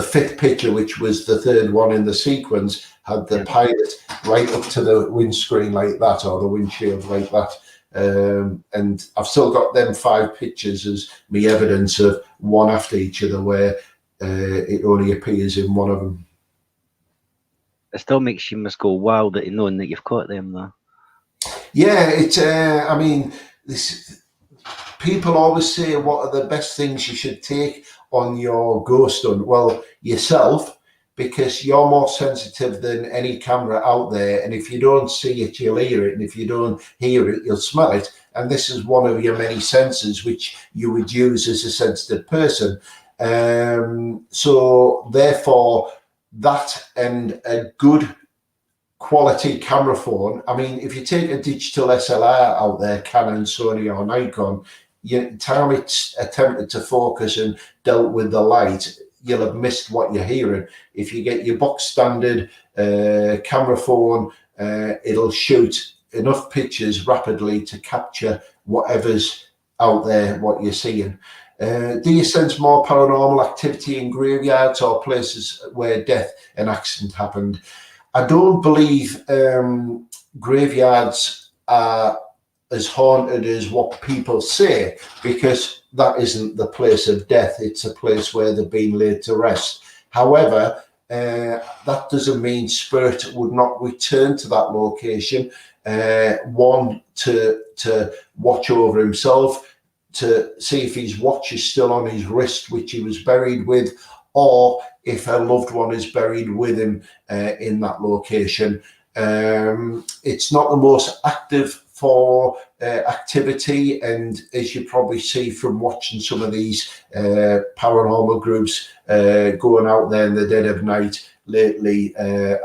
fifth picture, which was the third one in the sequence, had the pilot right up to the windscreen like that, or the windshield like that. And I've still got them 5 pictures as me evidence of one after each other, where it only appears in one of them. It still makes you must go wow that knowing that you've caught them though. Yeah, it's. I mean, this. People always say, "What are the best things you should take on your ghost hunt?" Well, yourself, because you're more sensitive than any camera out there. And if you don't see it, you'll hear it. And if you don't hear it, you'll smell it. And this is one of your many senses which you would use as a sensitive person. So therefore, that and a good quality camera phone. I mean, if you take a digital SLR out there, Canon, Sony, or Nikon, time it's attempted to focus and dealt with the light, you'll have missed what you're hearing. If you get your box standard camera phone, it'll shoot enough pictures rapidly to capture whatever's out there, what you're seeing. Do you sense more paranormal activity in graveyards or places where death and accident happened? I don't believe graveyards are as haunted as what people say, because that isn't the place of death. It's a place where they've been laid to rest. However, that doesn't mean spirit would not return to that location. One, to watch over himself, to see if his watch is still on his wrist, which he was buried with, or if a loved one is buried with him in that location. It's not the most active for activity, and as you probably see from watching some of these paranormal groups going out there in the dead of night lately,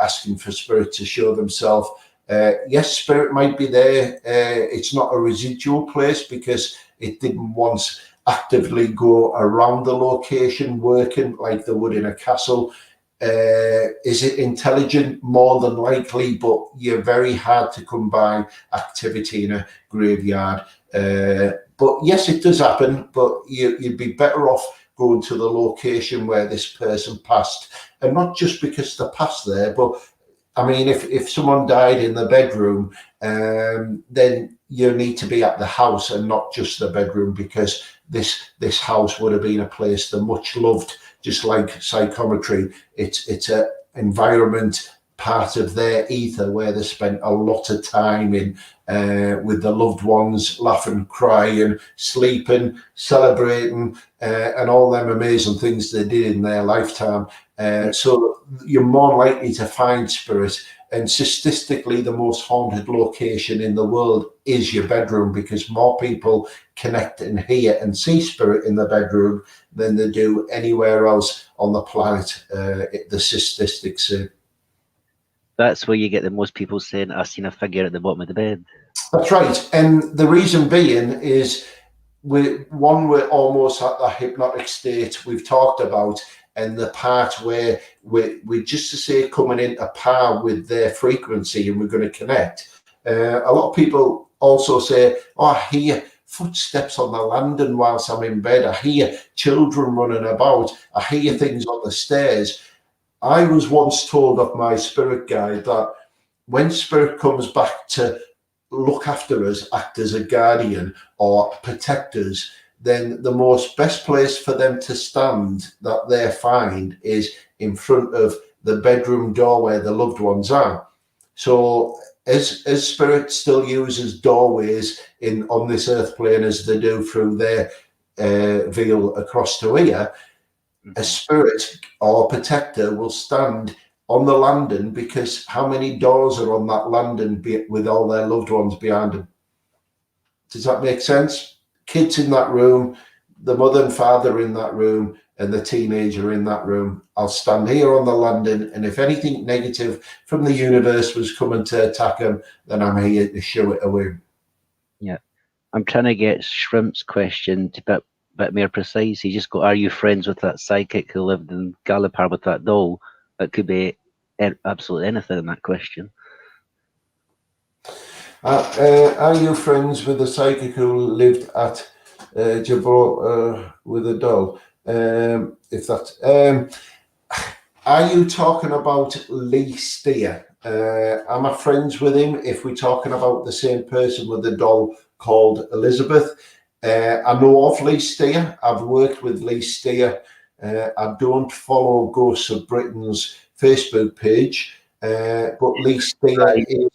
asking for spirit to show themselves. Yes, spirit might be there. It's not a residual place because it didn't once actively go around the location working like they would in a castle. Is it intelligent? More than likely, but you're very hard to come by activity in a graveyard. But yes, it does happen, but you'd be better off going to the location where this person passed, and not just because they passed there, but I mean, if someone died in the bedroom, then you need to be at the house and not just the bedroom, because this house would have been a place they much loved, just like psychometry. It's a environment, part of their ether, where they spent a lot of time in with the loved ones, laughing, crying, sleeping, celebrating, and all them amazing things they did in their lifetime. So you're more likely to find spirit. And statistically, the most haunted location in the world is your bedroom, because more people connect and hear and see spirit in the bedroom than they do anywhere else on the planet. The statistics say. That's where you get the most people saying, "I've seen a figure at the bottom of the bed." That's right. And the reason being is we're almost at the hypnotic state we've talked about, and the part where we're just to say coming into par with their frequency and we're going to connect. A lot of people also say, oh, I hear footsteps on the landing whilst I'm in bed. I hear children running about. I hear things on the stairs. I was once told of my spirit guide that when spirit comes back to look after us, act as a guardian or protect us, then the most best place for them to stand that they find is in front of the bedroom door where the loved ones are. So as spirit still uses doorways on this earth plane as they do through their veil across to here, a spirit or protector will stand on the landing, because how many doors are on that landing with all their loved ones behind them? Does that make sense? Kids in that room, the mother and father in that room, and the teenager in that room. I'll stand here on the landing, and if anything negative from the universe was coming to attack them, then I'm here to show it away. Yeah. I'm trying to get Shrimp's question to bit more precise. He just got, are you friends with that psychic who lived in Gallipar with that doll? That could be absolutely anything in that question. Are you friends with the psychic who lived at Gibraltar with a doll? If that, are you talking about Lee Steer? Am I friends with him if we're talking about the same person with the doll called Elizabeth? I know of Lee Steer. I've worked with Lee Steer. I don't follow Ghosts of Britain's Facebook page, but Lee Steer is...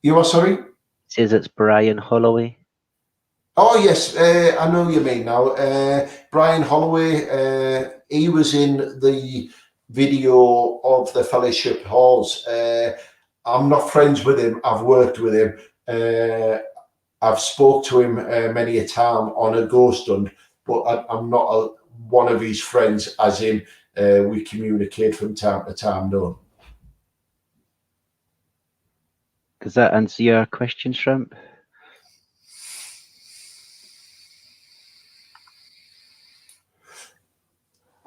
You are sorry? It says it's Brian Holloway. Oh, yes, I know you mean now. Brian Holloway, he was in the video of the fellowship halls. I'm not friends with him. I've worked with him. I've spoke to him many a time on a ghost hunt, but I'm not one of his friends, as in we communicate from time to time. No. Does that answer your question, Shrimp?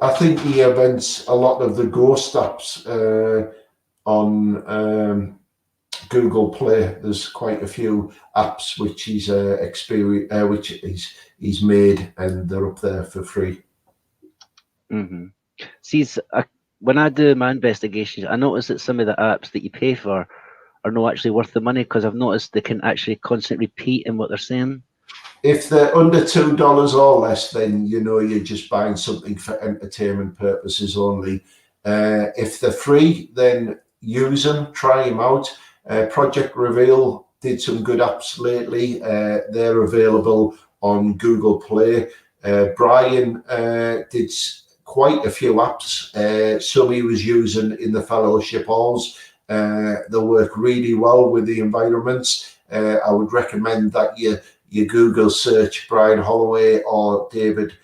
I think he events a lot of the ghost apps on Google Play. There's quite a few apps which he's he's made, and they're up there for free. Mm-hmm. See, when I do my investigations, I notice that some of the apps that you pay for are not actually worth the money, because I've noticed they can actually constantly repeat in what they're saying. If they're under $2 or less, then you know you're just buying something for entertainment purposes only. If they're free, then use them, try them out. Project Reveal did some good apps lately. They're available on Google Play. Brian did quite a few apps. Some he was using in the fellowship halls. They work really well with the environments. I would recommend that you Google search Brian Holloway or David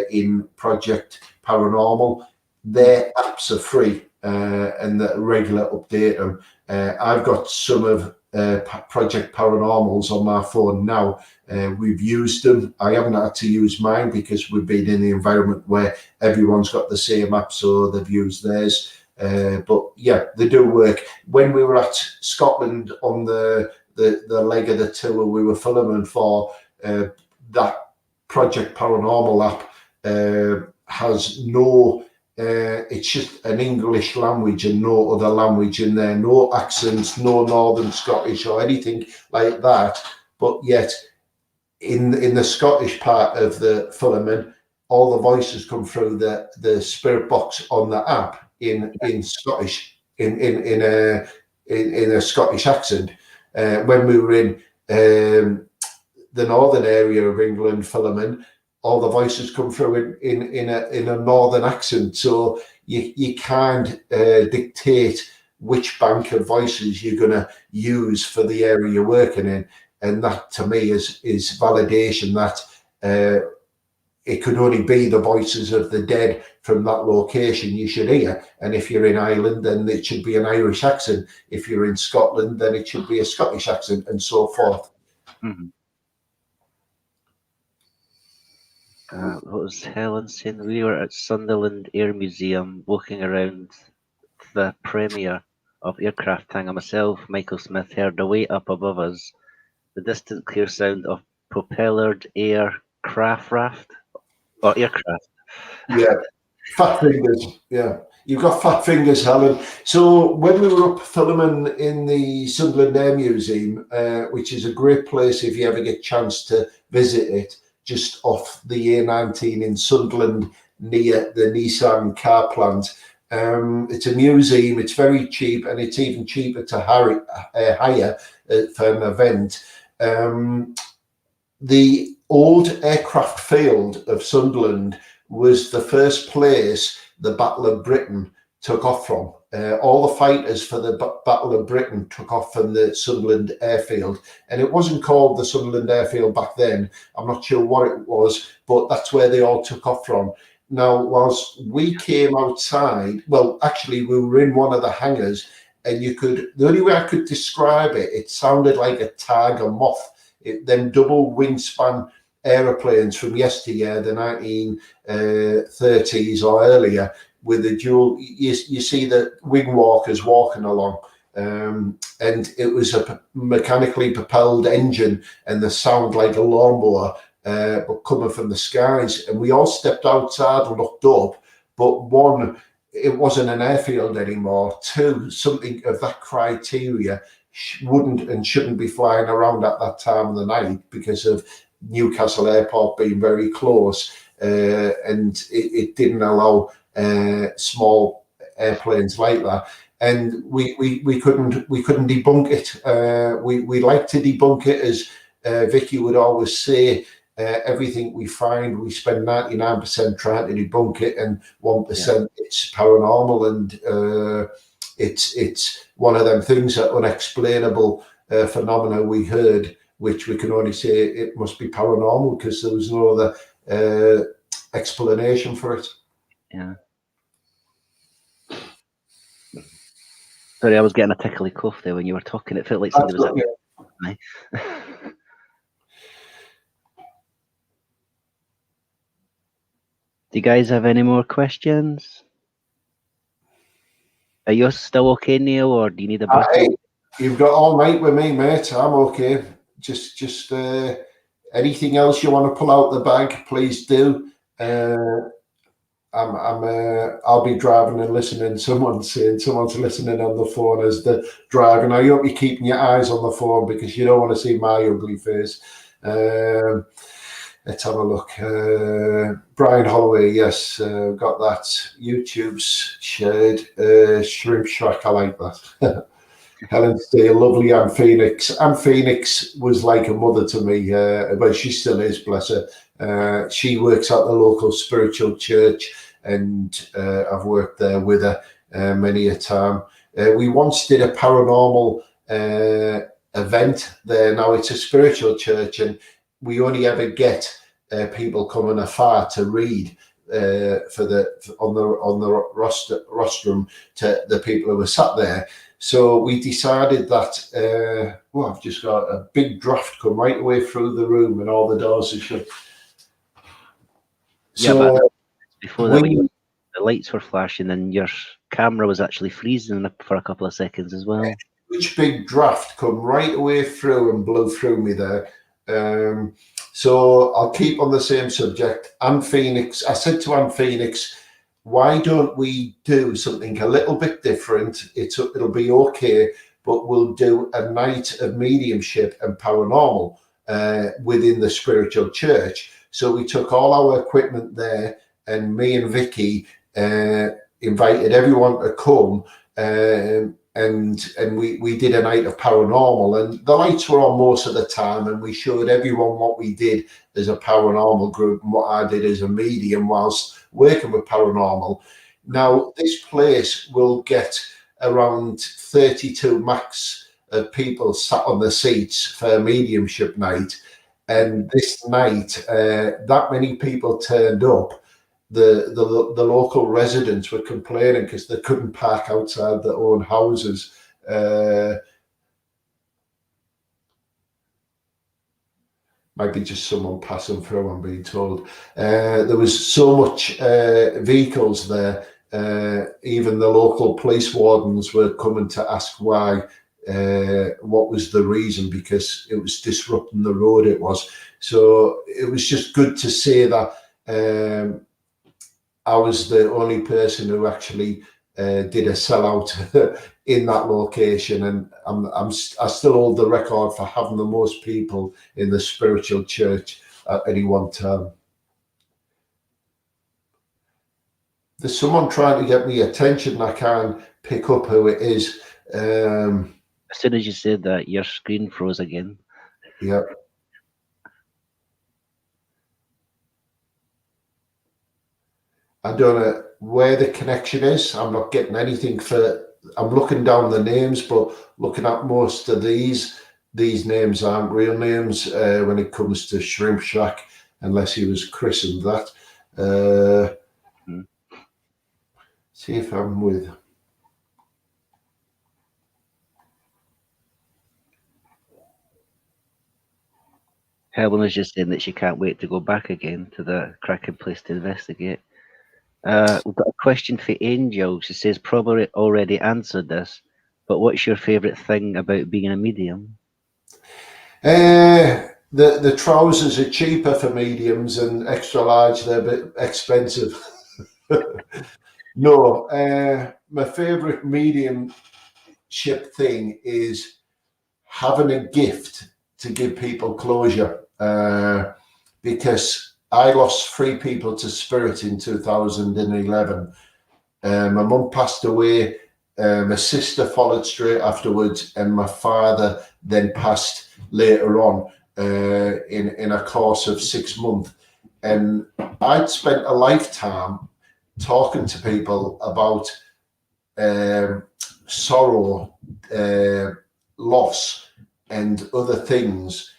in Project Paranormal. Their apps are free and the regular update them. I've got some of Project Paranormals on my phone now. We've used them. I haven't had to use mine because we've been in the environment where everyone's got the same app, so they've used theirs. But yeah, they do work. When we were at Scotland on the leg of the tour we were filming for, that Project Paranormal app has no, it's just an English language and no other language in there, no accents, no Northern Scottish or anything like that. But yet, in the Scottish part of the filming, all the voices come through the spirit box on the app in Scottish, in a Scottish accent. When we were in the northern area of England filming, all the voices come through in a northern accent. So you can't dictate which bank of voices you're going to use for the area you're working in. And that, to me, is validation that it could only be the voices of the dead from that location you should hear. And if you're in Ireland, then it should be an Irish accent. If you're in Scotland, then it should be a Scottish accent, and so forth. Mm-hmm. What was Helen saying? We were at Sunderland Air Museum walking around the premiere of Aircraft Hangar. Myself, Michael Smith, heard away up above us the distant clear sound of propellered aircraft. Yeah, fat fingers. Yeah, you've got fat fingers, Helen. So when we were up filming in the Sunderland Air Museum, which is a great place if you ever get a chance to visit it, just off the A19 in Sunderland near the Nissan car plant. It's a museum. It's very cheap, and it's even cheaper to hire for an event. The old aircraft field of Sunderland was the first place the Battle of Britain took off from. All the fighters for the Battle of Britain took off from the Sunderland airfield, and it wasn't called the Sunderland airfield back then. I'm not sure what it was, but that's where they all took off from. Now, whilst we came outside, well, actually, we were in one of the hangars, and the only way I could describe it, it sounded like a tiger moth. Them double wingspan aeroplanes from yesteryear, the 1930s or earlier, with the dual, you see the wing walkers walking along, and it was a mechanically propelled engine, and the sound like a lawnmower, but coming from the skies. And we all stepped outside and looked up, but one, it wasn't an airfield anymore. Two, something of that criteria wouldn't and shouldn't be flying around at that time of the night because of Newcastle Airport being very close, and it didn't allow small airplanes like that. And we couldn't debunk it. We like to debunk it, as Vicky would always say. everything we find, we spend 99% trying to debunk it, and 1% it's paranormal, and it's one of them things, that unexplainable phenomena we heard, which we can only say it must be paranormal because there was no other explanation for it. Yeah. Sorry, I was getting a tickly cough there when you were talking. It felt like somebody was at me. Do you guys have any more questions? Are you still okay, Neil, or do you need a break? You've got all night with me, mate. I'm okay. Just anything else you want to pull out the bag, please do. I'll be driving and listening. Someone's listening on the phone as they're driving. I hope you're keeping your eyes on the phone because you don't want to see my ugly face. Let's have a look. Brian Holloway, yes, got that. YouTube's shared. Shrimp Shack, I like that. Helen Steele, lovely Anne Phoenix. Anne Phoenix was like a mother to me, but she still is, bless her. She works at the local spiritual church, and I've worked there with her many a time. We once did a paranormal event there. Now it's a spiritual church, and we only ever get people coming afar to read on the rostrum to the people who were sat there. So we decided that, I've just got a big draft come right away through the room and all the doors are shut. Yeah, but before that, when the lights were flashing and your camera was actually freezing for a couple of seconds as well. Huge big draft come right away through and blew through me there. So I'll keep on the same subject. Anne Phoenix, I said to Anne Phoenix, why don't we do something a little bit different? It'll be okay, but we'll do a night of mediumship and paranormal within the spiritual church. So we took all our equipment there, and me and Vicky invited everyone to come, and we did a night of paranormal, and the lights were on most of the time, and we showed everyone what we did as a paranormal group and what I did as a medium whilst working with paranormal. Now, this place will get around 32 max of people sat on the seats for a mediumship night. And this night, that many people turned up. The local residents were complaining because they couldn't park outside their own houses. Might be just someone passing through, I'm being told. There was so much vehicles there. Even the local police wardens were coming to ask why, what was the reason, because it was disrupting the road, it was. So it was just good to say that I was the only person who actually did a sellout in that location, and I still hold the record for having the most people in the spiritual church at any one time. There's someone trying to get me attention, and I can't pick up who it is. As soon as you said that, your screen froze again. Yeah. I don't know where the connection is. I'm not getting anything I'm looking down the names, but looking at most of these names aren't real names when it comes to Shrimp Shack, unless he was christened that. See if I'm with. Helen is just saying that she can't wait to go back again to the cracking place to investigate. We've got a question for Angel. She says, probably already answered this, but what's your favourite thing about being a medium? The trousers are cheaper for mediums, and extra large, they're a bit expensive. No, my favourite mediumship thing is having a gift to give people closure, because I lost 3 people to spirit in 2011. My mum passed away, my sister followed straight afterwards, and my father then passed later on. in a course of 6 months. And I'd spent a lifetime talking to people about sorrow, loss, and other things,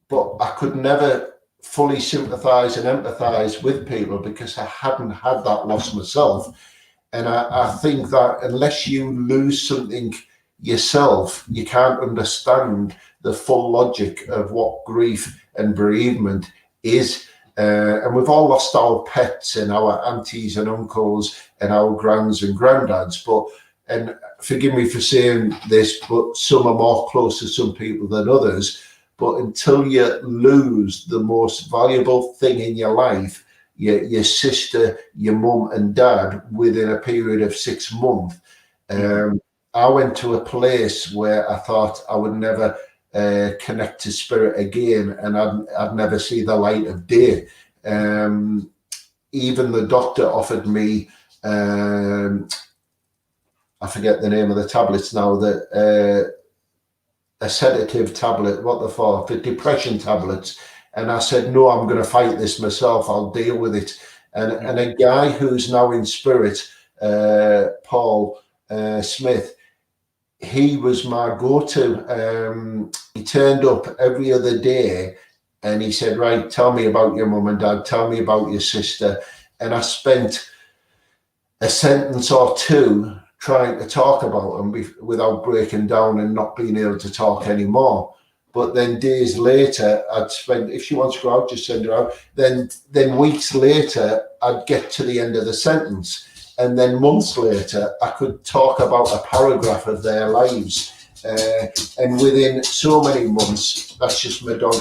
but I could never fully sympathise and empathise with people because I hadn't had that loss myself. And I think that unless you lose something yourself, you can't understand the full logic of what grief and bereavement is. And we've all lost our pets and our aunties and uncles and our grands and granddads. And forgive me for saying this, but some are more close to some people than others. But until you lose the most valuable thing in your life, your sister, your mum and dad, within a period of 6 months, I went to a place where I thought I would never connect to spirit again, and I'd never see the light of day. Even the doctor offered me, I forget the name of the tablets now, that a sedative tablet, what they're for depression tablets. And I said, no, I'm going to fight this myself. I'll deal with it. And a guy who's now in spirit, Paul Smith, he was my go-to. He turned up every other day and he said, right, tell me about your mum and dad, tell me about your sister. And I spent a sentence or two trying to talk about them without breaking down and not being able to talk anymore. But then days later, I'd spend, if she wants to go out, just send her out. Then weeks later, I'd get to the end of the sentence. And then months later, I could talk about a paragraph of their lives. And within so many months, that's just my dog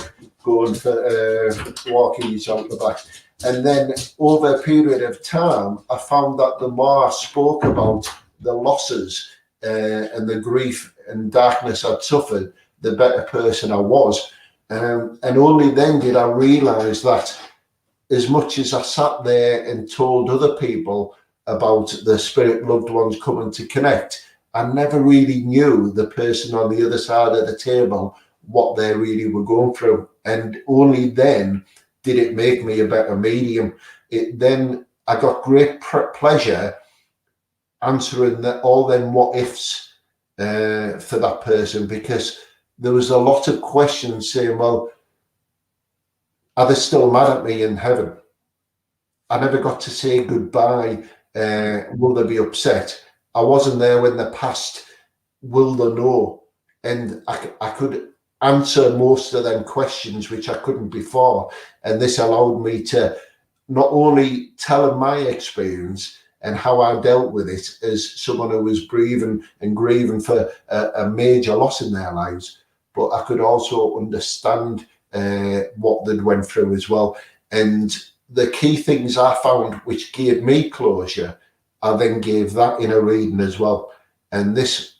going for walking his out the back. And then over a period of time, I found that the more I spoke about the losses and the grief and darkness I'd suffered, the better person I was. And only then did I realise that as much as I sat there and told other people about the spirit loved ones coming to connect, I never really knew the person on the other side of the table, what they really were going through. And only then did it make me a better medium. Then I got great pleasure answering all them what ifs for that person, because there was a lot of questions saying, well, are they still mad at me in heaven? I never got to say goodbye. Will they be upset? I wasn't there when they passed. Will they know? And I could answer most of them questions, which I couldn't before. And this allowed me to not only tell them my experience and how I dealt with it as someone who was grieving for a major loss in their lives, but I could also understand what they'd went through as well. And the key things I found which gave me closure, I then gave that in a reading as well. And this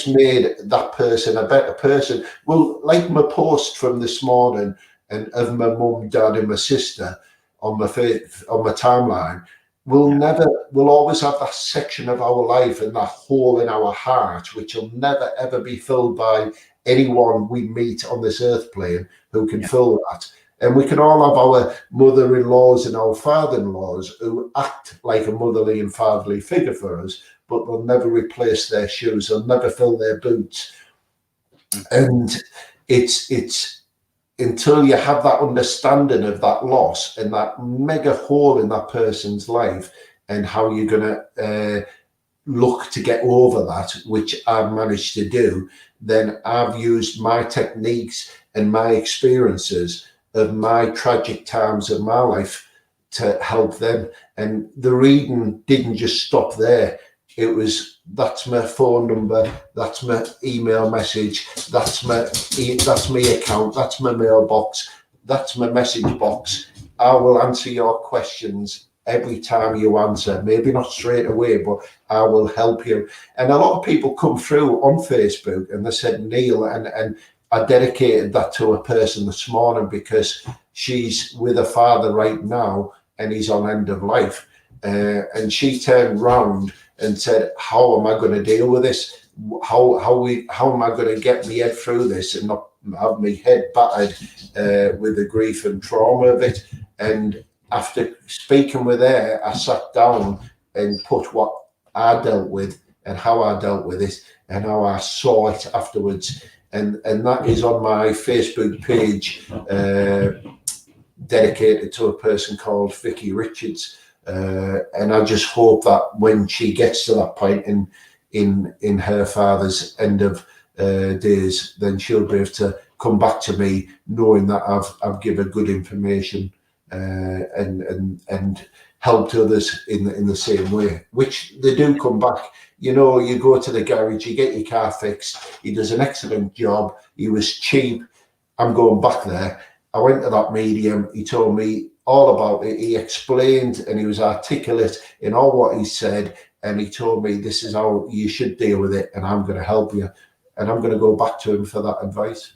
made that person a better person. Well, like my post from this morning and of my mum, dad and my sister on my timeline, we'll always have that section of our life and that hole in our heart, which will never, ever be filled by anyone we meet on this earth plane who can fill that. And we can all have our mother-in-laws and our father-in-laws who act like a motherly and fatherly figure for us, but they'll never replace their shoes. They'll never fill their boots. And it's until you have that understanding of that loss and that mega hole in that person's life and how you're going to look to get over that, which I've managed to do, then I've used my techniques and my experiences of my tragic times of my life to help them. And the reading didn't just stop there. It was, that's my phone number, that's my email message, that's my account, that's my mailbox, that's my message box. I will answer your questions every time you answer. Maybe not straight away, but I will help you. And a lot of people come through on Facebook and they said, Neil, and I dedicated that to a person this morning because she's with her father right now and he's on end of life. And she turned round and said, how am I going to deal with this? How am I going to get my head through this and not have my head battered with the grief and trauma of it. And after speaking with her, I sat down and put what I dealt with and how I dealt with it and how I saw it afterwards. And that is on my Facebook page, dedicated to a person called Vicky Richards. And I just hope that when she gets to that point in her father's end of days, then she'll be able to come back to me knowing that I've given good information and helped others in the same way, which they do come back. You know, you go to the garage, you get your car fixed, he does an excellent job, he was cheap, I'm going back there. I went to that medium, he told me all about it, he explained and he was articulate in all what he said, and he told me this is how you should deal with it and I'm going to help you, and I'm going to go back to him for that advice.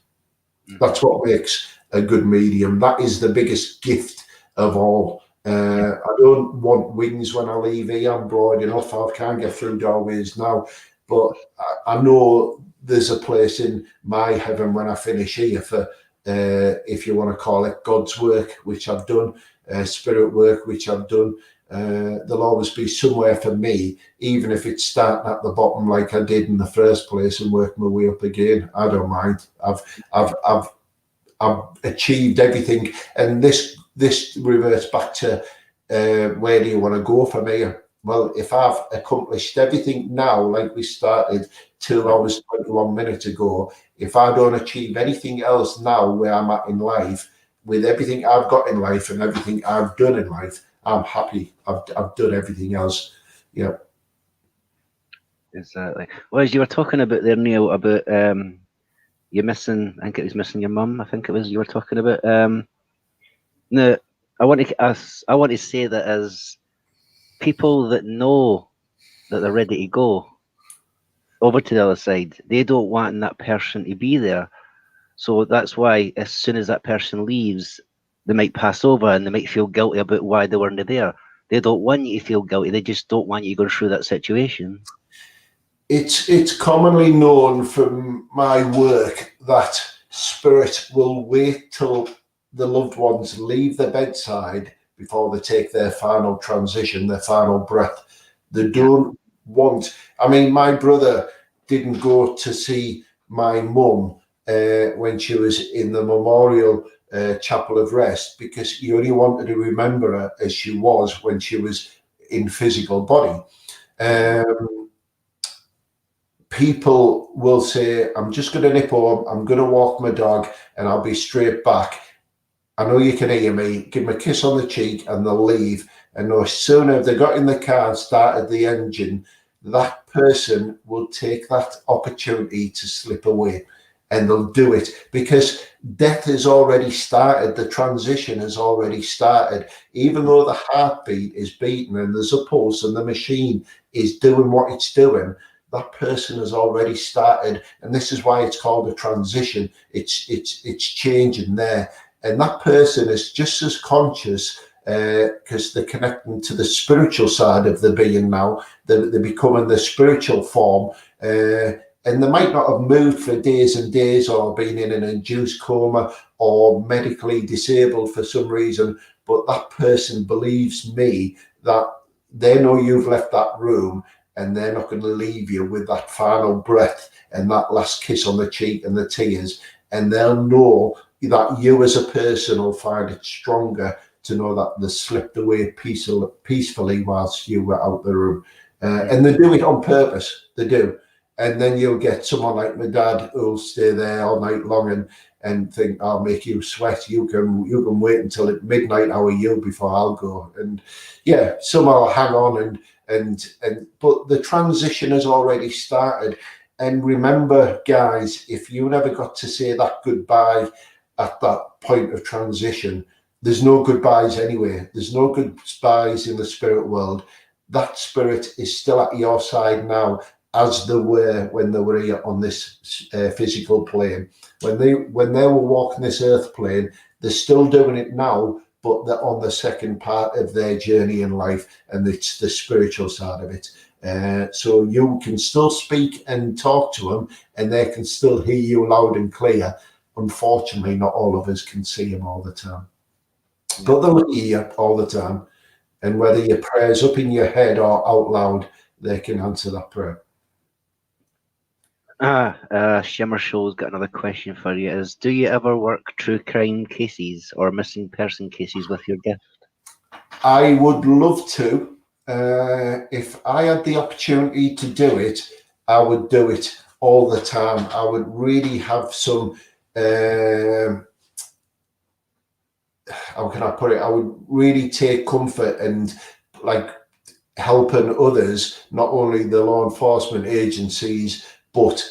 That's what makes a good medium. That is the biggest gift of all. I don't want wings when I leave here. I'm broad enough. I can't get through doorways now. But I know there's a place in my heaven when I finish here for, if you want to call it, God's work, which I've done, spirit work, which I've done. There'll always be somewhere for me, even if it's starting at the bottom like I did in the first place and work my way up again. I don't mind. I've achieved everything, and this reverts back to where do you want to go from here? Well, if I've accomplished everything now, like we started 2 hours 21 minutes ago, if I don't achieve anything else now where I'm at in life, with everything I've got in life and everything I've done in life, I'm happy. I've done everything else. Yeah. Exactly. Well, as you were talking about there, Neil, about you missing, I think it was missing your mum. I think it was you were talking about. No, I want to say that as people that know that they're ready to go over to the other side, they don't want that person to be there. So that's why as soon as that person leaves, they might pass over and they might feel guilty about why they weren't there. They don't want you to feel guilty. They just don't want you going through that situation. It's commonly known from my work that spirit will wait till the loved ones leave the bedside before they take their final transition, their final breath. They don't want. I mean, my brother didn't go to see my mum when she was in the memorial chapel of rest because he only wanted to remember her as she was when she was in physical body. People will say, I'm just going to nip home, I'm going to walk my dog, and I'll be straight back. I know you can hear me. Give them a kiss on the cheek and they'll leave. And no sooner have they got in the car and started the engine, that person will take that opportunity to slip away. And they'll do it because death has already started. The transition has already started. Even though the heartbeat is beating and there's a pulse and the machine is doing what it's doing, that person has already started. And this is why it's called a transition. It's changing there. And that person is just as conscious because they're connecting to the spiritual side of the being now. They're becoming the spiritual form. And they might not have moved for days and days or been in an induced coma or medically disabled for some reason. But that person believes me that they know you've left that room and they're not going to leave you with that final breath and that last kiss on the cheek and the tears. And they'll know that you as a person will find it stronger to know that they slipped away peacefully whilst you were out the room. And they do it on purpose. They do. And then you'll get someone like my dad who'll stay there all night long and think, I'll make you sweat. You can wait until at midnight hour you before I'll go. And yeah, some will hang on but the transition has already started. And remember, guys, if you never got to say that goodbye at that point of transition, there's no goodbyes anyway. There's no goodbyes in the spirit world. That spirit is still at your side now, as they were when they were here on this physical plane. When they were walking this earth plane, they're still doing it now, but they're on the second part of their journey in life, and it's the spiritual side of it. So you can still speak and talk to them, and they can still hear you loud and clear, unfortunately, not all of us can see him all the time. But they'll hear you all the time. And whether your prayer's up in your head or out loud, they can answer that prayer. Shimmer Show's got another question for you. Is, do you ever work true crime cases or missing person cases with your gift? I would love to. If I had the opportunity to do it, I would do it all the time. I would really have some, how can I put it? I would really take comfort and like helping others, not only the law enforcement agencies, but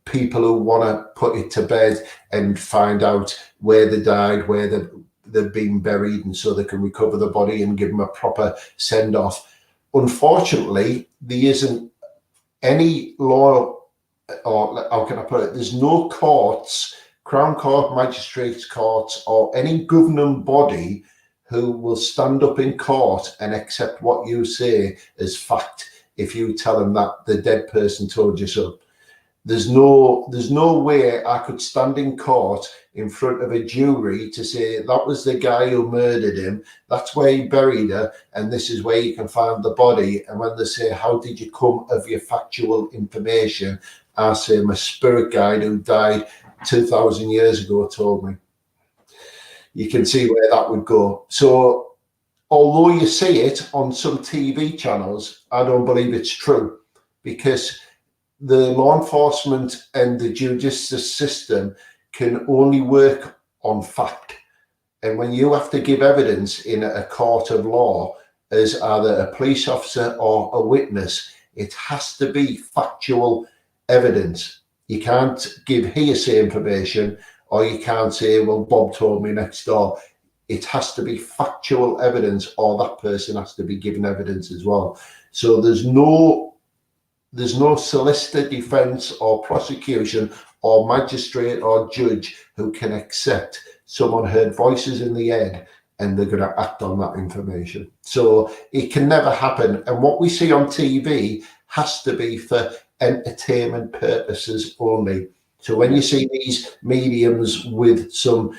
people who want to put it to bed and find out where they died, where they've been buried, and so they can recover the body and give them a proper send-off. Unfortunately, there isn't any law, or how can I put it, there's no courts, Crown Court, Magistrates Courts, or any governing body who will stand up in court and accept what you say as fact if you tell them that the dead person told you so. There's no way I could stand in court in front of a jury to say that was the guy who murdered him, that's where he buried her, and this is where you can find the body. And when they say, how did you come of your factual information? I say, my spirit guide who died 2,000 years ago told me. You can see where that would go. So although you see it on some TV channels, I don't believe it's true, because the law enforcement and the judicial system can only work on fact. And when you have to give evidence in a court of law as either a police officer or a witness, it has to be factual evidence. You can't give hearsay information, or you can't say, well, Bob told me next door. It has to be factual evidence, or that person has to be given evidence as well. So there's no solicitor, defence or prosecution or magistrate or judge who can accept someone heard voices in the head and they're going to act on that information. So it can never happen. And what we see on TV has to be for entertainment purposes only. So when you see these mediums with some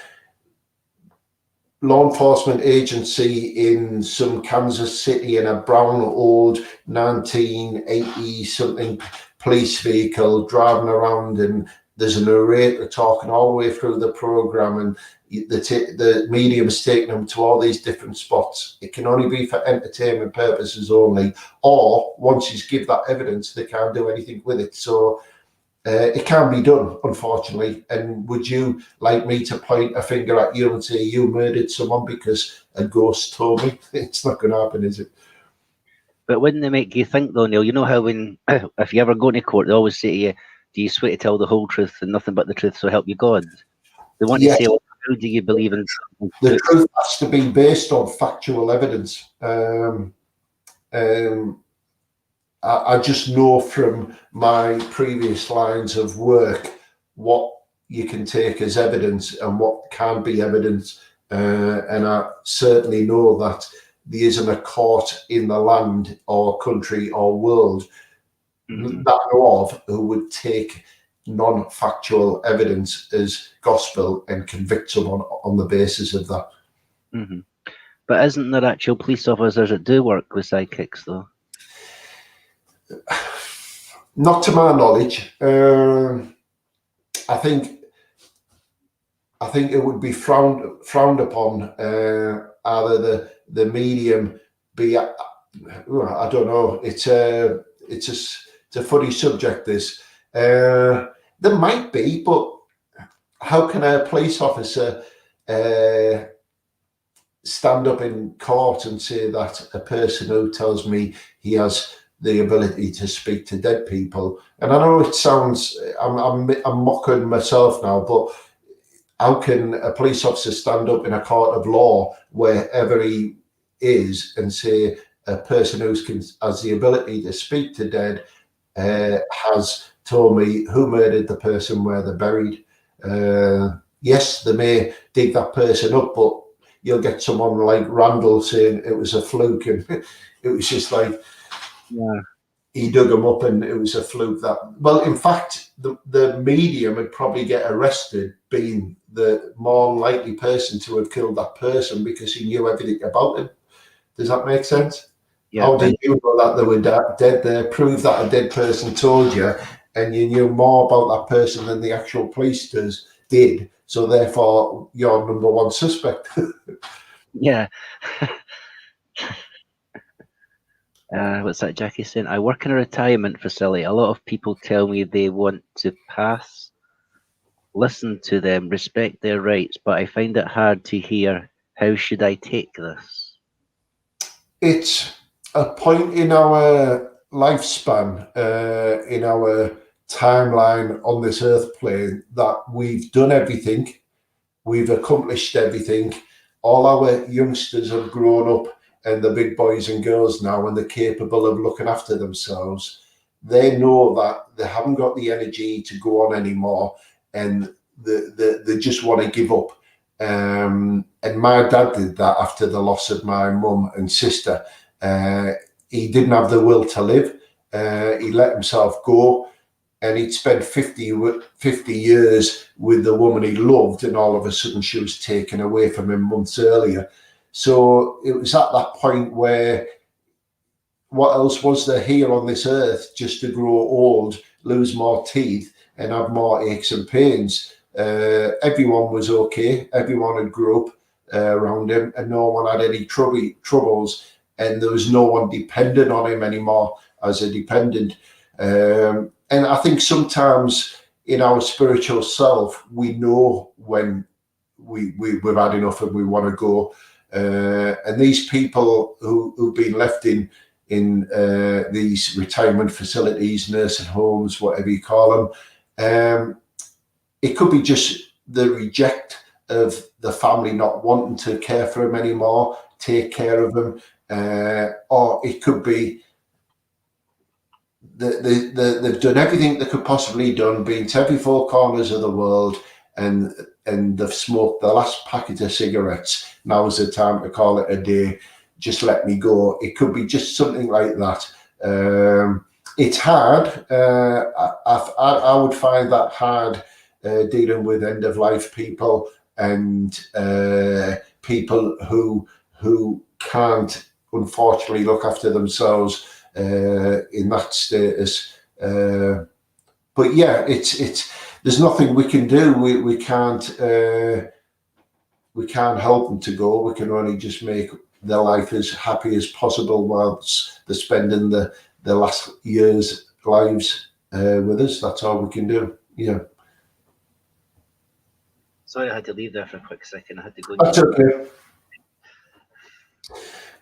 law enforcement agency in some Kansas City in a brown old 1980 something police vehicle driving around, and there's a narrator talking all the way through the program, and the medium's taking them to all these different spots. It can only be for entertainment purposes only, or once you give that evidence, they can't do anything with it. So it can be done, unfortunately. And would you like me to point a finger at you and say you murdered someone because a ghost told me? It's not going to happen, is it? But wouldn't they make you think, though, Neil? You know how when, if you ever go to court, they always say to you, do you swear to tell the whole truth and nothing but the truth, so help you God? They want to say, well, how do you believe in the truth has to be based on factual evidence. I just know from my previous lines of work what you can take as evidence and what can be evidence. And I certainly know that there isn't a court in the land or country or world that I know of who would take non-factual evidence as gospel and convict someone on the basis of that. But isn't there actual police officers that do work with psychics, though? Not to my knowledge. I think it would be frowned upon. Either the medium be, I don't know. It's a funny subject. This there might be, but how can a police officer stand up in court and say that a person who tells me he has the ability to speak to dead people? And I know it sounds, I'm mocking myself now, but how can a police officer stand up in a court of law wherever he is and say a person who has the ability to speak to dead has told me who murdered the person, where they're buried? Yes, they may dig that person up, but you'll get someone like Randall saying it was a fluke, and it was just like, he dug them up, and it was a fluke that. Well, in fact, the medium would probably get arrested, being the more likely person to have killed that person because he knew everything about him. Does that make sense? Yeah, How did you know that they were dead there? Prove that a dead person told you, and you knew more about that person than the actual police did. So therefore, you're number one suspect. yeah. What's that Jackie saying? I work in a retirement facility. A lot of people tell me they want to pass, listen to them, respect their rights, but I find it hard to hear. How should I take this? It's a point in our lifespan, in our timeline on this earth plane, that we've done everything, we've accomplished everything. All our youngsters have grown up and the big boys and girls now, and they're capable of looking after themselves. They know that they haven't got the energy to go on anymore, and they just want to give up. And my dad did that after the loss of my mum and sister. He didn't have the will to live. He let himself go, and he'd spent 50 years with the woman he loved, and all of a sudden she was taken away from him months earlier. So it was at that point where, what else was there here on this earth just to grow old, lose more teeth, and have more aches and pains? Everyone was okay. Everyone had grew up around him, and no one had any troubles, and there was no one dependent on him anymore as a dependent. And I think sometimes in our spiritual self, we know when we've had enough and we want to go. And these people who've been left in these retirement facilities, nursing homes, whatever you call them, it could be just the reject of the family not wanting to care for them anymore, take care of them, or it could be they've done everything they could possibly done, been to every four corners of the world, and they've smoked the last packet of cigarettes. Now's the time to call it a day. Just let me go. It could be just something like that. It's hard. I would find that hard, dealing with end of life people and people who can't unfortunately look after themselves in that status. But yeah, it's there's nothing we can do. We can't help them to go. We can only just make their life as happy as possible whilst they're spending the last years' lives with us. That's all we can do. Yeah. Sorry, I had to leave there for a quick second. I had to go. That's okay.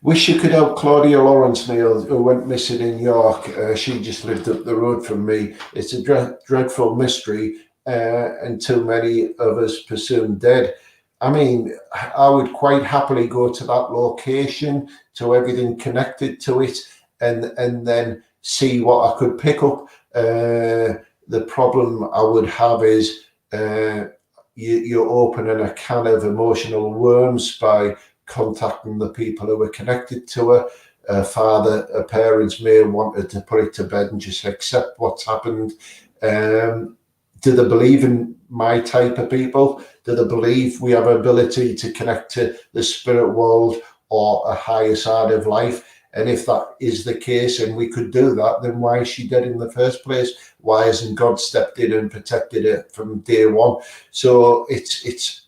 Wish you could help Claudia Lawrence Neal, who went missing in York. She just lived up the road from me. It's a dreadful mystery, and too many of us presumed dead. I mean, I would quite happily go to that location, to everything connected to it, and then see what I could pick up. The problem I would have is you're opening a can of emotional worms by contacting the people who were connected to her. Her parents may have wanted to put it to bed and just accept what's happened. Do they believe in my type of people? Do they believe we have ability to connect to the spirit world or a higher side of life? And if that is the case and we could do that, then why is she dead in the first place? Why hasn't God stepped in and protected her from day one? So it's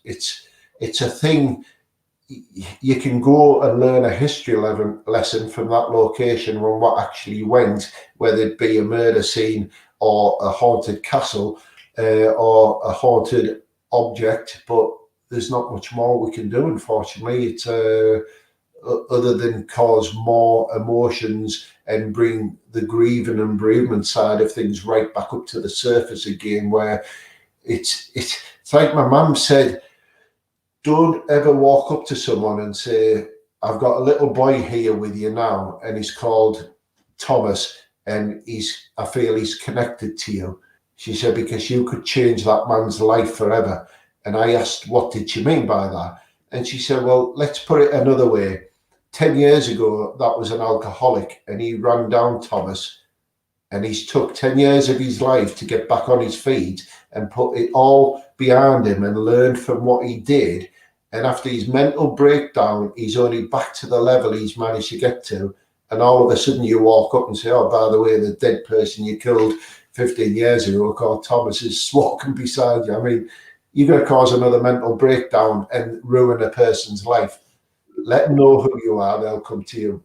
a thing. You can go and learn a history lesson from that location, from what actually went, whether it be a murder scene or a haunted castle or a haunted object, but there's not much more we can do, unfortunately. It's other than cause more emotions and bring the grieving and bereavement side of things right back up to the surface again, where it's like my mum said, don't ever walk up to someone and say, I've got a little boy here with you now, and he's called Thomas, and I feel he's connected to you. She said, because you could change that man's life forever. And I asked, what did she mean by that? And she said, well, let's put it another way. 10 years ago, that was an alcoholic, and he ran down Thomas and he's took 10 years of his life to get back on his feet and put it all behind him and learn from what he did. And after his mental breakdown, he's only back to the level he's managed to get to. And all of a sudden you walk up and say, oh, by the way, the dead person you killed 15 years ago called Thomas is walking beside you. I mean, you're going to cause another mental breakdown and ruin a person's life. Let them know who you are, they'll come to you.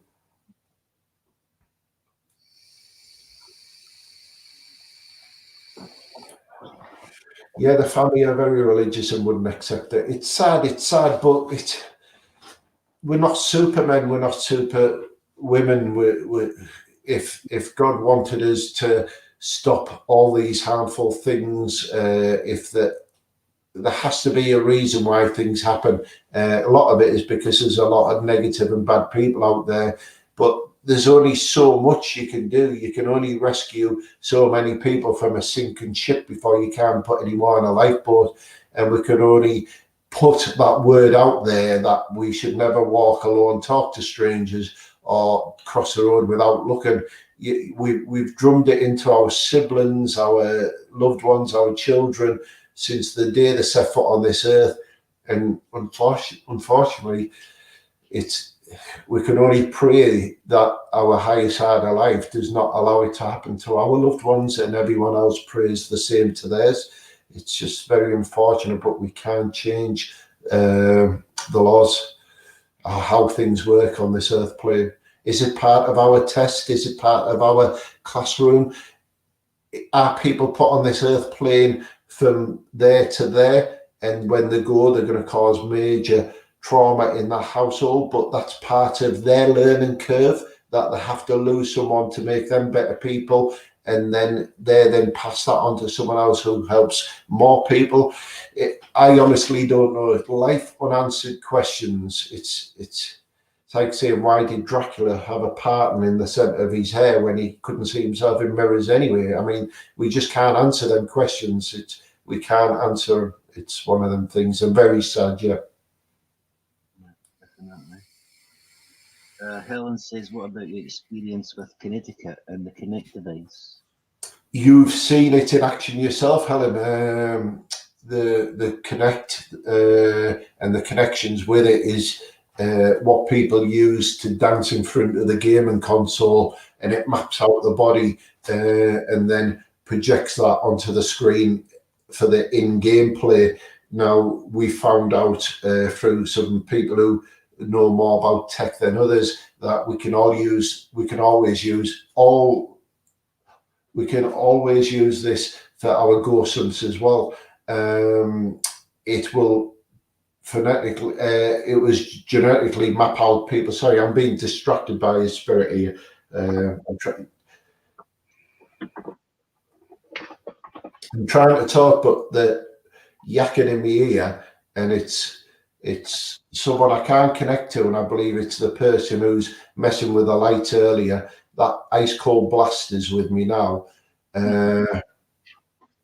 Yeah, the family are very religious and wouldn't accept it. It's sad, but we're not supermen, we're not super women. If God wanted us to stop all these harmful things, if there has to be a reason why things happen. A lot of it is because there's a lot of negative and bad people out there, but there's only so much you can do. You can only rescue so many people from a sinking ship before you can put any more on a lifeboat. And we can only put that word out there that we should never walk alone, talk to strangers, or cross the road without looking. We've drummed it into our siblings, our loved ones, our children, since the day they set foot on this earth. And unfortunately, we can only pray that our highest side of life does not allow it to happen to our loved ones, and everyone else prays the same to theirs. It's just very unfortunate, but we can't change the laws, how things work on this earth plane. Is it part of our test? Is it part of our classroom? Are people put on this earth plane from there to there, and when they go, they're going to cause major trauma in that household, but that's part of their learning curve, that they have to lose someone to make them better people, and then they then pass that on to someone else who helps more people. I honestly don't know. Life unanswered questions. It's like saying, why did Dracula have a pattern in the centre of his hair when he couldn't see himself in mirrors anyway? I mean, we just can't answer them questions. We can't answer. It's one of them things. I'm very sad, yeah. Definitely. Helen says, what about your experience with Connecticut and the Connect device? You've seen it in action yourself, Helen. The Connect and the connections with it is what people use to dance in front of the gaming console, and it maps out the body and then projects that onto the screen for the in-game play. Now, we found out through some people who know more about tech than others that we can always use this for our ghost hunts as well. It will phonetically, it was genetically map out people. Sorry, I'm being distracted by his spirit here. I'm trying to talk, but the yakking in my ear, and it's someone I can't connect to, and I believe it's the person who's messing with the light earlier. That ice cold blast is with me now. They're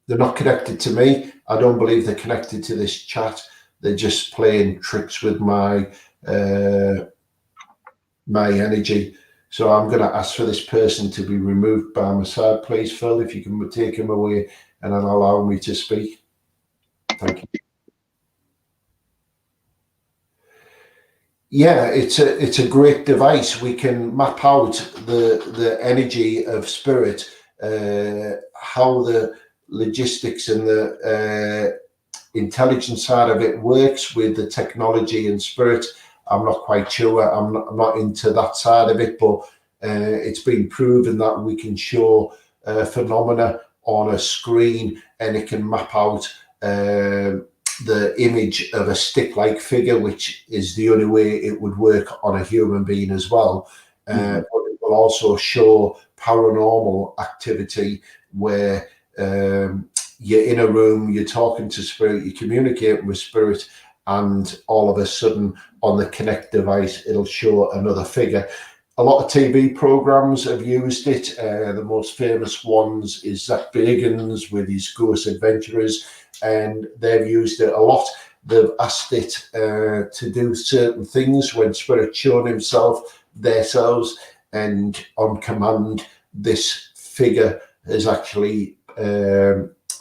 not connected to me. I don't believe they're connected to this chat. They're just playing tricks with my energy. So I'm going to ask for this person to be removed by my side, please, Phil, if you can take him away and then allow me to speak. Thank you. Yeah, it's a great device. We can map out the energy of spirit, how the logistics and the intelligence side of it works with the technology and spirit. I'm not quite sure. I'm not into that side of it, but it's been proven that we can show phenomena on a screen, and it can map out the image of a stick-like figure, which is the only way it would work on a human being as well. But it will also show paranormal activity where you're in a room, you're talking to spirit, you're communicating with spirit, and all of a sudden on the Connect device, it'll show another figure. A lot of TV programs have used it. The most famous ones is Zach Bagans with his Ghost Adventurers, and they've used it a lot. They've asked it to do certain things when spirit showing himself themselves, and on command, this figure has actually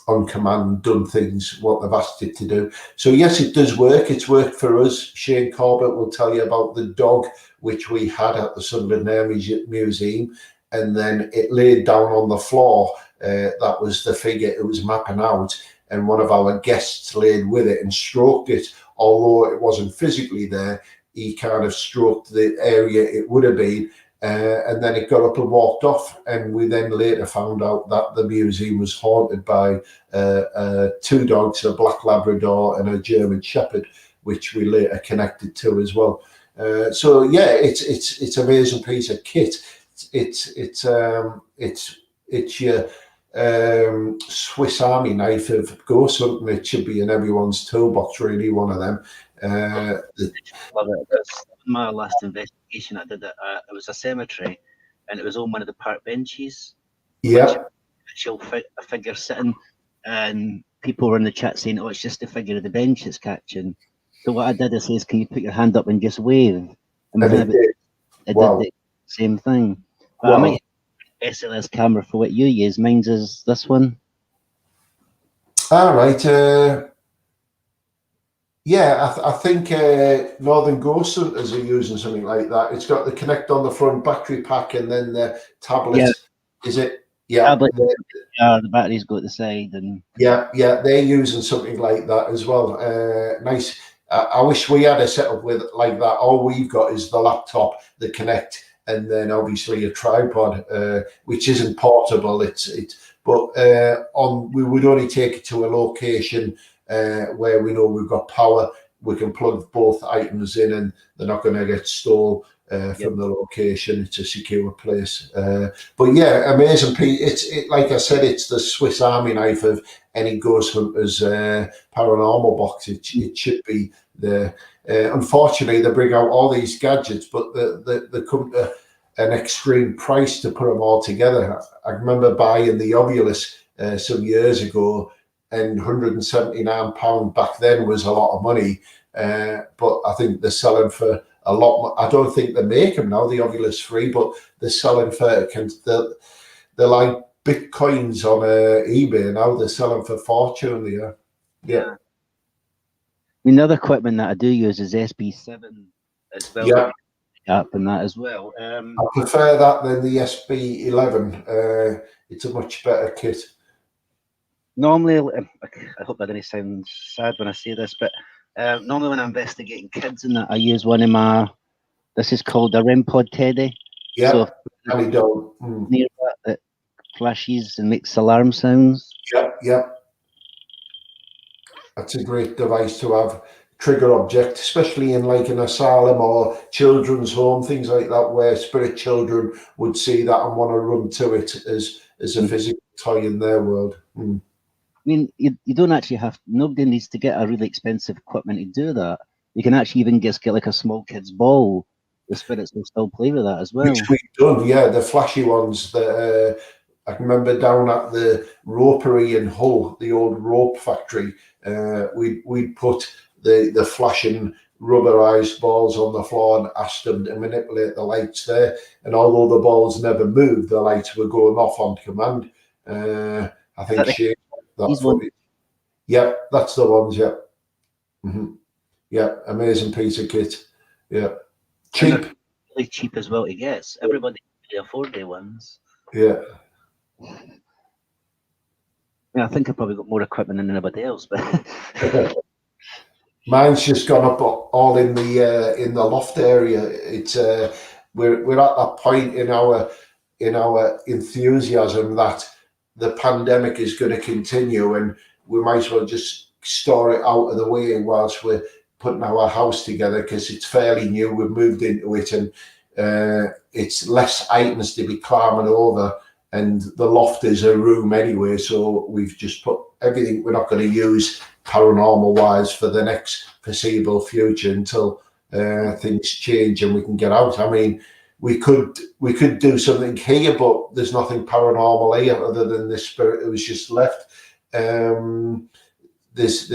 on command done things what they've asked it to do. So yes, it does work. It's worked for us. Shane Corbett will tell you about the dog which we had at the Sunderland Air Museum, and then it laid down on the floor. That was the figure it was mapping out, and one of our guests laid with it and stroked it. Although it wasn't physically there, he kind of stroked the area it would have been, and then it got up and walked off. And we then later found out that the museum was haunted by two dogs, a black Labrador and a German Shepherd, which we later connected to as well. So yeah, it's an amazing piece of kit. It's your Swiss Army knife of ghost hunting. It should be in everyone's toolbox, really. One of them. Love it. That's my last investigation I did. It was a cemetery, and it was on one of the park benches. Yeah. A figure sitting, and people were in the chat saying, "Oh, it's just the figure of the bench it's catching." So what I did is says, "Can you put your hand up and just wave?" And it did the same thing. But I might SLS camera for what you use. Mine's is this one. All right. Yeah, I think Northern Ghost Hunters are using something like that. It's got the Connect on the front, battery pack, and then the tablet. Yeah. Is it? Yeah. Tablet. Yeah, the batteries go at the side, and yeah, they're using something like that as well. Nice. I wish we had a setup with like that. All we've got is the laptop, the Connect, and then obviously a tripod, which isn't portable. But we would only take it to a location where we know we've got power. We can plug both items in, and they're not going to get stolen from the location. It's a secure place. But yeah, amazing piece. Like I said, it's the Swiss Army knife of any ghost hunter's paranormal box. It should be there. Unfortunately, they bring out all these gadgets, but they come to an extreme price to put them all together. I remember buying the Ovilus some years ago, and £179 back then was a lot of money. But I think they're selling for a lot more. I don't think they make them now, the Ovilus 3, but they're selling for, they're like Bitcoins on eBay now. They're selling for fortune. Yeah. Another equipment that I do use is SB7 as well. Yeah. Up and that as well. I prefer that than the SB11. It's a much better kit. Normally, I hope that didn't sound sad when I say this, but normally when I'm investigating kids and that, I use one of my, this is called a REM pod Teddy. Yeah, so near that flashes and makes alarm sounds. Yeah. That's a great device to have. Trigger object, especially in like an asylum or children's home, things like that, where spirit children would see that and want to run to it as a physical toy in their world. I mean, you don't actually nobody needs to get a really expensive equipment to do that. You can actually even just get like a small kid's ball. The spirits will still play with that as well. Which we've done, yeah, the flashy ones that I can remember down at the ropery in Hull, the old rope factory, we'd put the flashing rubberized balls on the floor and asked them to manipulate the lights there. And although the balls never moved, the lights were going off on command. I think that's what it, yeah, that's the ones, yeah. Yeah, amazing piece of kit. Yeah. Cheap. Really cheap as well to get. Everybody can afford their ones. Yeah. Yeah, I think I probably got more equipment than anybody else, but mine's just gone up all in the loft area. It's we're at that point in our enthusiasm that the pandemic is going to continue, and we might as well just store it out of the way whilst we're putting our house together, because it's fairly new. We've moved into it, and it's less items to be climbing over. And the loft is a room anyway, so we've just put everything we're not going to use paranormal wise for the next foreseeable future until things change and we can get out. I mean, we could do something here, but there's nothing paranormal here other than this spirit that was just left. This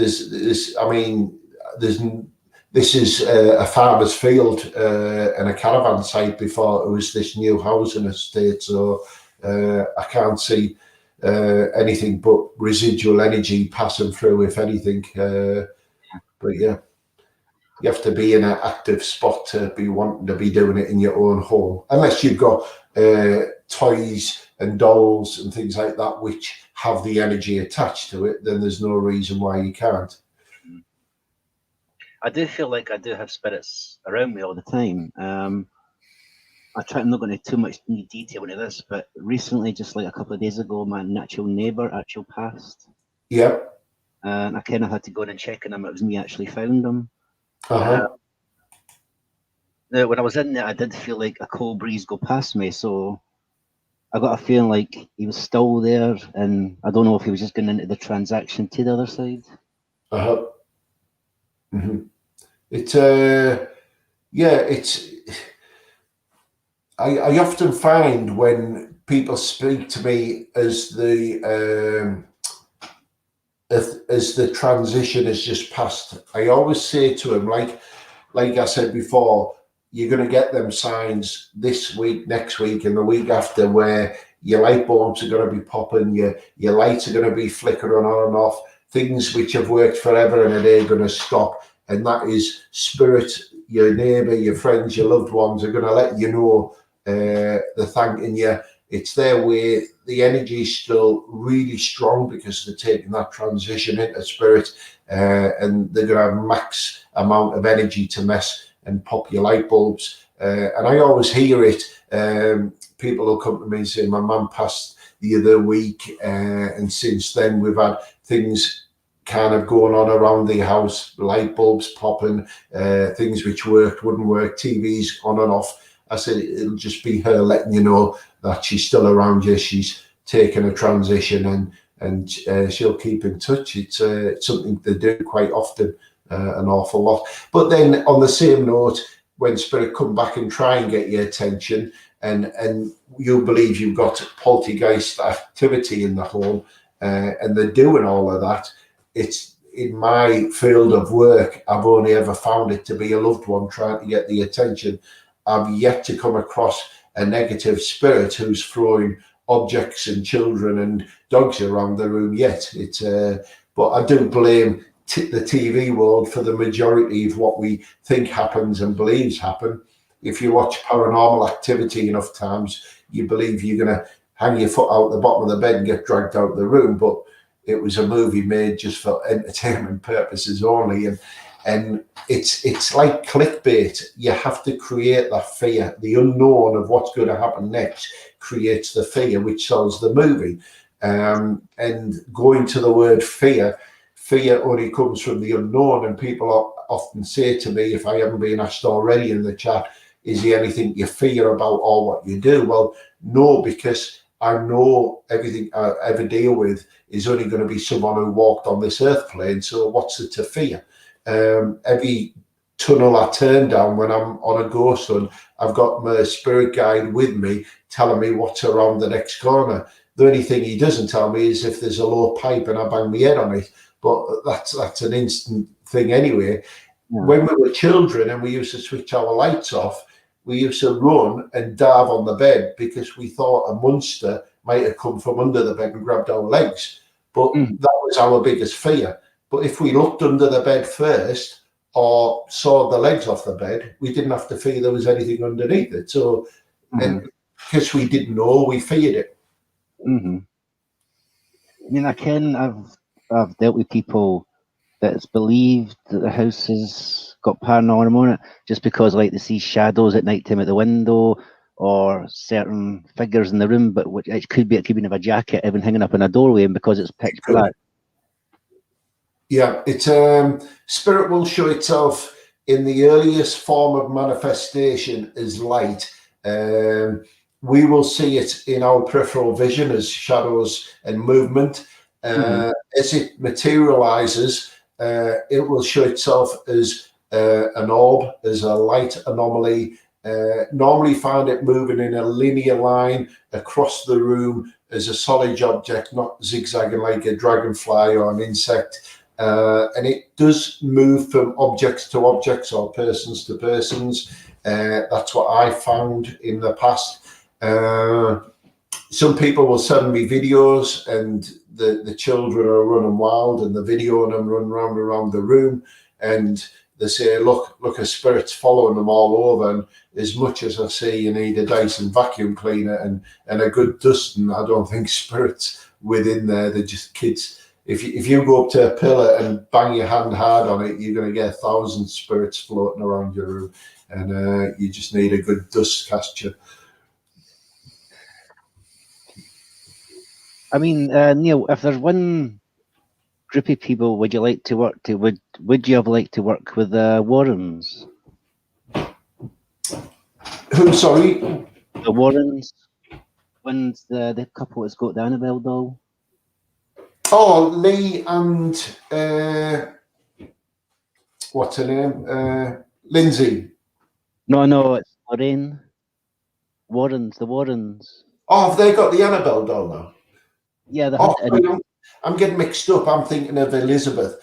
is a farmer's field and a caravan site before it was this new housing estate. So I can't see anything but residual energy passing through, if anything. But yeah, you have to be in an active spot to be wanting to be doing it in your own home, unless you've got toys and dolls and things like that which have the energy attached to it. Then there's no reason why you can't. I do feel like I do have spirits around me all the time. I'm not going into too much detail into this, but recently, just like a couple of days ago, my natural neighbour actually passed. Yep. And I kind of had to go in and check on him. It was me actually found him. Uh-huh. Now, when I was in there, I did feel like a cold breeze go past me, so I got a feeling like he was still there, and I don't know if he was just going into the transaction to the other side. Uh-huh. Mm-hmm. I often find when people speak to me as the transition has just passed, I always say to them, like I said before, you're going to get them signs this week, next week, and the week after, where your light bulbs are going to be popping, your lights are going to be flickering on and off, things which have worked forever and a day are going to stop. And that is spirit, your neighbour, your friends, your loved ones are going to let you know they're thanking you. It's their way. The energy is still really strong because they're taking that transition into spirit, and they're going to have max amount of energy to mess and pop your light bulbs. And I always hear it. People will come to me and say, my mum passed the other week, and since then we've had things kind of going on around the house, light bulbs popping, things which worked, wouldn't work, TVs on and off. I said, it'll just be her letting you know that she's still around you. She's taken a transition, and she'll keep in touch. It's something they do quite often, an awful lot. But then on the same note, when spirit come back and try and get your attention, and you believe you've got poltergeist activity in the home, and they're doing all of that, it's in my field of work, I've only ever found it to be a loved one trying to get the attention. I've yet to come across a negative spirit who's throwing objects and children and dogs around the room yet. But I do blame the TV world for the majority of what we think happens and believes happen. If you watch Paranormal Activity enough times, you believe you're going to hang your foot out the bottom of the bed and get dragged out of the room. But it was a movie made just for entertainment purposes only. And it's like clickbait. You have to create that fear. The unknown of what's going to happen next creates the fear, which sells the movie. And going to the word fear only comes from the unknown. And people often say to me, if I haven't been asked already in the chat, is there anything you fear about or what you do? Well, no, because I know everything I ever deal with is only going to be someone who walked on this earth plane. So what's it to fear? Every tunnel I turn down when I'm on a ghost hunt, I've got my spirit guide with me telling me what's around the next corner. The only thing he doesn't tell me is if there's a low pipe and I bang my head on it. But that's an instant thing anyway. Yeah. When we were children and we used to switch our lights off, we used to run and dive on the bed because we thought a monster might have come from under the bed and grabbed our legs. But that was our biggest fear. But if we looked under the bed first or saw the legs off the bed, we didn't have to fear there was anything underneath it. So, and because we didn't know, we feared it. I mean, I've dealt with people that's believed that the house has got paranormal in it just because, like, they see shadows at night time at the window or certain figures in the room, but it could be in a jacket even hanging up in a doorway, and because it's pitch black. Yeah, spirit will show itself in the earliest form of manifestation as light. We will see it in our peripheral vision as shadows and movement. As it materializes, it will show itself as an orb, as a light anomaly. Normally find it moving in a linear line across the room as a solid object, not zigzagging like a dragonfly or an insect. And it does move from objects to objects or persons to persons. That's what I found in the past. some people will send me videos, and the children are running wild, and the video and them run round around the room, and they say, look, a spirit's following them all over. And as much as I say you need a Dyson vacuum cleaner and a good dusting, I don't think spirits within there. They're just kids. If you go up to a pillar and bang your hand hard on it, you're going to get 1,000 spirits floating around your room, and you just need a good dust catcher. I mean, Neil, if there's one group of people would you like to work to, would you have liked to work with Warrens? Who, sorry? The Warrens. When's the couple that's got the Annabelle doll? Oh, Lee and what's her name? Lindsay. No, it's Lorraine. Warrens, the Warrens. Oh, have they got the Annabelle doll now? Yeah, they Oh, had. I'm getting mixed up. I'm thinking of Elizabeth.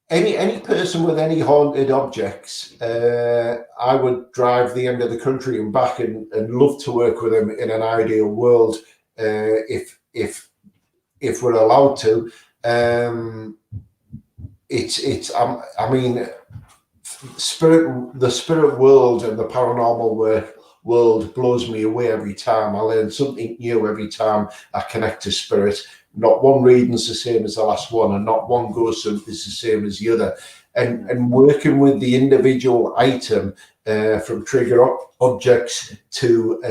Any person with any haunted objects, I would drive the end of the country and back, and love to work with them in an ideal world, if we're allowed to. I mean, the spirit world and the paranormal world blows me away every time. I learn something new every time I connect to spirit. Not one reading's the same as the last one, and not one ghost is the same as the other. And working with the individual item, from trigger objects to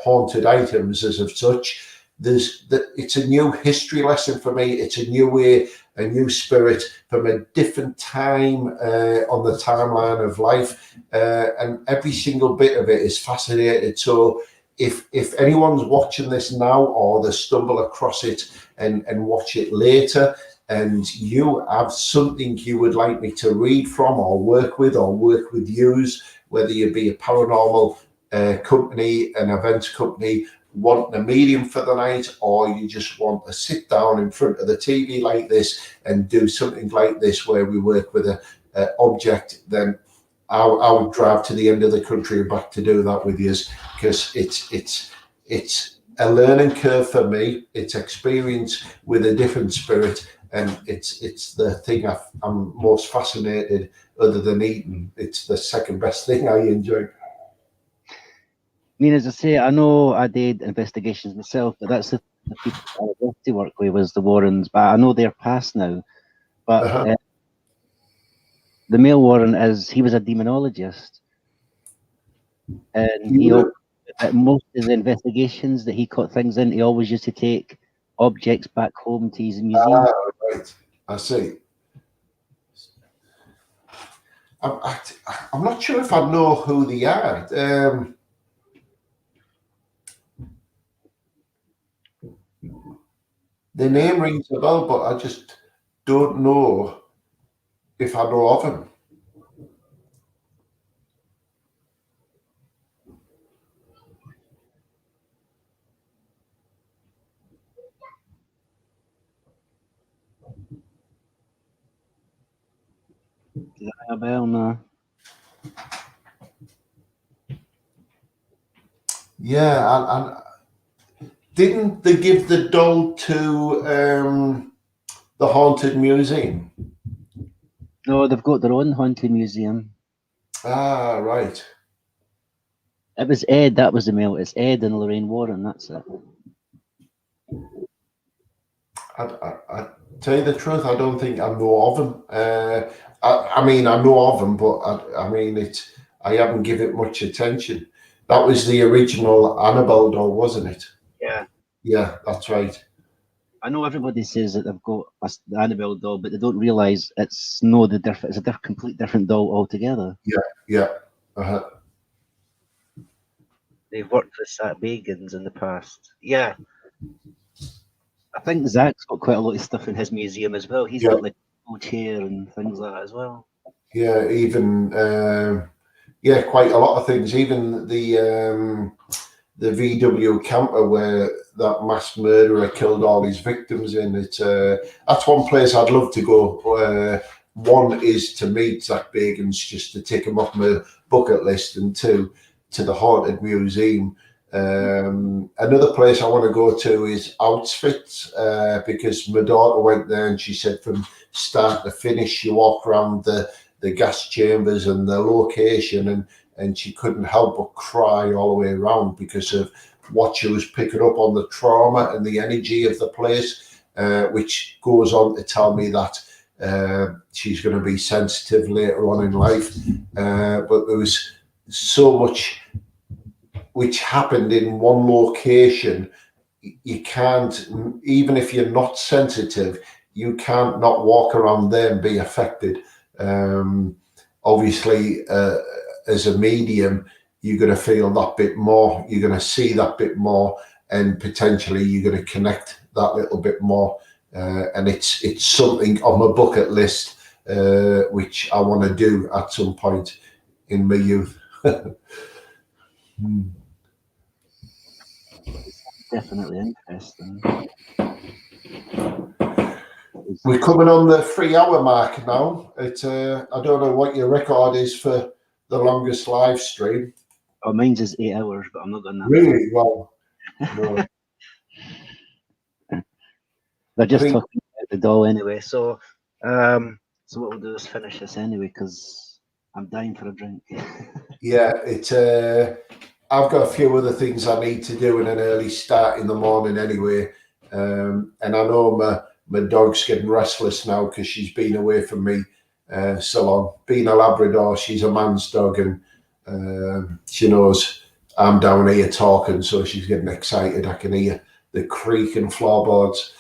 haunted items as of such, it's a new history lesson for me. It's a new way, a new spirit from a different time on the timeline of life, and every single bit of it is fascinating. So if anyone's watching this now, or they stumble across it and watch it later, and you have something you would like me to read from, or work with use, whether you be a paranormal company, an events company, wanting a medium for the night, or you just want to sit down in front of the TV like this and do something like this where we work with a object, then I would drive to the end of the country and back to do that with you, because it's a learning curve for me. It's experience with a different spirit, and it's the thing I'm most fascinated, other than eating. It's the second best thing I enjoy. I mean, as I say, I know I did investigations myself, but that's the people I love to work with was the Warrens. But I know they're past now. But the male Warren he was a demonologist, and at most of the investigations that he caught things in, he always used to take objects back home to his museum. Right, I see. I'm not sure if I know who they are. The name rings a bell, but I just don't know if I know of them. Does that ring a bell? No. Yeah, and didn't they give the doll to the Haunted Museum? No, they've got their own haunted museum. Ah, right. It was Ed, that was the male. It's Ed and Lorraine Warren, that's it. I tell you the truth, I don't think I know of them. I mean, I know of them, but I mean, I haven't given it much attention. That was the original Annabelle doll, wasn't it? Yeah. Yeah, that's right. I know everybody says that they've got the Annabelle doll, but they don't realise it's a complete different doll altogether. Yeah. They've worked with Zach Bagans in the past. Yeah. I think Zach's got quite a lot of stuff in his museum as well. He's got like a cool chair and things like that as well. Yeah, even quite a lot of things. Even the VW camper where that mass murderer killed all his victims in. That's one place I'd love to go. One is to meet Zach Bagans, just to tick him off my bucket list, and two, to the Haunted Museum. Another place I want to go to is Outfits, because my daughter went there and she said from start to finish she walked around the gas chambers and the location, and she couldn't help but cry all the way around because of what she was picking up on, the trauma and the energy of the place, which goes on to tell me that she's going to be sensitive later on in life. But there was so much which happened in one location. You can't, even if you're not sensitive, you can't not walk around there and be affected. Obviously, as a medium, you're going to feel that bit more, you're going to see that bit more, and potentially you're going to connect that little bit more. And it's something on my bucket list, which I want to do at some point in my youth. Definitely interesting. We're coming on the 3 hour mark now. I don't know what your record is for the longest live stream. Oh, mine's is 8 hours, but I'm not going that. Really? Well, no. They're just talking about the doll anyway. So, so what we'll do is finish this anyway, because I'm dying for a drink. Yeah, I've got a few other things I need to do in an early start in the morning anyway. And I know my dog's getting restless now because she's been away from me so long. Being a Labrador, she's a man's dog, and she knows I'm down here talking, so she's getting excited. I can hear the creaking floorboards.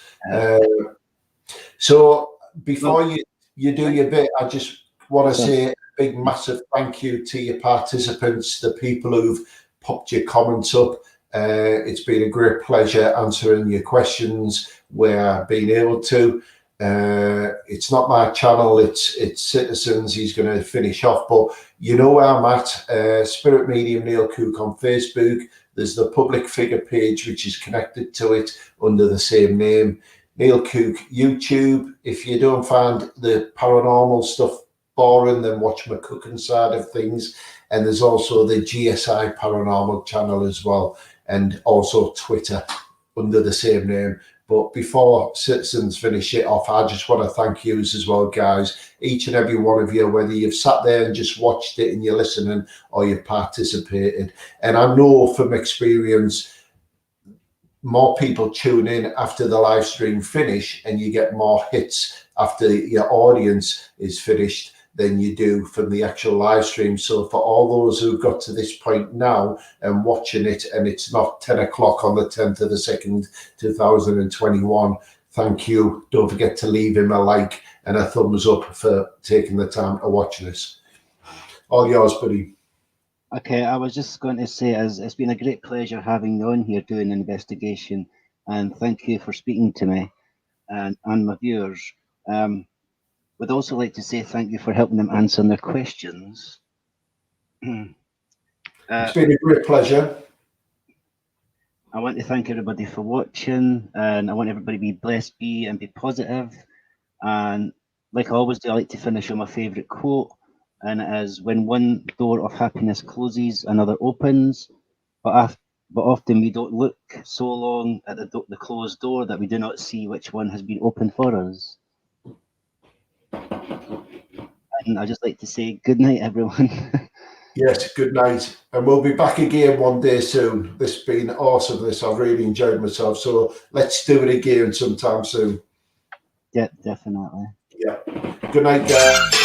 So before you do your bit, I just want to say a big, massive thank you to your participants, the people who've popped your comments up. It's been a great pleasure answering your questions where I've been able to. It's not my channel, it's Citizens. He's going to finish off, but you know where I'm at. Spirit Medium Neil Cook on Facebook. There's the public figure page which is connected to it under the same name. Neil Cook YouTube. If you don't find the paranormal stuff boring, then watch my cooking side of things. And there's also the GSI Paranormal channel as well, and also Twitter under the same name. But before Citizens finish it off, I just want to thank you as well, guys. Each and every one of you, whether you've sat there and just watched it and you're listening or you've participated. And I know from experience, more people tune in after the live stream finish, and you get more hits after your audience is finished than you do from the actual live stream. So for all those who've got to this point now and watching it, and it's not 10 o'clock on the 10th of the 2nd, 2021, thank you. Don't forget to leave him a like and a thumbs up for taking the time to watch this. All yours, buddy. Okay, I was just going to say, as it's been a great pleasure having you on here doing an investigation, and thank you for speaking to me and my viewers. Would also like to say thank you for helping them answer their questions. It's been a great pleasure. I want to thank everybody for watching, and I want everybody to be blessed, and be positive. And like I always do, I like to finish on my favourite quote, and it is, when one door of happiness closes, another opens, but often we don't look so long at the closed door that we do not see which one has been opened for us. And I'd just like to say good night, everyone. Yes, good night. And we'll be back again one day soon. This has been awesome. I've really enjoyed myself. So let's do it again sometime soon. Yeah, definitely. Yeah. Good night, guys.